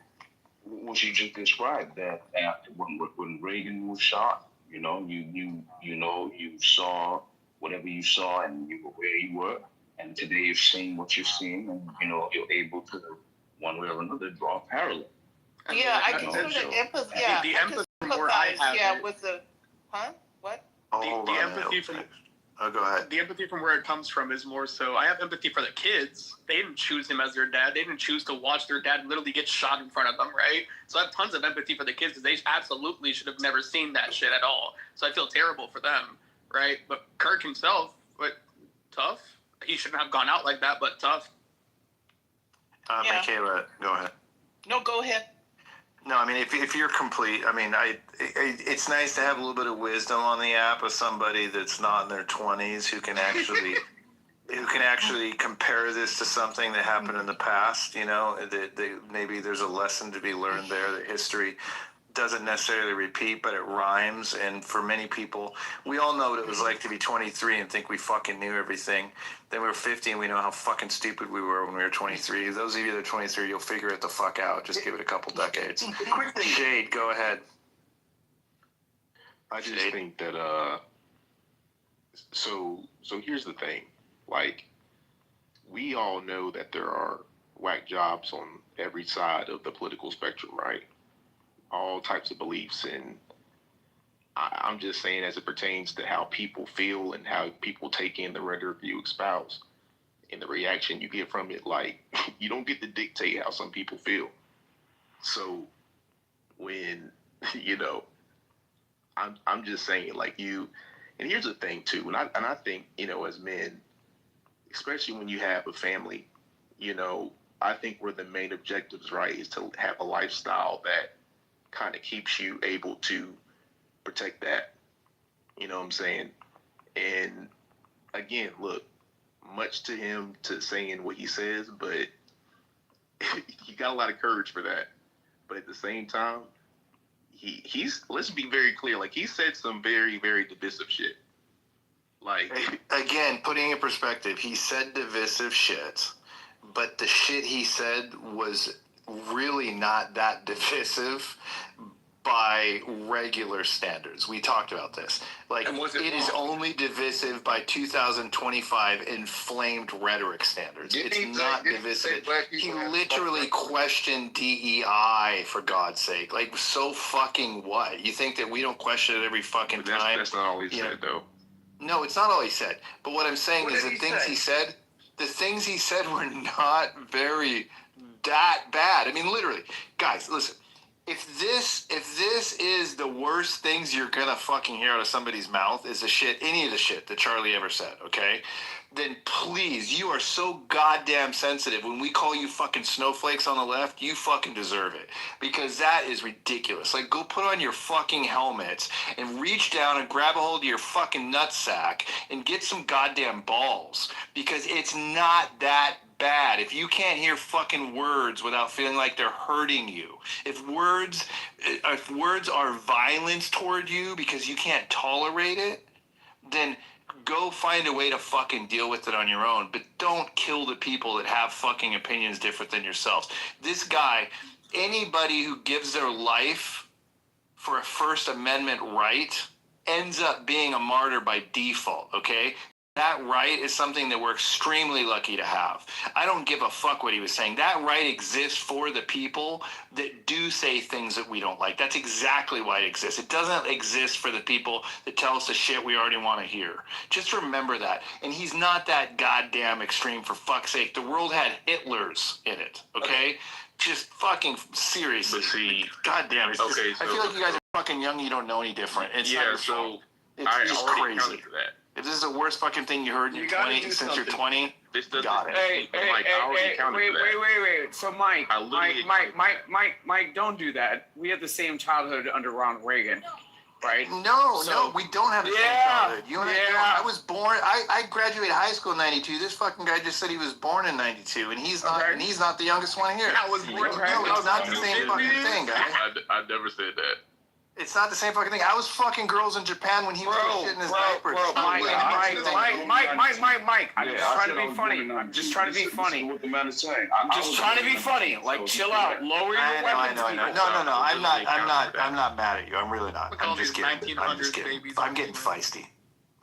What you just described, that after when Reagan was shot, you saw whatever you saw, and you were where you were, and today you're seeing what you're seeing, and you're able to, one way or another, draw a parallel.
Yeah, I can sort of empathy. Yeah,
the empathy from where I have.
Yeah, with the what?
The empathy from.
Oh, go ahead.
The empathy from where it comes from is more so, I have empathy for the kids. They didn't choose him as their dad. They didn't choose to watch their dad literally get shot in front of them, right? So I have tons of empathy for the kids because they absolutely should have never seen that shit at all. So I feel terrible for them, right? But Kirk himself, tough. He shouldn't have gone out like that, but tough.
Michaela, go ahead.
No, go ahead.
No, I mean, if you're complete, I mean, it's nice to have a little bit of wisdom on the app of somebody that's not in their 20s who can actually compare this to something that happened in the past. That maybe there's a lesson to be learned there. That history doesn't necessarily repeat, but it rhymes. And for many people, we all know what it was like to be 23 and think we fucking knew everything. Then we were 50 and we know how fucking stupid we were when we were 23. Those of you that are 23, you'll figure it the fuck out. Just give it a couple decades. Shade, go ahead.
I just think that so here's the thing. Like, we all know that there are whack jobs on every side of the political spectrum, right? All types of beliefs, and I'm just saying, as it pertains to how people feel and how people take in the rhetoric you espouse and the reaction you get from it, like, you don't get to dictate how some people feel. So when, you know, I'm just saying, like, and here's the thing too, and I think, you know, as men, especially when you have a family, you know, I think one of the main objectives, right, is to have a lifestyle that kind of keeps you able to protect that. You know what I'm saying? And again, look, much to him to saying what he says, but he got a lot of courage for that. But at the same time, he's let's be very clear, like, he said some very, very divisive shit. Like,
again, putting in perspective, he said divisive shit, but the shit he said was really not that divisive by regular standards. We talked about this. Like, it is only divisive by 2025 inflamed rhetoric standards. It's not divisive. He literally questioned DEI, for God's sake. Like, so fucking what? You think that we don't question it every fucking time?
That's not all he said, though.
No, it's not all he said. But what I'm saying is the things he said were not very that bad. I mean, literally, guys, listen. If this is the worst things you're gonna fucking hear out of somebody's mouth is any of the shit that Charlie ever said, okay? Then please, you are so goddamn sensitive. When we call you fucking snowflakes on the left, you fucking deserve it. Because that is ridiculous. Like, go put on your fucking helmets and reach down and grab a hold of your fucking nutsack and get some goddamn balls. Because it's not that bad. If you can't hear fucking words without feeling like they're hurting you, if words are violence toward you because you can't tolerate it, then go find a way to fucking deal with it on your own. But don't kill the people that have fucking opinions different than yourselves. This guy, anybody who gives their life for a First Amendment right ends up being a martyr by default, okay? That right is something that we're extremely lucky to have. I don't give a fuck what he was saying. That right exists for the people that do say things that we don't like. That's exactly why it exists. It doesn't exist for the people that tell us the shit we already want to hear. Just remember that. And he's not that goddamn extreme, for fuck's sake. The world had Hitlers in it, okay? Just fucking seriously.
But see,
goddamn. It's
okay,
I feel like you guys are fucking young. You don't know any different. It's not your fault.
I
just
already
crazy.
counted for that.
If this is the worst fucking thing you heard in your 20, since you're 20,
this doesn't.
got it.
Hey, wait. So Mike, don't do that. We had the same childhood under Ronald Reagan, right?
No, we don't have the same childhood. You and I was born. I graduated high school in '92. This fucking guy just said he was born in '92, and he's not. And he's not the youngest one here.
I was born.
No, it's not the same fucking thing, guys.
I never said that.
It's not the same fucking thing. I was fucking girls in Japan when he was shitting his diapers.
Mike. I'm just trying to be funny. I'm just trying to be funny.
What the man is saying.
I'm just trying to be funny. Like, chill out. Lower your weapons.
I know. No. I'm not mad at you. I'm really not. I'm just kidding. I'm getting feisty.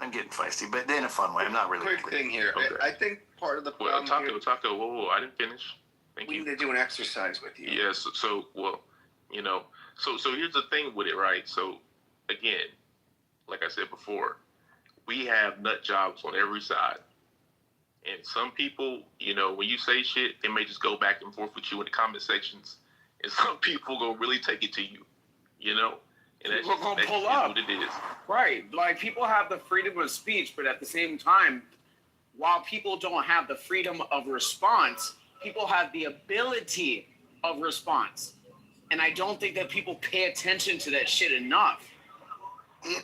But in a fun way. I'm not really.
Quick thing here.
Okay.
I think part of the problem
Taco, whoa, I didn't finish. Thank you.
We need to do an exercise with you.
Yes. So you know. So here's the thing with it, right? So, again, like I said before, we have nut jobs on every side. And some people, you know, when you say shit, they may just go back and forth with you in the comment sections. And some people gonna really take it to you, you know? And that's
We're gonna pull
just
up.
what it is.
Right. Like, people have the freedom of speech, but at the same time, while people don't have the freedom of response, people have the ability of response. And I don't think that people pay attention to that shit enough.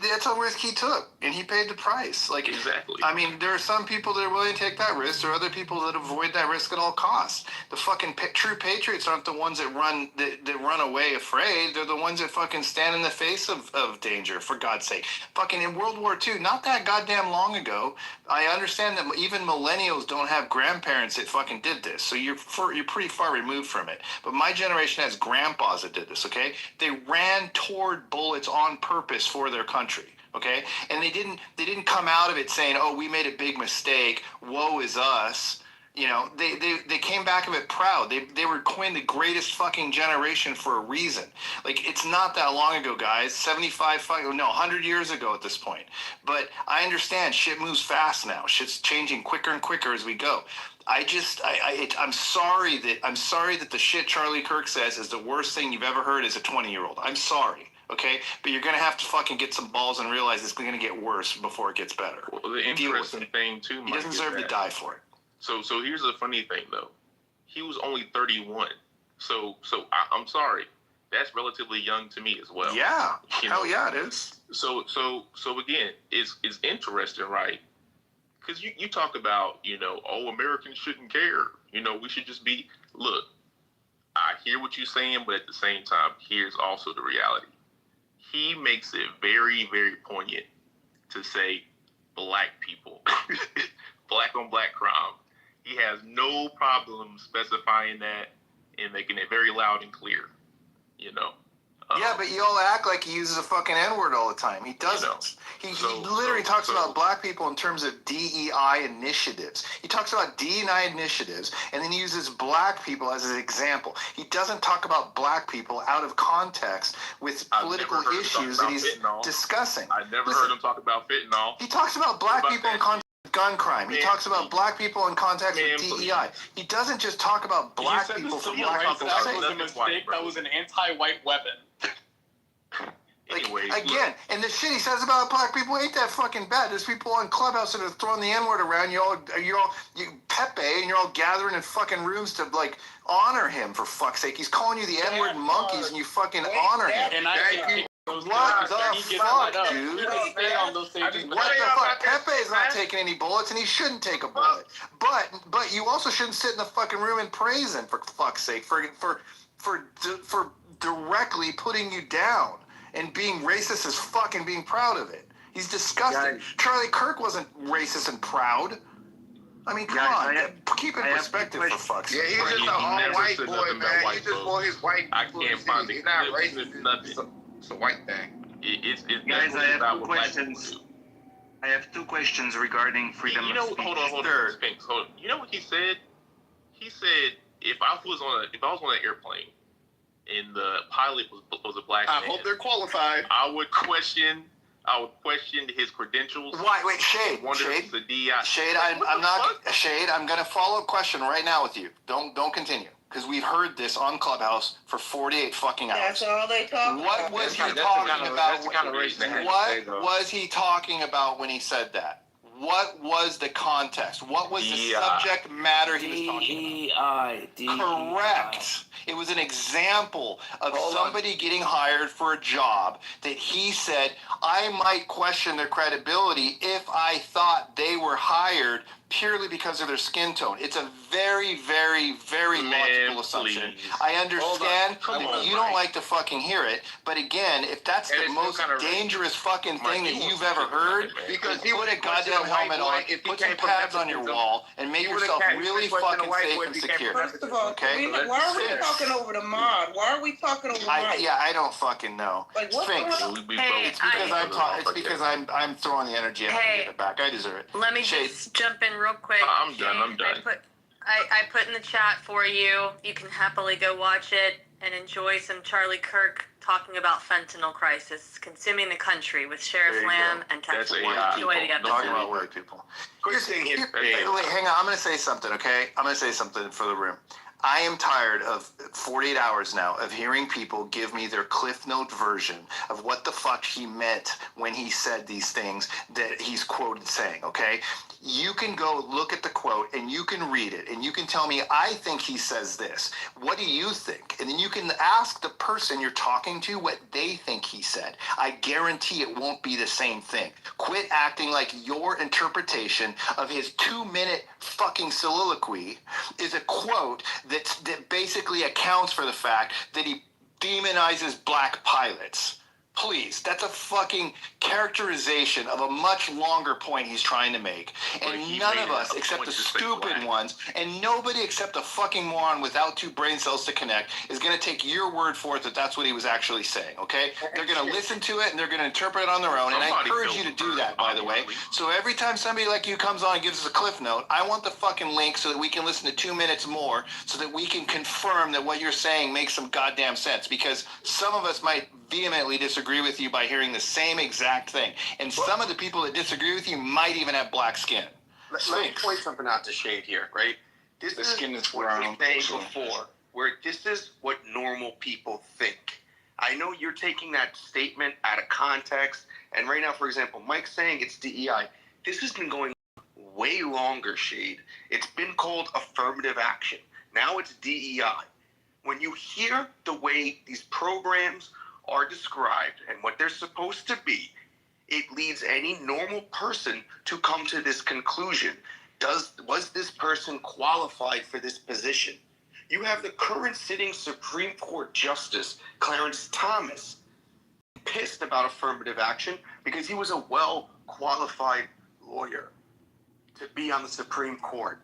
That's a risk he took, and he paid the price. Like,
Exactly.
I mean, there are some people that are willing to take that risk. There are other people that avoid that risk at all costs. The fucking true patriots aren't the ones that run away afraid. They're the ones that fucking stand in the face of danger. For God's sake, fucking in World War II, not that goddamn long ago. I understand that even millennials don't have grandparents that fucking did this, so you're pretty far removed from it. But my generation has grandpas that did this. Okay, they ran toward bullets on purpose for their country. Okay, and they didn't come out of it saying, "Oh, we made a big mistake. Woe is us." You know, they came back of it proud. They were coined the greatest fucking generation for a reason. Like, it's not that long ago, guys. 100 years ago at this point. But I understand shit moves fast now. Shit's changing quicker and quicker as we go. I'm sorry that the shit Charlie Kirk says is the worst thing you've ever heard as a 20-year-old. I'm sorry. Okay, but you're gonna have to fucking get some balls and realize it's gonna get worse before it gets better.
Well, the interesting thing too,
he
Mike,
doesn't deserve to die for it.
So here's the funny thing though, he was only 31. So I'm sorry, that's relatively young to me as well.
Yeah,
hell
yeah, it is.
So again, it's interesting, right? Because you talk about, Americans shouldn't care. We should just be. Look, I hear what you're saying, but at the same time, here's also the reality. He makes it very, very poignant to say black people, black on black crime. He has no problem specifying that and making it very loud and clear,
Yeah, but you all act like he uses a fucking N-word all the time. He doesn't. He literally talks about black people in terms of DEI initiatives. He talks about DEI initiatives, and then he uses black people as an example. He doesn't talk about black people out of context with political issues that he's discussing.
I never heard him talk about fentanyl.
He talks about black people in context with gun crime. He talks about black people in context with DEI. He doesn't just talk about black people for black people's sake.
That was a mistake. That was an anti-white weapon.
Anyway,
again, and the shit he says about black people ain't that fucking bad. There's people on Clubhouse that are throwing the N-word around. You Pepe, and you're all gathering in fucking rooms to like honor him, for fuck's sake. He's calling you the N-word monkeys, and you fucking honor him. What the fuck, dude? What the fuck? Pepe's not taking any bullets, and he shouldn't take a bullet. But you also shouldn't sit in the fucking room and praise him, for fuck's sake, for directly putting you down and being racist as fuck and being proud of it. He's disgusting. Charlie Kirk wasn't racist and proud. I mean, come on. Keep it in perspective, for fuck's sake.
Yeah, he's just a whole white boy, man. He just wore his white.
I can't find the.
He's not racist. It's a white thing.
It's
guys, I have two questions. I have two questions regarding freedom of speech.
Hold on. You know what he said? He said if I was on an airplane and the pilot was a black man,
I hope they're qualified.
I would question his credentials.
Why? Wait, Shade. I'm gonna follow up question right now with you. Don't continue, because we've heard this on Clubhouse for 48 fucking hours.
That's all they talk about.
What was he talking about? What was he talking about when he said that? What was the context? What was the subject matter he was talking about? Correct. It was an example of somebody getting hired for a job that he said, I might question their credibility if I thought they were hired purely because of their skin tone. It's a very, very, very logical assumption. I understand that you don't like to fucking hear it, but again, if that's the most dangerous fucking thing that you've ever heard, because he put a goddamn helmet on, put some pads on your wall, and make yourself really fucking safe and secure.
First of all, why are we talking over the mod? Why are we talking over Mike?
I don't fucking know.
Like, what
Sphinx. It's because I'm throwing the energy out and get it back. I deserve it.
Let me just jump in real quick.
I'm done.
I put in the chat for you. You can happily go watch it and enjoy some Charlie Kirk talking about fentanyl crisis consuming the country with Sheriff Lamb and Texas. Enjoy the episode.
Talking about white people. Wait, hang on. I'm going to say something, okay? I'm going to say something for the room. I am tired of 48 hours now of hearing people give me their Cliff Note version of what the fuck he meant when he said these things that he's quoted saying, okay? You can go look at the quote and you can read it and you can tell me, I think he says this. What do you think? And then you can ask the person you're talking
talking to what they think he said. I guarantee it won't be the same thing. Quit acting like your interpretation of his 2-minute fucking soliloquy is a quote that basically accounts for the fact that he demonizes black pilots. Please, that's a fucking characterization of a much longer point he's trying to make. And none of us, except the stupid ones, and nobody except a fucking moron without 2 brain cells to connect, is going to take your word for it that that's what he was actually saying, okay? They're going to listen to it and they're going to interpret it on their own. And I encourage you to do that, by the way. So every time somebody like you comes on and gives us a cliff note, I want the fucking link so that we can listen to 2 minutes more so that we can confirm that what you're saying makes some goddamn sense. Because some of us might vehemently disagree with you by hearing the same exact thing. And some of the people that disagree with you might even have black skin.
Let me point something out to Shade here, right? This is what I was saying before, where this is what normal people think. I know you're taking that statement out of context, and right now, for example, Mike's saying it's DEI. This has been going on way longer, Shade. It's been called affirmative action. Now it's DEI. When you hear the way these programs are described and what they're supposed to be, it leads any normal person to come to this conclusion. Was this person qualified for this position? You have the current sitting Supreme Court Justice, Clarence Thomas, pissed about affirmative action because he was a well-qualified lawyer to be on the Supreme Court.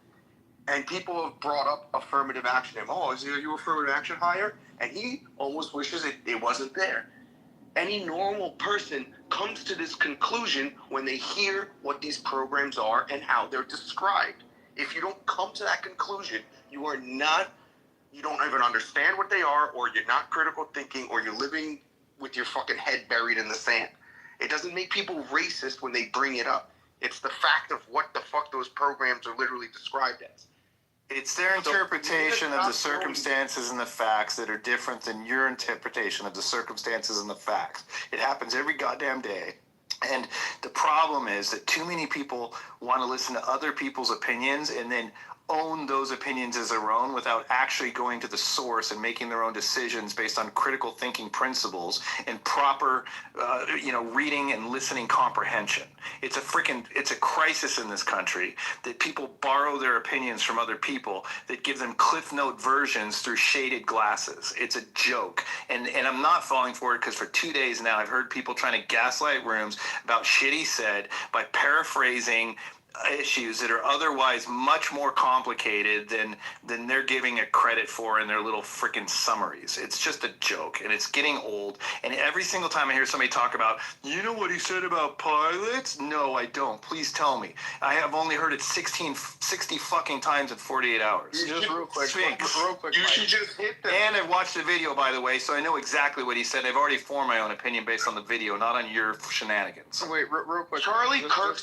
And people have brought up affirmative action. Oh, is you affirmative action hire? And he almost wishes it wasn't there. Any normal person comes to this conclusion when they hear what these programs are and how they're described. If you don't come to that conclusion, you don't even understand what they are, or you're not critical thinking, or you're living with your fucking head buried in the sand. It doesn't make people racist when they bring it up. It's the fact of what the fuck those programs are literally described as.
It's their interpretation of the circumstances and the facts that are different than your interpretation of the circumstances and the facts. It happens every goddamn day. And the problem is that too many people want to listen to other people's opinions and then own those opinions as their own without actually going to the source and making their own decisions based on critical thinking principles and proper, reading and listening comprehension. It's a crisis in this country that people borrow their opinions from other people that give them Cliff Note versions through shaded glasses. It's a joke. And I'm not falling for it because for 2 days now I've heard people trying to gaslight rooms about shit he said by paraphrasing issues that are otherwise much more complicated than they're giving it credit for in their little freaking summaries. It's just a joke, and it's getting old. And every single time I hear somebody talk about, you know what he said about pilots? No, I don't. Please tell me. I have only heard it 60 fucking times in 48 hours.
Just real quick. You should just hit them.
And I've watched the video, by the way, so I know exactly what he said. I've already formed my own opinion based on the video, not on your shenanigans.
Wait, real quick. Charlie Kirk's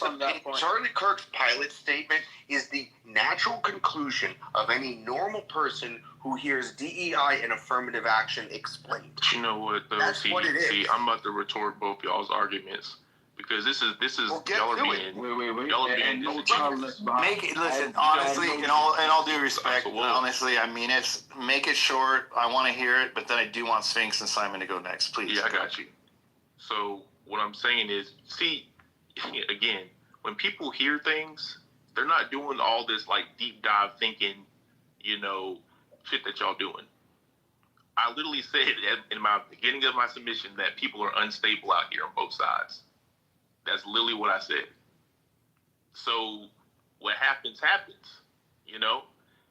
pilot statement is the natural conclusion of any normal person who hears DEI and affirmative action explained.
You know what, though?
That's what it is.
See, I'm about to retort both y'all's arguments because this is y'all are being y'all are being
Make it, listen, honestly, in all due respect, honestly, I mean it. Make it short. I want to hear it, but then I do want Sphinx and Simon to go next, please.
Yeah, I got you. So what I'm saying is, see, again, when people hear things, they're not doing all this like deep dive thinking, shit that y'all doing. I literally said in my beginning of my submission that people are unstable out here on both sides. That's literally what I said. So what happens.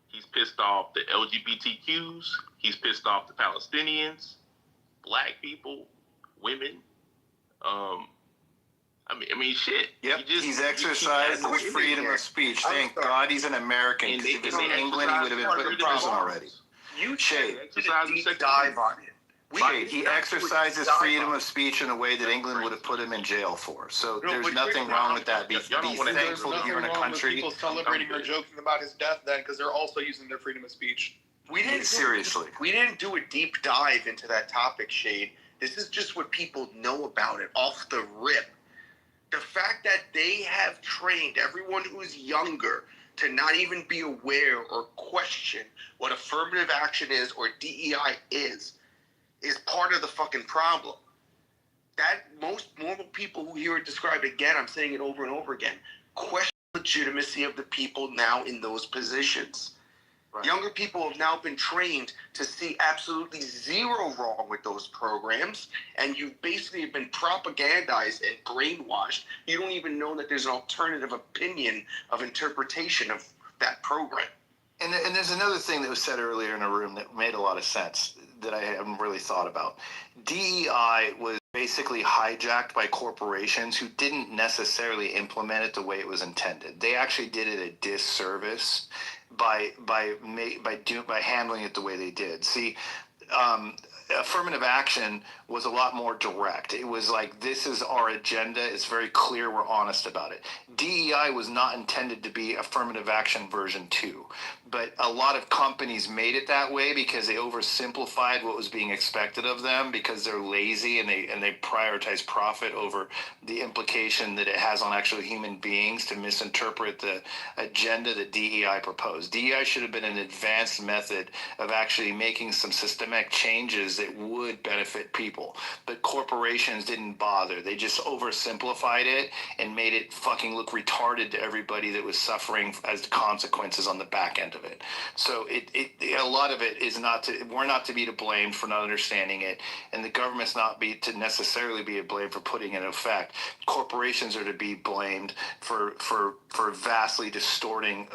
He's pissed off the LGBTQs. He's pissed off the Palestinians, black people, women. I mean, shit.
Yep, he's exercised his freedom of speech. Thank God he's an American. If he was in England, he would have been put in prison already.
Shade. Dive on it.
Shade. He exercised his freedom of speech in a way that England would have put him in jail for. So there's nothing wrong with that. Be thankful that you're in a country.
People celebrating or joking about his death then because they're also using their freedom of speech.
We didn't do a deep dive into that topic, Shade. This is just what people know about it off the rip. The fact that they have trained everyone who's younger to not even be aware or question what affirmative action is or DEI is
is part of the fucking problem. That most normal people who hear it described, again, I'm saying it over and over again, question the legitimacy of the people now in those positions. Right. Younger people have now been trained to see absolutely zero wrong with those programs, and you basically have been propagandized and brainwashed. You don't even know that there's an alternative opinion of interpretation of that program.
And there's another thing that was said earlier in a room that made a lot of sense that I haven't really thought about. DEI was basically hijacked by corporations who didn't necessarily implement it the way it was intended. They actually did it a disservice by handling it the way they did. See, affirmative action was a lot more direct. It was like, this is our agenda. It's very clear. We're honest about it. DEI was not intended to be affirmative action version 2, but a lot of companies made it that way because they oversimplified what was being expected of them because they're lazy and they prioritize profit over the implication that it has on actual human beings to misinterpret the agenda that DEI proposed. DEI should have been an advanced method of actually making some systemic changes that would benefit people, but corporations didn't bother. They just oversimplified it and made it fucking look retarded to everybody that was suffering as consequences on the back end of it. So a lot of it is we're not to be to blame for not understanding it, and the government's not to necessarily be to blame for putting it in effect. Corporations are to be blamed for vastly distorting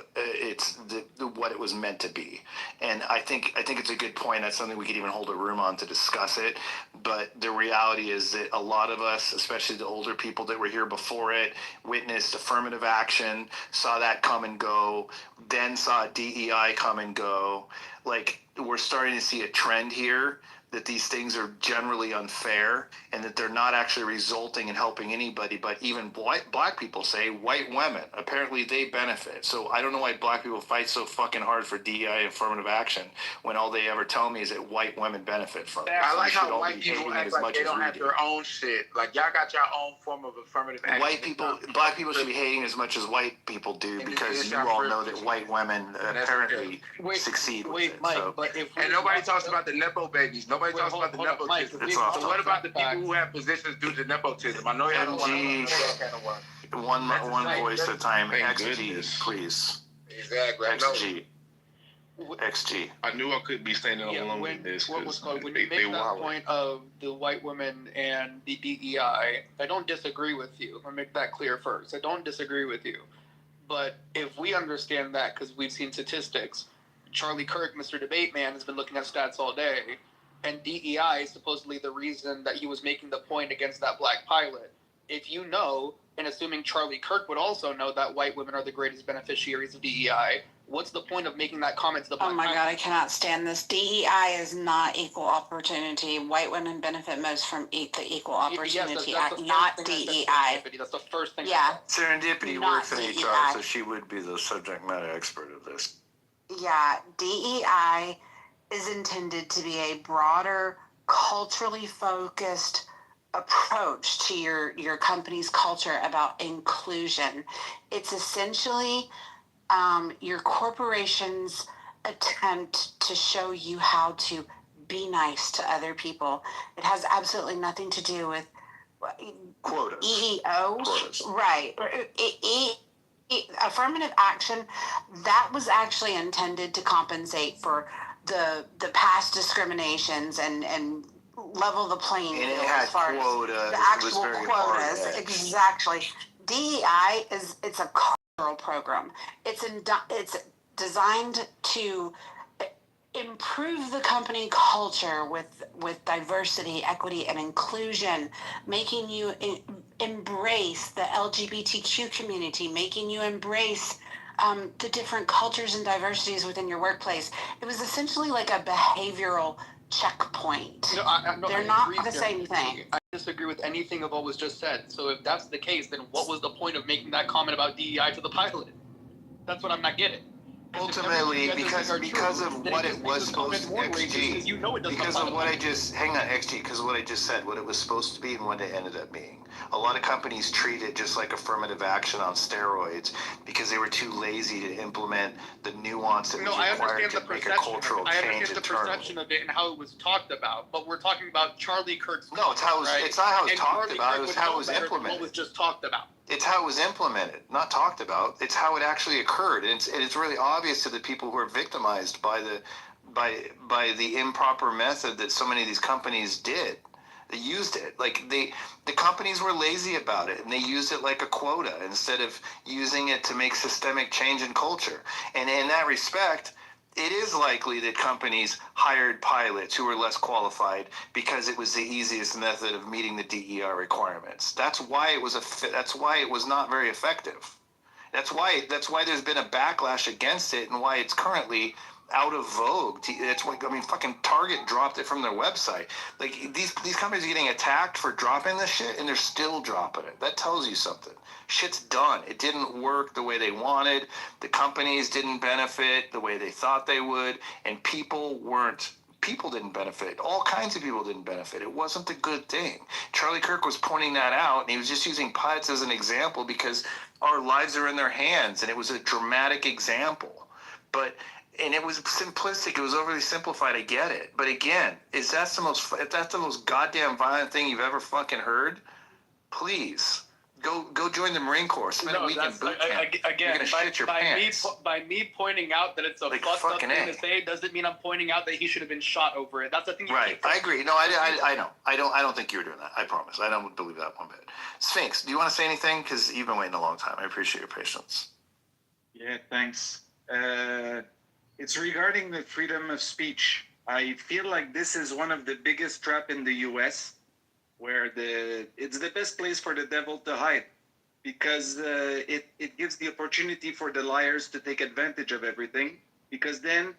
what it was meant to be. And I think it's a good point. That's something we could even hold a room on to discuss it. But the reality is that a lot of us, especially the older people that were here before it, witnessed affirmative action, saw that come and go, then saw DEI come and go. Like, we're starting to see a trend here that these things are generally unfair and that they're not actually resulting in helping anybody, but even black people say white women. Apparently they benefit. So I don't know why black people fight so fucking hard for DEI and affirmative action when all they ever tell me is that white women benefit from it.
I like how white people act like they don't have their own shit. Like, y'all got your own form of affirmative action.
Black people should be hating as much as white people do because you all know that white women apparently succeed with it.
Mike, so. And nobody talks about the Nepo babies. Nobody talks about the nepotism. So what about the people who have positions due to nepotism? I know y'all don't want to that kind of work.
One voice at a time. XG, please.
Exactly.
XG.
I knew I couldn't be standing alone with this.
When you make that point of the white women and the DEI, I don't disagree with you. I'll make that clear first. I don't disagree with you. But if we understand that, because we've seen statistics, Charlie Kirk, Mr. Debate Man, has been looking at stats all day, and DEI is supposedly the reason that he was making the point against that black pilot. If you know, and assuming Charlie Kirk would also know that white women are the greatest beneficiaries of DEI, what's the point of making that comment to the black pilot?
God, I cannot stand this. DEI is not equal opportunity. White women benefit most from the Equal Opportunity Act, not DEI.
That's the first thing.
Yeah.
Serendipity works in HR, so she would be the subject matter expert of this.
Yeah, DEI is intended to be a broader, culturally focused approach to your company's culture about inclusion. It's essentially your corporation's attempt to show you how to be nice to other people. It has absolutely nothing to do with
quotas.
EEO.
Quotas.
Right. Affirmative action, that was actually intended to compensate for the past discriminations and level the playing field as far as the actual quotas. Exactly. DEI it's a cultural program. It's designed to improve the company culture with diversity, equity, and inclusion, making you embrace the LGBTQ community, making you embrace the different cultures and diversities within your workplace. It was essentially like a behavioral checkpoint. They're not the same thing.
I disagree with anything of what was just said. So if that's the case, then what was the point of making that comment about DEI to the pilot? That's what I'm not getting.
Ultimately, because of what it was supposed to XG, because of what I just hang on XG, because of what I just said, what it was supposed to be and what it ended up being. A lot of companies treat it just like affirmative action on steroids because they were too lazy to implement the nuance that was required to make a cultural change internally.
I understand the perception of it and how it was talked about, but we're talking about Charlie Kirk's.
No, it's how it was. It's not how it was talked about. It was how it was implemented.
What was just talked about.
It's how it was implemented, not talked about. It's how it actually occurred, and it's really obvious to the people who are victimized by the improper method that so many of these companies did. They used it like the companies were lazy about it, and they used it like a quota instead of using it to make systemic change in culture. And in that respect, it is likely that companies hired pilots who were less qualified because it was the easiest method of meeting the DER requirements. That's why it was not very effective. That's why there's been a backlash against it, and why it's currently out of vogue. It's like, I mean, fucking Target dropped it from their website. Like these companies are getting attacked for dropping this shit, and they're still dropping it. That tells you something. Shit's done. It didn't work the way they wanted. The companies didn't benefit the way they thought they would, and people didn't benefit. All kinds of people didn't benefit. It wasn't a good thing. Charlie Kirk was pointing that out, and he was just using pilots as an example because our lives are in their hands, and it was a dramatic example. And it was simplistic. It was overly simplified. I get it. But again, if that's the most goddamn violent thing you've ever fucking heard, please go join the Marine Corps. Spend a week in boot camp. You're gonna shit your pants.
By me pointing out that it's a fucked up thing to say doesn't mean I'm pointing out that he should have been shot over it. That's the thing.
Right. I agree. No, I know. I don't think you were doing that. I promise. I don't believe that one bit. Sphinx, do you want to say anything? Because you've been waiting a long time. I appreciate your patience.
Yeah. Thanks. It's regarding the freedom of speech. I feel like this is one of the biggest traps in the U.S., where it's the best place for the devil to hide, because it gives the opportunity for the liars to take advantage of everything, because then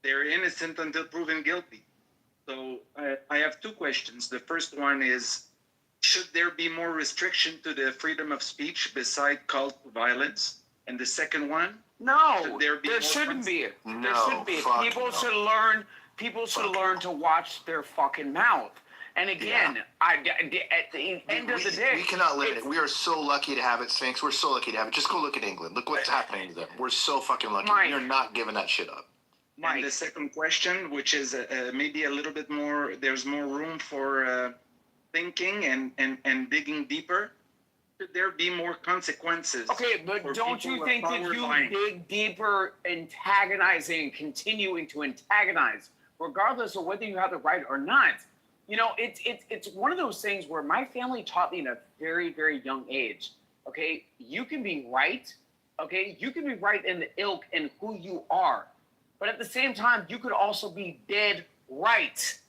they're innocent until proven guilty. So I have two questions. The first one is, should there be more restriction to the freedom of speech beside cult violence? And the second one,
no, there shouldn't be.
No,
there shouldn't be. People should learn to watch their fucking mouth. And again, at the end of the day,
we cannot limit it. We are so lucky to have it, Sphinx. We're so lucky to have it. Just go look at England. Look what's happening to them. We're so fucking lucky. We are not giving that shit up.
And the second question, which is maybe a little bit more, there's more room for thinking and digging deeper. Should there be more consequences?
Okay, but don't you think that you dig deeper, antagonizing, continuing to antagonize, regardless of whether you have the right or not? You know, it's one of those things where my family taught me at a very, very young age. Okay, you can be right. Okay, you can be right in the ilk and who you are, but at the same time, you could also be dead right.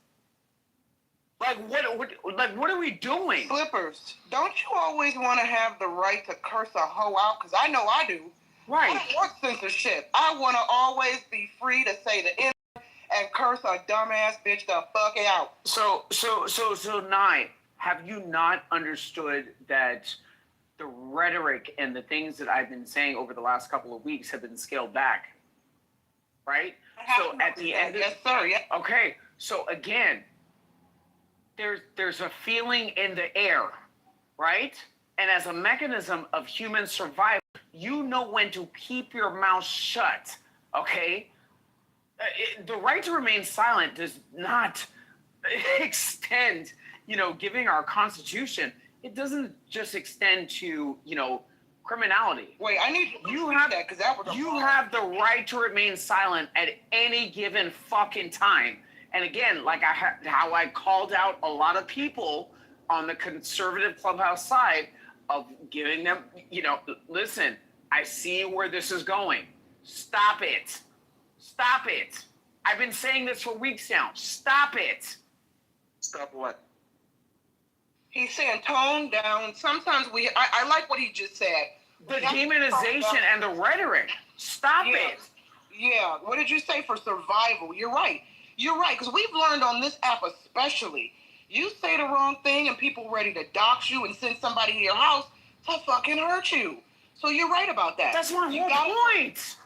Like what are we doing?
Flippers, don't you always want to have the right to curse a hoe out? Because I know I do.
Right.
I don't want censorship. I want to always be free to say the N and curse a dumbass bitch the fuck out.
So, Nye, have you not understood that the rhetoric and the things that I've been saying over the last couple of weeks have been scaled back? Right? So at the end,
yes, sir. Yeah.
Okay. So again, there's a feeling in the air, right? And as a mechanism of human survival, you know when to keep your mouth shut. Okay. The right to remain silent does not extend, giving our Constitution. It doesn't just extend to, criminality.
Wait, I need you have that because that was
you have the right to remain silent at any given fucking time. And again, like how I called out a lot of people on the conservative clubhouse side of giving them, listen, I see where this is going. Stop it. Stop it. I've been saying this for weeks now. Stop it.
Stop what?
He's saying tone down. Sometimes I like what he just said.
The demonization and the rhetoric. Stop it.
Yeah. What did you say for survival? You're right. You're right. Because we've learned on this app especially, you say the wrong thing and people ready to dox you and send somebody to your house to fucking hurt you. So you're right about that.
That's my whole point.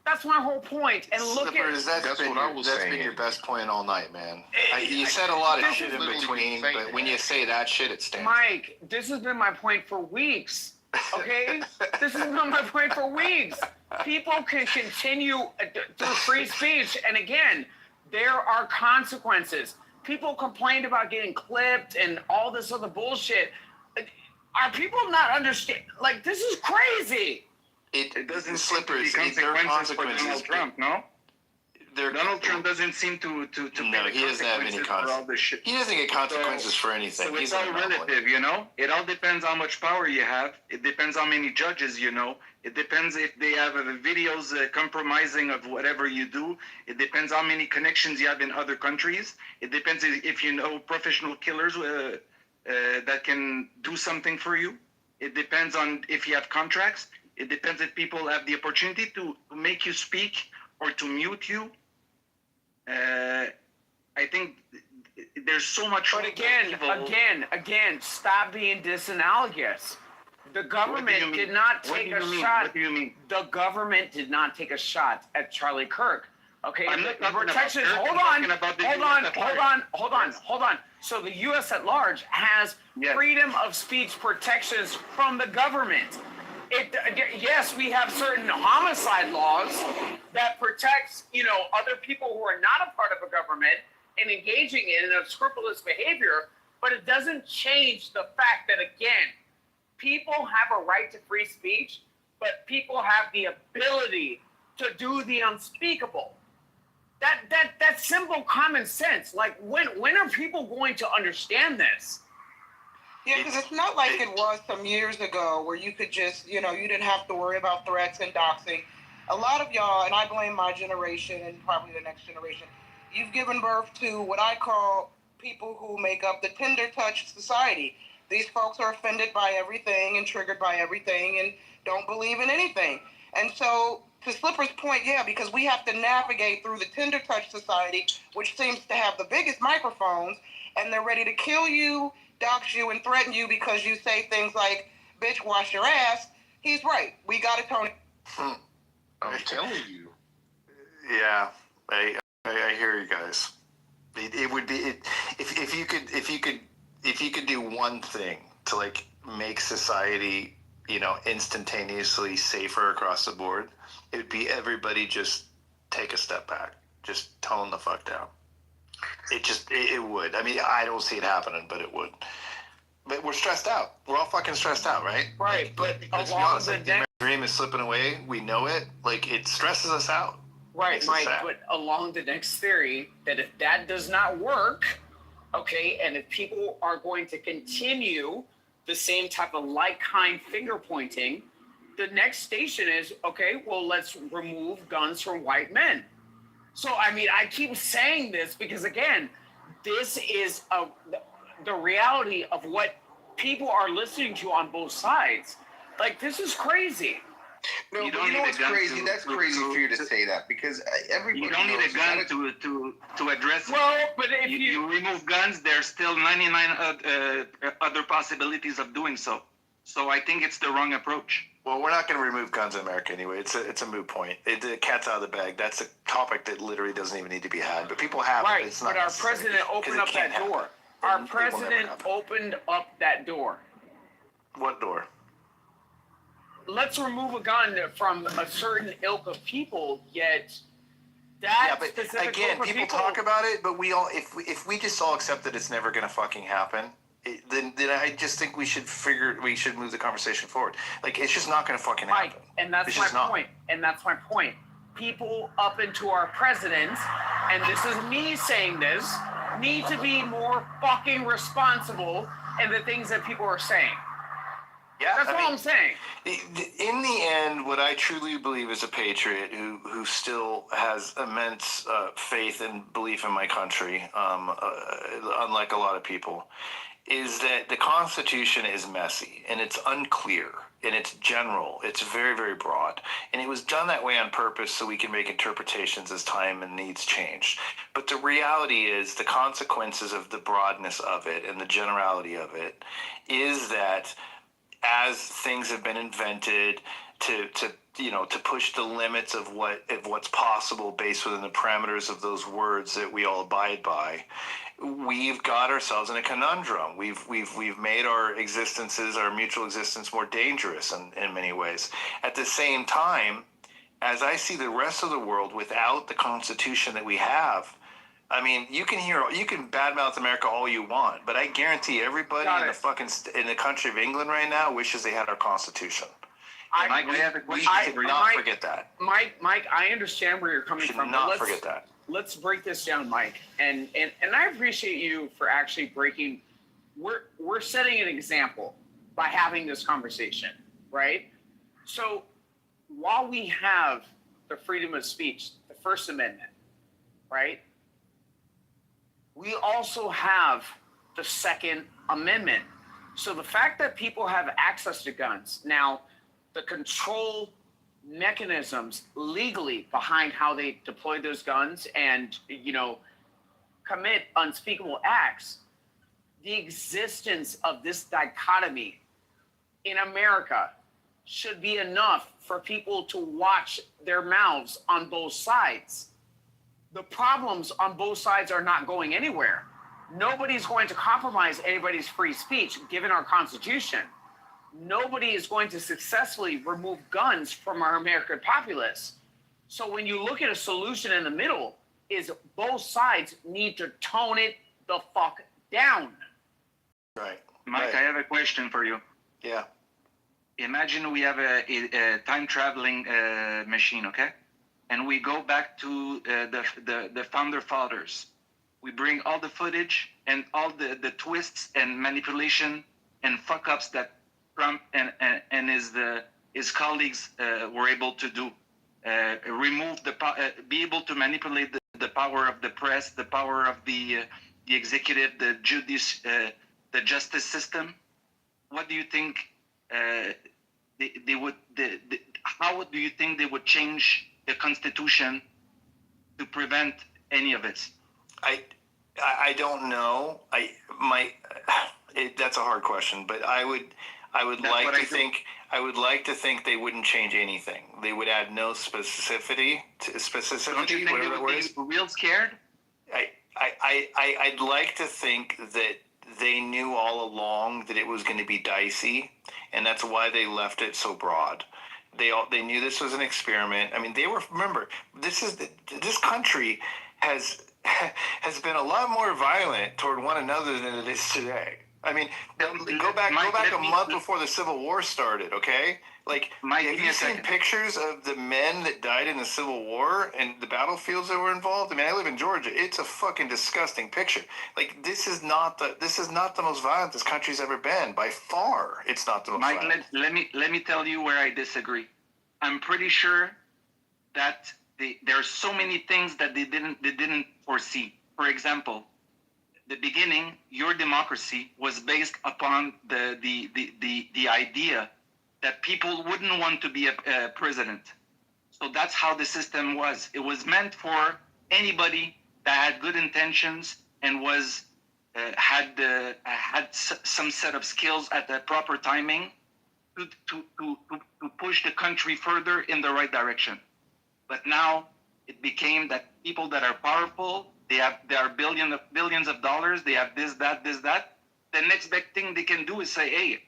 That's my whole point. And look
Slippers,
at
that's been your best point all night, man. You said a lot of shit in between, but when you say that shit, it stands.
Mike, this has been my point for weeks. Okay? This has been my point for weeks. People can continue through free speech, and again, there are consequences. People complained about getting clipped and all this other bullshit. Are people not understand? Like, this is crazy.
It doesn't Slippers. There are consequences for Donald Trump, no? Donald Trump doesn't seem to
no, he doesn't have any consequences. He doesn't get consequences for anything.
So it's all relative, you know? It all depends how much power you have. It depends how many judges you know. It depends if they have videos compromising of whatever you do. It depends how many connections you have in other countries. It depends if you know professional killers that can do something for you. It depends on if you have contracts. It depends if people have the opportunity to make you speak or to mute you. I think there's so much.
But again, stop being disanalogous. The government did not take a shot.
What do you mean?
The government did not take a shot at Charlie Kirk. Okay,
I'm not talking
protections.
about Kirk,
Hold on. So the U.S. at large has freedom of speech protections from the government. Yes, we have certain homicide laws that protects, other people who are not a part of a government and engaging in unscrupulous behavior, but it doesn't change the fact that, again, people have a right to free speech, but people have the ability to do the unspeakable. That's simple common sense. Like, when are people going to understand this?
Yeah, because it's not like it was some years ago where you could just, you didn't have to worry about threats and doxing. A lot of y'all, and I blame my generation and probably the next generation, you've given birth to what I call people who make up the Tinder touch society. These folks are offended by everything and triggered by everything and don't believe in anything. And so, to Slipper's point, yeah, because we have to navigate through the Tinder touch society, which seems to have the biggest microphones, and they're ready to kill you, dox you, and threaten you because you say things like, bitch, wash your ass. He's right. We got to tone it.
I'm telling you.
Yeah, I hear you guys. It would be if you could do one thing to like make society, instantaneously safer across the board, it would be everybody just take a step back, just tone the fuck down. It would. I mean, I don't see it happening, but it would. But we're stressed out. We're all fucking stressed out, right?
Right, but
let's be honest, the American dream is slipping away. We know it. Like, it stresses us out.
Right, Mike, but along the next theory, that if that does not work, okay, and if people are going to continue the same type of like-kind finger-pointing, the next station is, okay, well, let's remove guns from white men. So, I mean, I keep saying this because, again, this is the reality of what people are listening to on both sides. Like, this is crazy.
No, you know what's crazy? That's crazy for you to say that because everybody
you don't need a gun to address it.
Well, but if
you remove guns, there's still 99 other possibilities of doing so. So I think it's the wrong approach.
Well, we're not going to remove guns in America anyway. It's a moot point. The cat's out of the bag. That's a topic that literally doesn't even need to be had. But people have
right,
it. It's not
but our president opened up that door. Our president opened up that door.
What door?
Let's remove a gun from a certain ilk of people, yet that specific
again,
group of
people talk about it, but we all, if we just all accept that it's never going to fucking happen, then I just think we should move the conversation forward. Like, it's just not going to fucking happen.
Right, and that's my point. And that's my point. People up into our president, and this is me saying this, need to be more fucking responsible in the things that people are saying.
Yeah,
that's all I'm saying.
In the end, what I truly believe as a patriot who still has immense faith and belief in my country, unlike a lot of people, is that the Constitution is messy and it's unclear and it's general. It's very, very broad. And it was done that way on purpose so we can make interpretations as time and needs change. But the reality is the consequences of the broadness of it and the generality of it is that as things have been invented to push the limits of what's possible based within the parameters of those words that we all abide by, we've got ourselves in a conundrum. We've made our existences, our mutual existence, more dangerous in many ways. At the same time, as I see the rest of the world without the Constitution that we have, I mean, you can badmouth America all you want, but I guarantee everybody in the country of England right now wishes they had our Constitution.
Mike,
we should not forget that.
Mike, I understand where you're coming from.
Should not forget that.
Let's break this down, Mike. And I appreciate you for actually breaking. We're setting an example by having this conversation, right? So while we have the freedom of speech, the First Amendment, right? We also have the Second Amendment. So the fact that people have access to guns now, the control mechanisms legally behind how they deploy those guns and, commit unspeakable acts, the existence of this dichotomy in America should be enough for people to watch their mouths on both sides. The problems on both sides are not going anywhere. Nobody's going to compromise anybody's free speech, given our Constitution. Nobody is going to successfully remove guns from our American populace. So when you look at a solution in the middle, is both sides need to tone it the fuck down.
Right.
Mike, I have a question for you.
Yeah.
Imagine we have a time traveling machine, okay? And we go back to the founder fathers. We bring all the footage and all the twists and manipulation and fuck ups that Trump and his colleagues were able to do. Be able to manipulate the power of the press, the power of the executive, the justice system. What do you think they would? How do you think they would change the Constitution to prevent any of it?
I don't know. That's a hard question, but I would like to think they wouldn't change anything. They would add no specificity.
Don't you think they would be real scared?
I'd like to think that they knew all along that it was going to be dicey, and that's why they left it so broad. They knew this was an experiment. I mean, remember, this country has been a lot more violent toward one another than it is today. I mean, go back a month before the Civil War started, okay? Like, have you seen pictures of the men that died in the Civil War and the battlefields that were involved? I mean, I live in Georgia. It's a fucking disgusting picture. Like, this is not the most violent this country's ever been. By far, it's not the most violent.
Mike, let me tell you where I disagree. I'm pretty sure that there are so many things that they didn't foresee. For example, the beginning, your democracy was based upon the idea that people wouldn't want to be a president. So that's how the system was. It was meant for anybody that had good intentions and was had some set of skills at the proper timing to push the country further in the right direction. But now it became that people that are powerful, they are billions of dollars, they have this, that. The next big thing they can do is say, hey,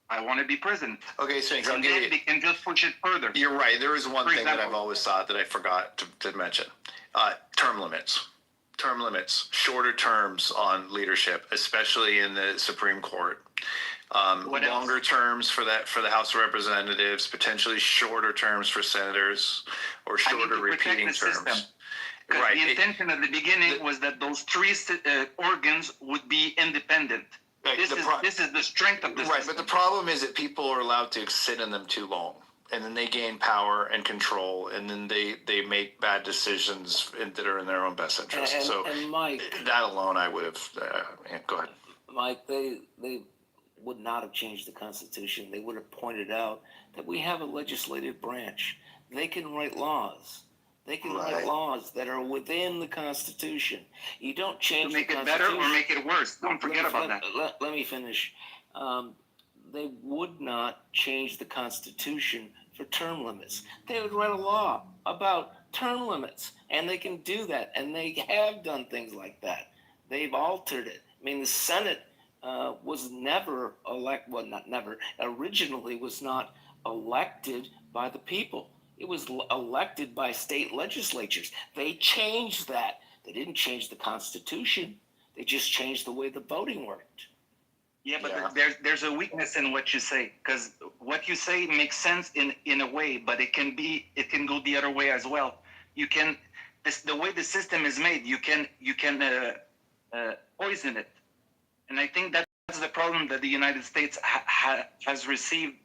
I want to be president.
Okay, so
and then they can just push it further.
You're right. There is one thing that I've always thought that I forgot to mention. Term limits. Term limits. Shorter terms on leadership, especially in the Supreme Court. Longer terms for the House of Representatives, potentially shorter terms for senators, or shorter repeating terms.
Because the intention at the beginning was that those three organs would be independent.
Right,
this is the strength of this.
Right, but the problem is that people are allowed to sit in them too long, and then they gain power and control, and then they make bad decisions that are in their own best interest.
And Mike,
that alone, I would have. Go ahead,
Mike. They would not have changed the Constitution. They would have pointed out that we have a legislative branch. They can write laws. They can write laws that are within the Constitution. You don't change
to make it better or make it worse. Don't forget about that.
Let me finish. they would not change the Constitution for term limits. They would write a law about term limits, and they can do that, and they have done things like that. They've altered it. I mean, the Senate was never originally was not elected by the people. It was elected by state legislatures. They changed that. They didn't change the Constitution. They just changed the way the voting worked.
Yeah, but there's a weakness in what you say, because what you say makes sense in a way, but it can go the other way as well. You can the way the system is made, you can poison it, and I think that's the problem that the United States has received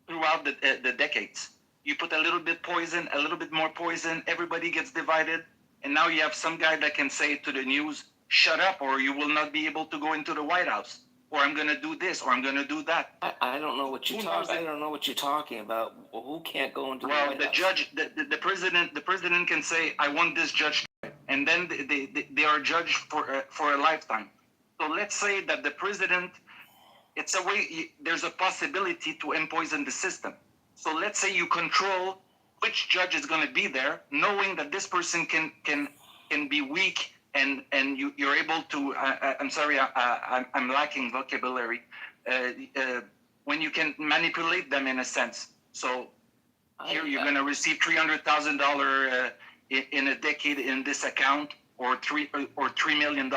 throughout the decades. You put a little bit poison, a little bit more poison, everybody gets divided, and now you have some guy that can say to the news, "Shut up, or you will not be able to go into the White House." Or I'm going to do this, or I'm going to do that.
I don't know what you're talking. I don't know what you're talking about. Who can't go into the White House?
Judge, the president can say, "I want this judge," and then they are judged for a lifetime. So let's say that the president, it's a way. There's a possibility to empoison the system. So let's say you control which judge is going to be there, knowing that this person can be weak. And you're able to. I'm sorry, I'm lacking vocabulary. When you can manipulate them in a sense. So here you're going to receive $300,000 in a decade in this account, or $3 million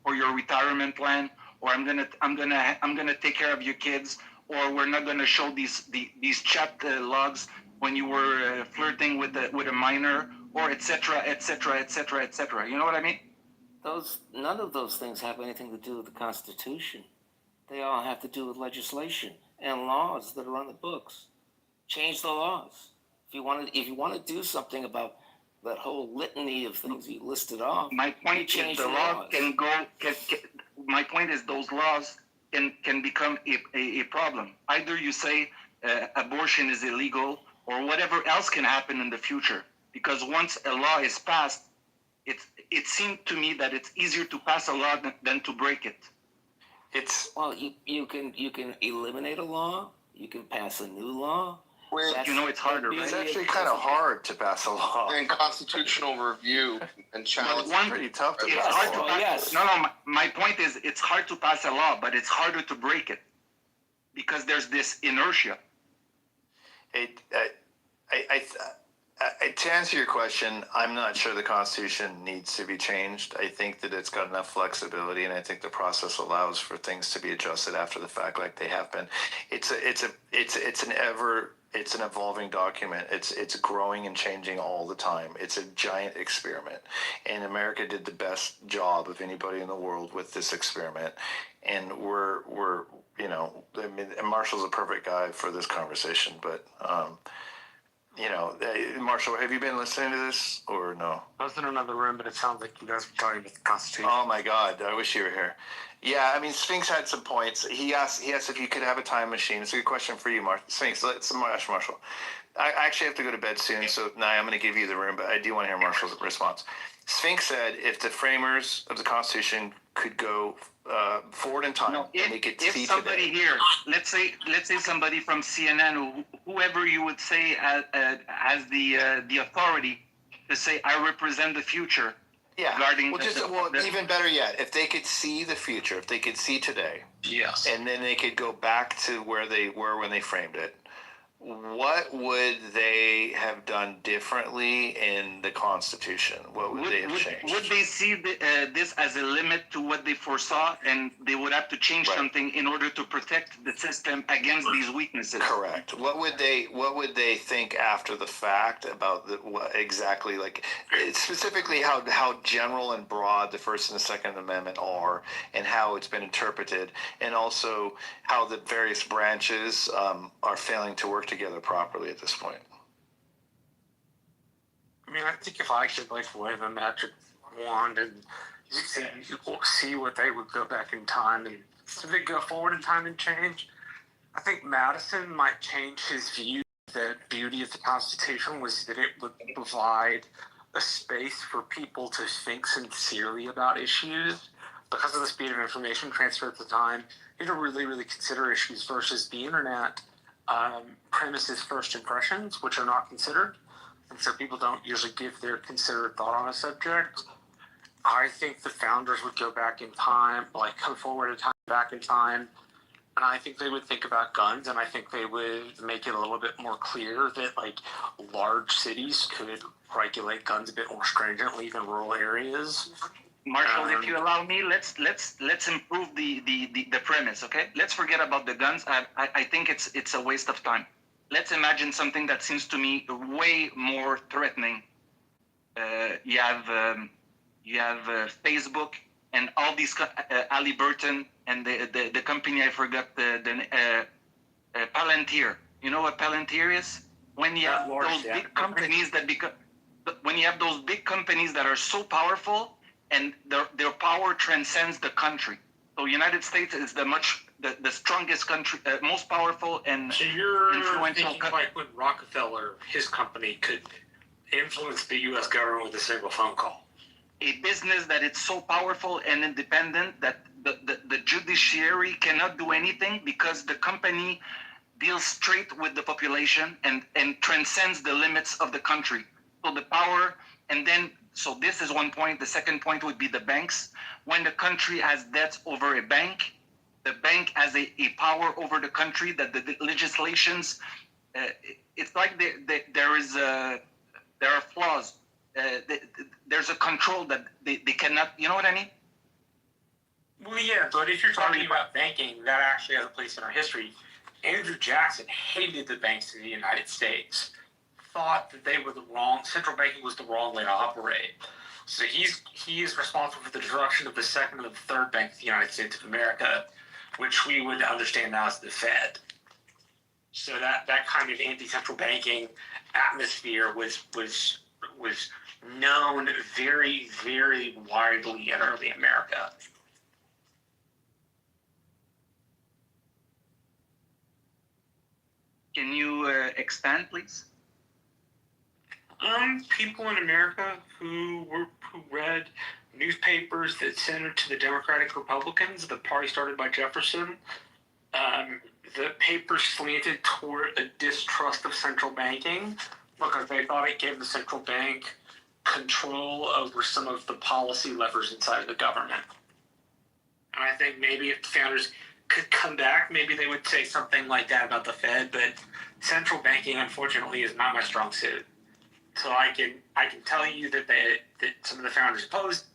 for your retirement plan, or I'm gonna take care of your kids, or we're not going to show these chat logs when you were flirting with a minor. Or et cetera, et cetera, et cetera, et cetera. You know what I mean?
None of those things have anything to do with the Constitution. They all have to do with legislation and laws that are on the books. Change the laws. If you want to do something about that whole litany of things you listed off,
my point is the law can go. My point is those laws can become a problem. Either you say abortion is illegal, or whatever else can happen in the future. Because once a law is passed, it seemed to me that it's easier to pass a law than to break it.
You can eliminate a law, you can pass a new law.
It's harder.
It's actually kind of hard to pass a law.
And constitutional review and challenge.
It's pretty tough to
pass
pass a law.
Yes. No. My point is, it's hard to pass a law, but it's harder to break it because there's this inertia.
To answer your question, I'm not sure the Constitution needs to be changed. I think that it's got enough flexibility, and I think the process allows for things to be adjusted after the fact, like they have been. It's an evolving document. It's growing and changing all the time. It's a giant experiment, and America did the best job of anybody in the world with this experiment. And we're and Marshall's a perfect guy for this conversation, but. Marshall, have you been listening to this or no?
I was in another room, but it sounds like you guys were talking about the Constitution.
Oh my God, I wish you were here. Yeah, I mean, Sphinx had some points. He asked if you could have a time machine. It's a good question for you, Sphinx. Let's ask Marshall. I actually have to go to bed soon, so now I'm going to give you the room, but I do want to hear Marshall's response. Sphinx said if the framers of the Constitution could go forward in time, and they could see
somebody
today.
Here, let's say somebody from CNN, or whoever you would say has the authority to say, I represent the future.
Yeah.
Regarding
even better yet, if they could see the future, if they could see today,
yes,
and then they could go back to where they were when they framed it, what would they have done differently in the Constitution? What would they have changed?
Would they see this as a limit to what they foresaw, and they would have to change something in order to protect the system against these weaknesses?
Correct. What would they think after the fact about exactly, like specifically how general and broad the First and the Second Amendment are, and how it's been interpreted, and also how the various branches are failing to work together properly at this point?
I mean, I think if I could wave a magic wand and see what they would go back in time, and so they go forward in time and change, I think Madison might change his view. The beauty of the Constitution was that it would provide a space for people to think sincerely about issues because of the speed of information transfer at the time, you had to really, really consider issues versus the internet premises first impressions, which are not considered. And so people don't usually give their considered thought on a subject. I think the founders would go back in time, like come forward a time back in time, and I think they would think about guns, and I think they would make it a little bit more clear that like large cities could regulate guns a bit more stringently than rural areas.
Marshall, if you allow me, let's improve the premise, okay? Let's forget about the guns. I think it's a waste of time. Let's imagine something that seems to me way more threatening. You have Facebook and all these Halliburton and the company I forgot the Palantir. You know what Palantir is? When you have those big companies that are so powerful and their power transcends the country. So United States is the strongest country, most powerful and
so you're
influential
thinking
country.
like when Rockefeller, his company, could influence the U.S. government with a single phone call.
A business that is so powerful and independent that the judiciary cannot do anything because the company deals straight with the population and transcends the limits of the country. So the power, and then, so this is one point. The second point would be the banks. When the country has debts over a bank, the bank has a power over the country that the legislations, it's like there are flaws. There's a control that they cannot, you know what I mean?
Well, yeah, but if you're talking about banking, that actually has a place in our history. Andrew Jackson hated the banks in the United States, thought that they were the wrong, central banking was the wrong way to operate. So he is responsible for the destruction of the second and the third bank of the United States of America, which we would understand now as the Fed. So that kind of anti-central banking atmosphere was known very, very widely in early America.
Can you expand, please?
People in America who read newspapers that centered to the Democratic Republicans, the party started by Jefferson. The papers slanted toward a distrust of central banking because they thought it gave the central bank control over some of the policy levers inside of the government. And I think maybe if the founders could come back, maybe they would say something like that about the Fed, but central banking, unfortunately, is not my strong suit. So I can tell you that some of the founders opposed.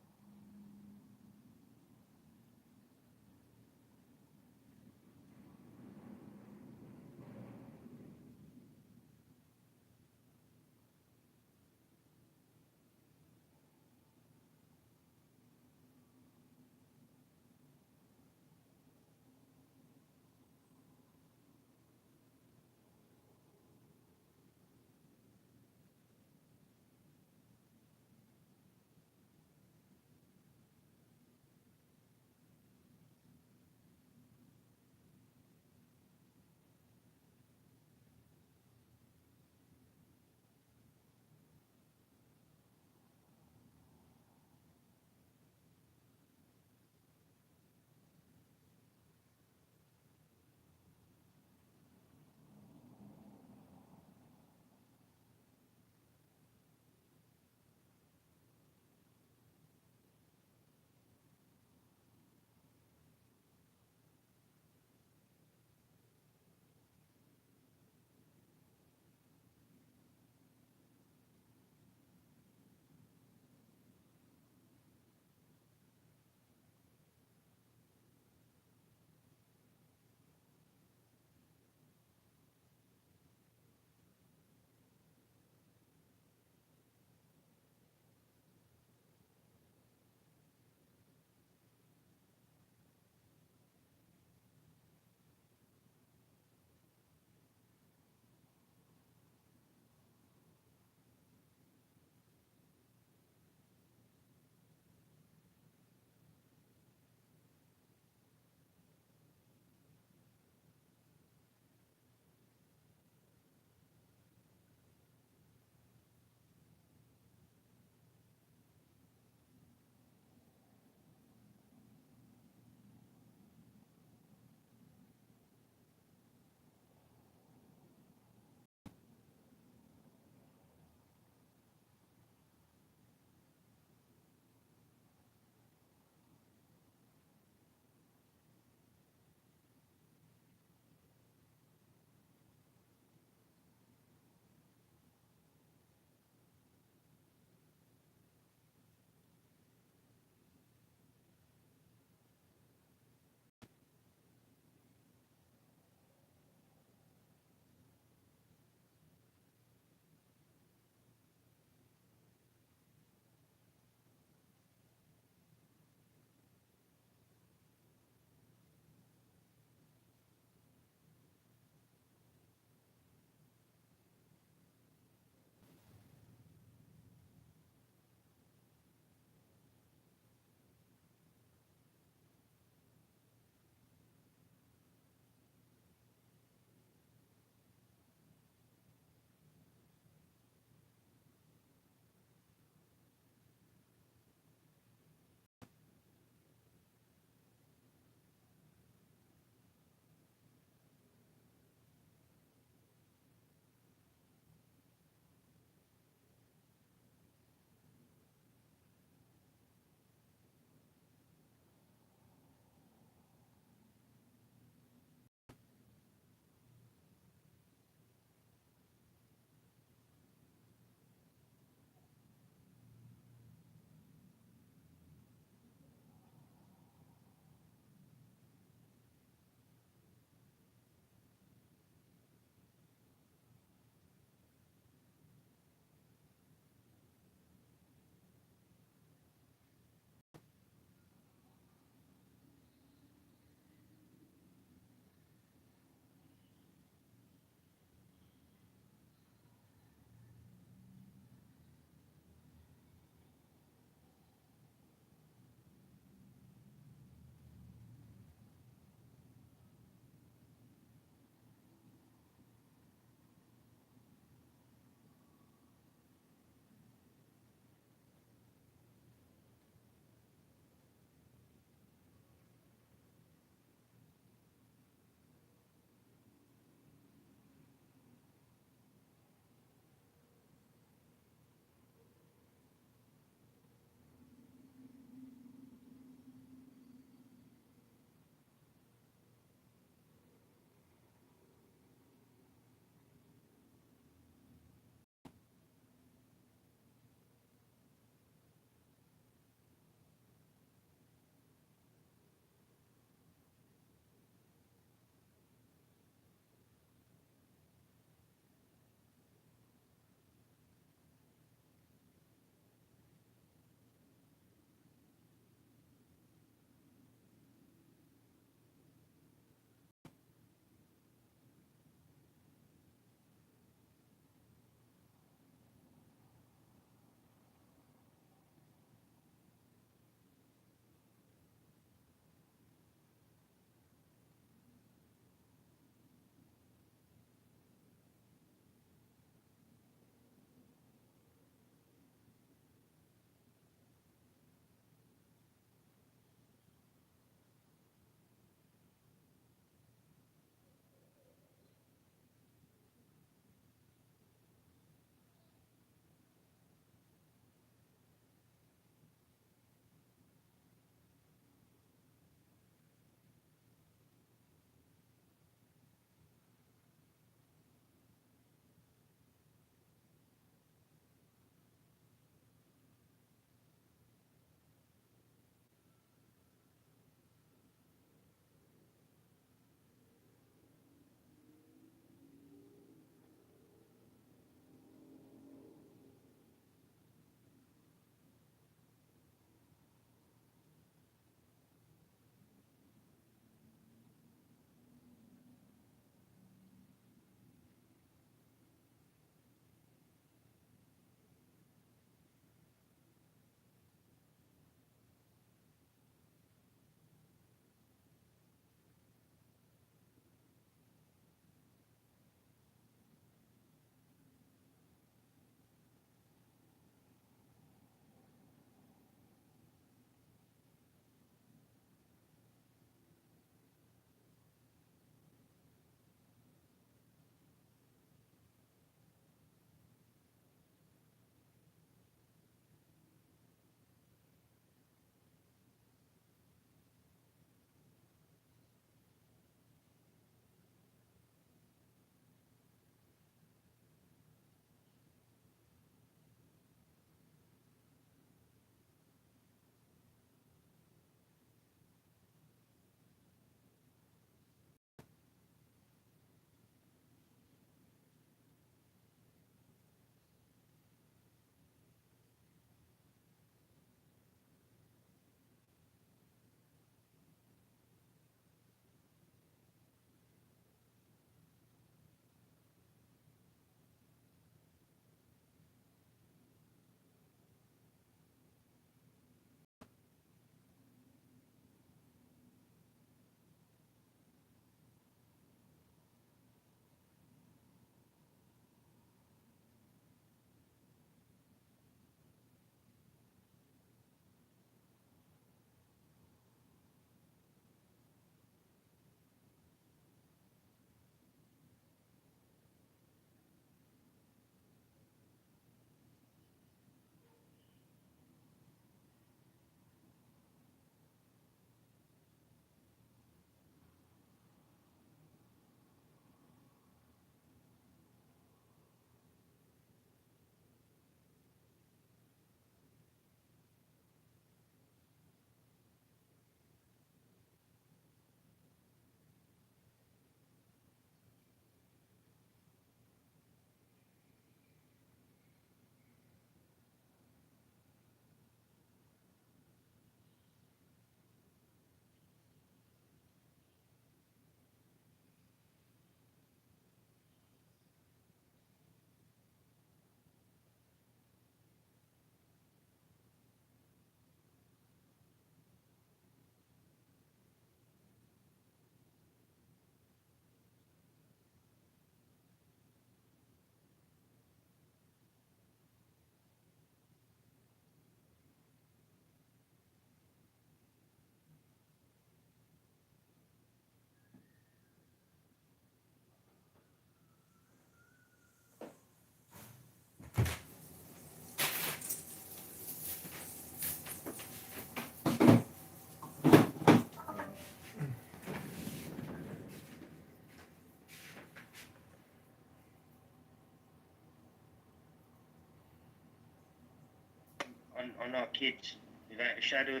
are not kids. Without a shadow.